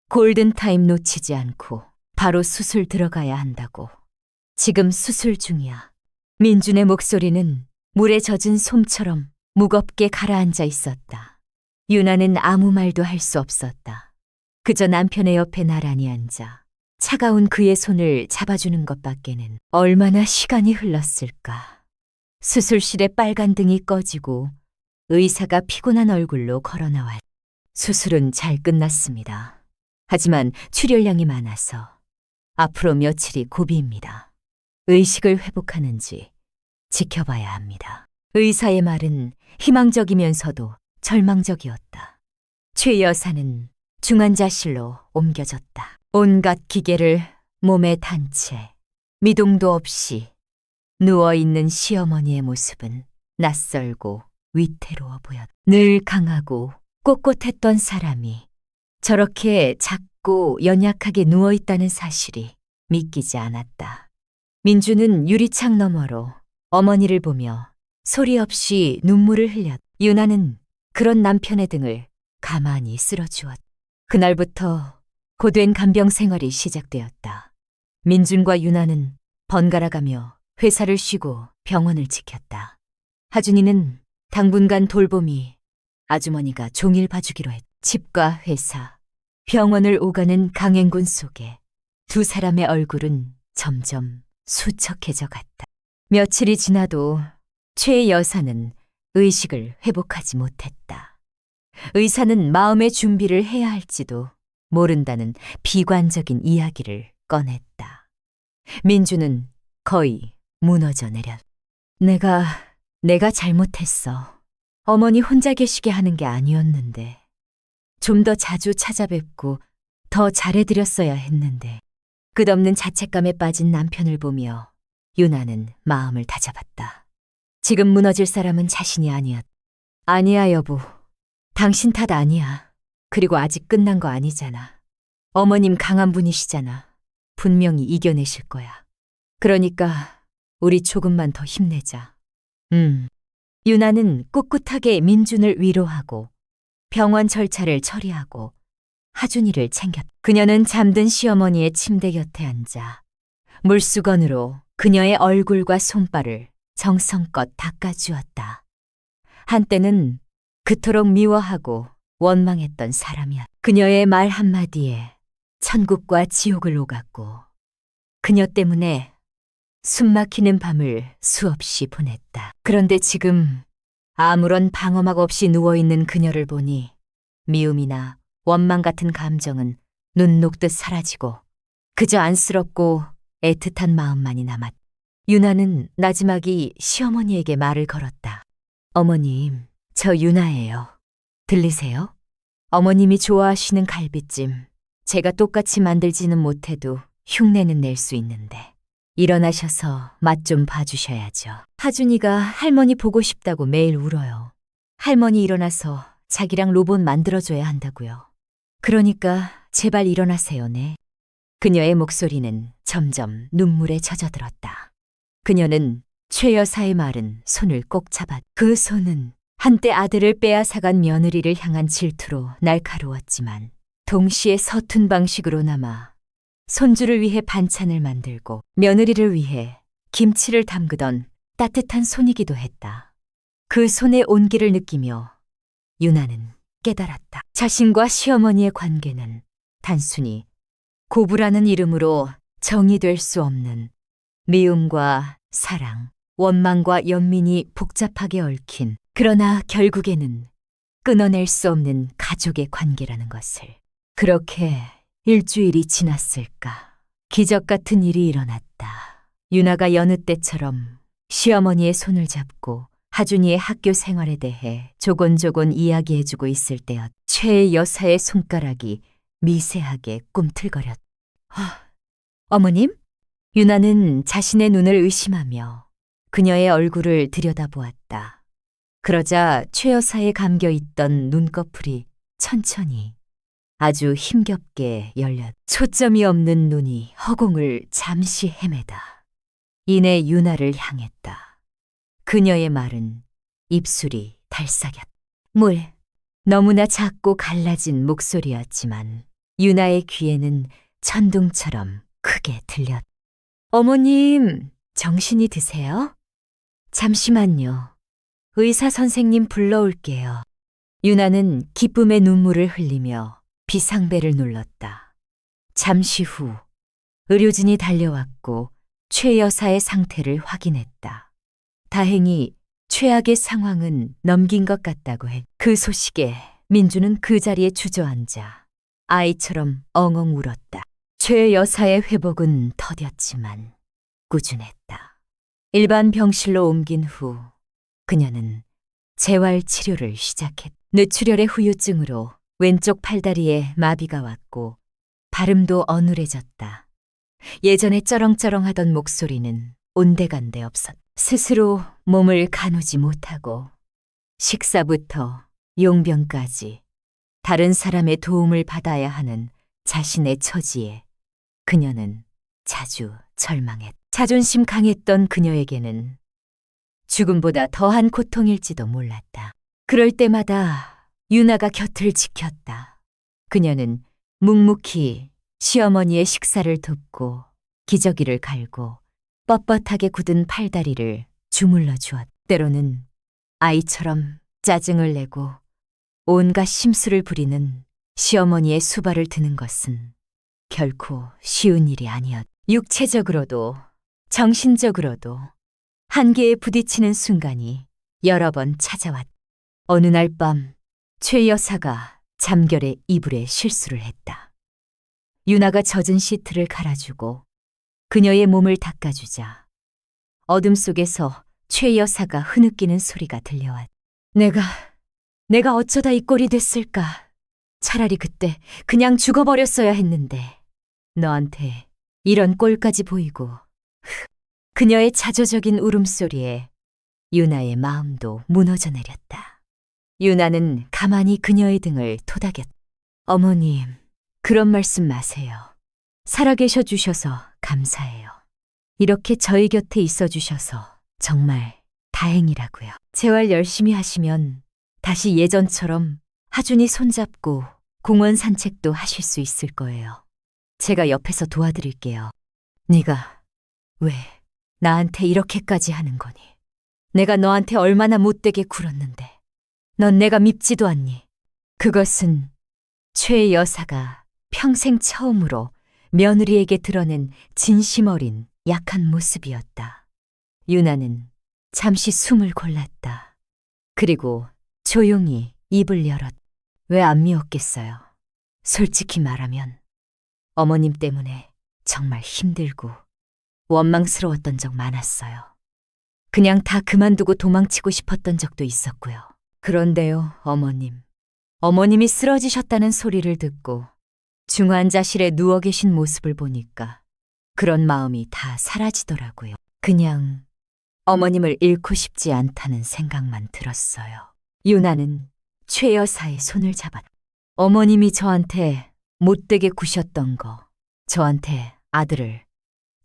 골든타임 놓치지 않고 바로 수술 들어가야 한다고. 지금 수술 중이야. 민준의 목소리는 물에 젖은 솜처럼 무겁게 가라앉아 있었다. 유나는 아무 말도 할 수 없었다. 그저 남편의 옆에 나란히 앉아 차가운 그의 손을 잡아주는 것밖에는. 얼마나 시간이 흘렀을까. 수술실에 빨간 등이 꺼지고 의사가 피곤한 얼굴로 걸어 나왔다. 수술은 잘 끝났습니다. 하지만 출혈량이 많아서 앞으로 며칠이 고비입니다. 의식을 회복하는지 지켜봐야 합니다. 의사의 말은 희망적이면서도 절망적이었다. 최 여사는 중환자실로 옮겨졌다. 온갖 기계를 몸에 단 채 미동도 없이 누워있는 시어머니의 모습은 낯설고 위태로워 보였다. 늘 강하고 꼿꼿했던 사람이 저렇게 작고 연약하게 누워있다는 사실이 믿기지 않았다. 민주는 유리창 너머로 어머니를 보며 소리 없이 눈물을 흘렸다. 유나는 그런 남편의 등을 가만히 쓸어주었다. 그날부터 고된 간병 생활이 시작되었다. 민준과 유나는 번갈아가며 회사를 쉬고 병원을 지켰다. 하준이는 당분간 돌봄이 아주머니가 종일 봐주기로 했다. 집과 회사, 병원을 오가는 강행군 속에 두 사람의 얼굴은 점점 수척해져 갔다. 며칠이 지나도 최 여사는 의식을 회복하지 못했다. 의사는 마음의 준비를 해야 할지도 모른다는 비관적인 이야기를 꺼냈다. 민주는 거의 무너져 내렸다. 내가 잘못했어. 어머니 혼자 계시게 하는 게 아니었는데. 좀 더 자주 찾아뵙고 더 잘해드렸어야 했는데. 끝없는 자책감에 빠진 남편을 보며 유나는 마음을 다잡았다. 지금 무너질 사람은 자신이 아니었다. 아니야, 여보. 당신 탓 아니야. 그리고 아직 끝난 거 아니잖아. 어머님 강한 분이시잖아. 분명히 이겨내실 거야. 그러니까 우리 조금만 더 힘내자. 유나는 꿋꿋하게 민준을 위로하고 병원 절차를 처리하고 하준이를 챙겼다. 그녀는 잠든 시어머니의 침대 곁에 앉아 물수건으로 그녀의 얼굴과 손발을 정성껏 닦아주었다. 한때는 그토록 미워하고 원망했던 사람이었다. 그녀의 말 한마디에 천국과 지옥을 오갔고 그녀 때문에 숨막히는 밤을 수없이 보냈다. 그런데 지금 아무런 방어막 없이 누워있는 그녀를 보니 미움이나 원망 같은 감정은 눈 녹듯 사라지고 그저 안쓰럽고 애틋한 마음만이 남았다. 유나는 나지막이 시어머니에게 말을 걸었다. 어머님, 저 유나예요. 들리세요? 어머님이 좋아하시는 갈비찜. 제가 똑같이 만들지는 못해도 흉내는 낼 수 있는데 일어나셔서 맛 좀 봐주셔야죠. 하준이가 할머니 보고 싶다고 매일 울어요. 할머니 일어나서 자기랑 로봇 만들어줘야 한다고요. 그러니까 제발 일어나세요, 네. 그녀의 목소리는 점점 눈물에 젖어들었다. 그녀는 최 여사의 말은 손을 꼭 잡았다. 그 손은 한때 아들을 빼앗아간 며느리를 향한 질투로 날카로웠지만 동시에 서툰 방식으로나마 손주를 위해 반찬을 만들고 며느리를 위해 김치를 담그던 따뜻한 손이기도 했다. 그 손의 온기를 느끼며 유나는 깨달았다. 자신과 시어머니의 관계는 단순히 고부라는 이름으로 정의될 수 없는 미움과 사랑, 원망과 연민이 복잡하게 얽힌 그러나 결국에는 끊어낼 수 없는 가족의 관계라는 것을. 그렇게 일주일이 지났을까. 기적 같은 일이 일어났다. 유나가 여느 때처럼 시어머니의 손을 잡고 하준이의 학교 생활에 대해 조곤조곤 이야기해주고 있을 때였다. 최 여사의 손가락이 미세하게 꿈틀거렸다. 어머님? 유나는 자신의 눈을 의심하며 그녀의 얼굴을 들여다보았다. 그러자 최 여사의 감겨있던 눈꺼풀이 천천히 아주 힘겹게 열렸다. 초점이 없는 눈이 허공을 잠시 헤매다 이내 유나를 향했다. 그녀의 말은 입술이 달싹였다. 너무나 작고 갈라진 목소리였지만 유나의 귀에는 천둥처럼 크게 들렸다. 어머님, 정신이 드세요? 잠시만요. 의사 선생님 불러올게요. 유나는 기쁨의 눈물을 흘리며 비상벨을 눌렀다. 잠시 후 의료진이 달려왔고 최 여사의 상태를 확인했다. 다행히 최악의 상황은 넘긴 것 같다고 했. 그 소식에 민주는 그 자리에 주저앉아 아이처럼 엉엉 울었다. 최 여사의 회복은 더뎠지만 꾸준했다. 일반 병실로 옮긴 후 그녀는 재활 치료를 시작했다. 뇌출혈의 후유증으로 왼쪽 팔다리에 마비가 왔고 발음도 어눌해졌다. 예전에 쩌렁쩌렁하던 목소리는 온데간데 없었다. 스스로 몸을 가누지 못하고 식사부터 용병까지 다른 사람의 도움을 받아야 하는 자신의 처지에 그녀는 자주 절망했다. 자존심 강했던 그녀에게는 죽음보다 더한 고통일지도 몰랐다. 그럴 때마다 유나가 곁을 지켰다. 그녀는 묵묵히 시어머니의 식사를 돕고 기저귀를 갈고 뻣뻣하게 굳은 팔다리를 주물러 주었다. 때로는 아이처럼 짜증을 내고 온갖 심술을 부리는 시어머니의 수발을 드는 것은 결코 쉬운 일이 아니었다. 육체적으로도 정신적으로도 한계에 부딪히는 순간이 여러 번 찾아왔다. 어느 날 밤 최 여사가 잠결에 이불에 실수를 했다. 유나가 젖은 시트를 갈아주고 그녀의 몸을 닦아주자 어둠 속에서 최 여사가 흐느끼는 소리가 들려왔다. 내가 어쩌다 이 꼴이 됐을까. 차라리 그때 그냥 죽어버렸어야 했는데 너한테 이런 꼴까지 보이고. 그녀의 자조적인 울음소리에 유나의 마음도 무너져 내렸다. 유나는 가만히 그녀의 등을 토닥였다. 어머님, 그런 말씀 마세요. 살아계셔 주셔서 감사해요. 이렇게 저희 곁에 있어 주셔서 정말 다행이라고요. 재활 열심히 하시면 다시 예전처럼 하준이 손잡고 공원 산책도 하실 수 있을 거예요. 제가 옆에서 도와드릴게요. 네가 왜 나한테 이렇게까지 하는 거니? 내가 너한테 얼마나 못되게 굴었는데 넌 내가 밉지도 않니? 그것은 최 여사가 평생 처음으로 며느리에게 드러낸 진심 어린 약한 모습이었다. 유나는 잠시 숨을 골랐다. 그리고 조용히 입을 열었다. 왜 안 미웠겠어요? 솔직히 말하면 어머님 때문에 정말 힘들고 원망스러웠던 적 많았어요. 그냥 다 그만두고 도망치고 싶었던 적도 있었고요. 그런데요, 어머님. 어머님이 쓰러지셨다는 소리를 듣고 중환자실에 누워 계신 모습을 보니까 그런 마음이 다 사라지더라고요. 그냥 어머님을 잃고 싶지 않다는 생각만 들었어요. 유나는 최 여사의 손을 잡았다. 어머님이 저한테 못되게 구셨던 거, 저한테 아들을,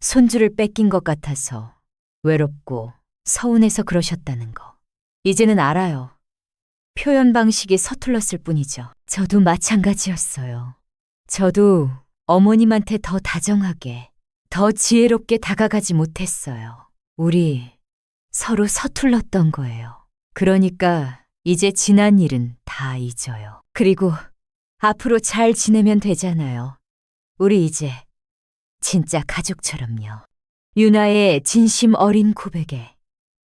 손주를 뺏긴 것 같아서 외롭고 서운해서 그러셨다는 거. 이제는 알아요. 표현 방식이 서툴렀을 뿐이죠. 저도 마찬가지였어요. 저도 어머님한테 더 다정하게, 더 지혜롭게 다가가지 못했어요. 우리 서로 서툴렀던 거예요. 그러니까 이제 지난 일은 다 잊어요. 그리고 앞으로 잘 지내면 되잖아요. 우리 이제 진짜 가족처럼요. 유나의 진심 어린 고백에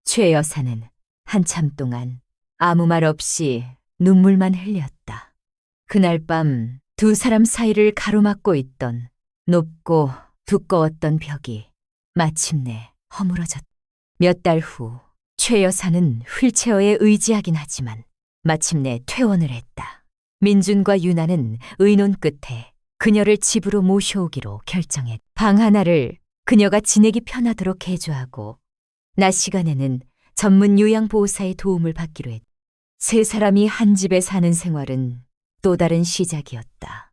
최 여사는 한참 동안 아무 말 없이 눈물만 흘렸다. 그날 밤 두 사람 사이를 가로막고 있던 높고 두꺼웠던 벽이 마침내 허물어졌다. 몇 달 후 최 여사는 휠체어에 의지하긴 하지만 마침내 퇴원을 했다. 민준과 유나는 의논 끝에 그녀를 집으로 모셔오기로 결정했다. 방 하나를 그녀가 지내기 편하도록 개조하고 낮 시간에는 전문 요양보호사의 도움을 받기로 했다. 세 사람이 한 집에 사는 생활은 또 다른 시작이었다.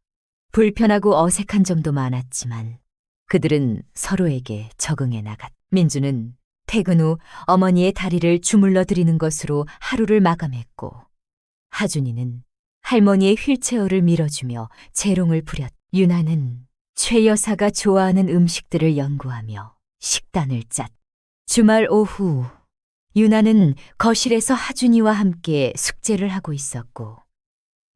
불편하고 어색한 점도 많았지만 그들은 서로에게 적응해 나갔다. 민주는 퇴근 후 어머니의 다리를 주물러 드리는 것으로 하루를 마감했고 하준이는 할머니의 휠체어를 밀어주며 재롱을 부렸다. 유나는 최 여사가 좋아하는 음식들을 연구하며 식단을 짰. 주말 오후 유나는 거실에서 하준이와 함께 숙제를 하고 있었고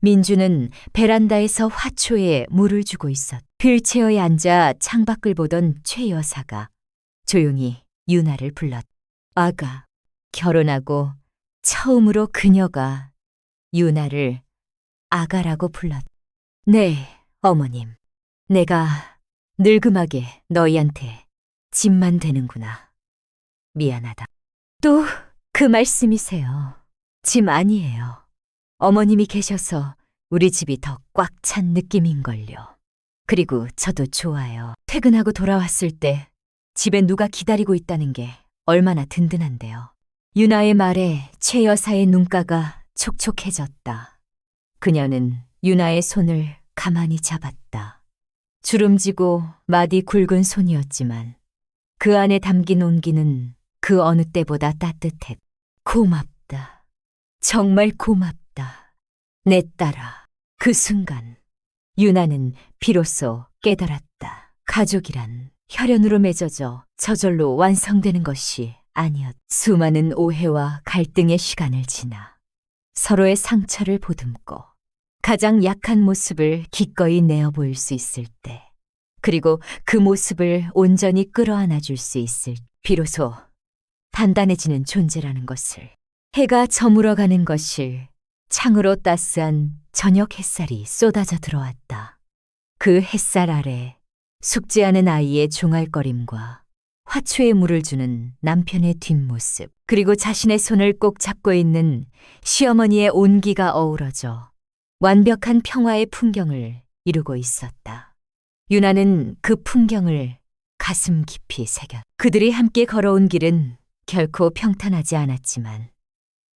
민주는 베란다에서 화초에 물을 주고 있었. 휠체어에 앉아 창밖을 보던 최 여사가 조용히 유나를 불렀. 아가, 결혼하고 처음으로 그녀가 유나를 아가라고 불렀. 네, 어머님. 내가 늙음하게 너희한테 짐만 되는구나. 미안하다. 또 그 말씀이세요. 짐 아니에요. 어머님이 계셔서 우리 집이 더 꽉 찬 느낌인걸요. 그리고 저도 좋아요. 퇴근하고 돌아왔을 때 집에 누가 기다리고 있다는 게 얼마나 든든한데요. 유나의 말에 최 여사의 눈가가 촉촉해졌다. 그녀는 유나의 손을 가만히 잡았다. 주름지고 마디 굵은 손이었지만 그 안에 담긴 온기는 그 어느 때보다 따뜻했다. 고맙다. 정말 고맙다. 내 딸아. 그 순간 유나는 비로소 깨달았다. 가족이란 혈연으로 맺어져 저절로 완성되는 것이 아니었다. 수많은 오해와 갈등의 시간을 지나 서로의 상처를 보듬고 가장 약한 모습을 기꺼이 내어 보일 수 있을 때, 그리고 그 모습을 온전히 끌어안아 줄 수 있을 때 비로소 단단해지는 존재라는 것을. 해가 저물어가는 것을 창으로 따스한 저녁 햇살이 쏟아져 들어왔다. 그 햇살 아래 숙제하는 아이의 종알거림과 화초에 물을 주는 남편의 뒷모습, 그리고 자신의 손을 꼭 잡고 있는 시어머니의 온기가 어우러져 완벽한 평화의 풍경을 이루고 있었다. 유나는 그 풍경을 가슴 깊이 새겼다. 그들이 함께 걸어온 길은 결코 평탄하지 않았지만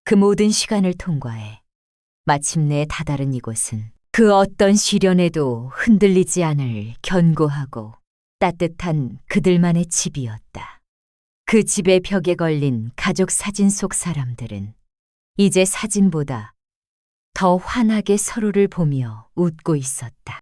그 모든 시간을 통과해 마침내 다다른 이곳은 그 어떤 시련에도 흔들리지 않을 견고하고 따뜻한 그들만의 집이었다. 그 집의 벽에 걸린 가족 사진 속 사람들은 이제 사진보다 더 환하게 서로를 보며 웃고 있었다.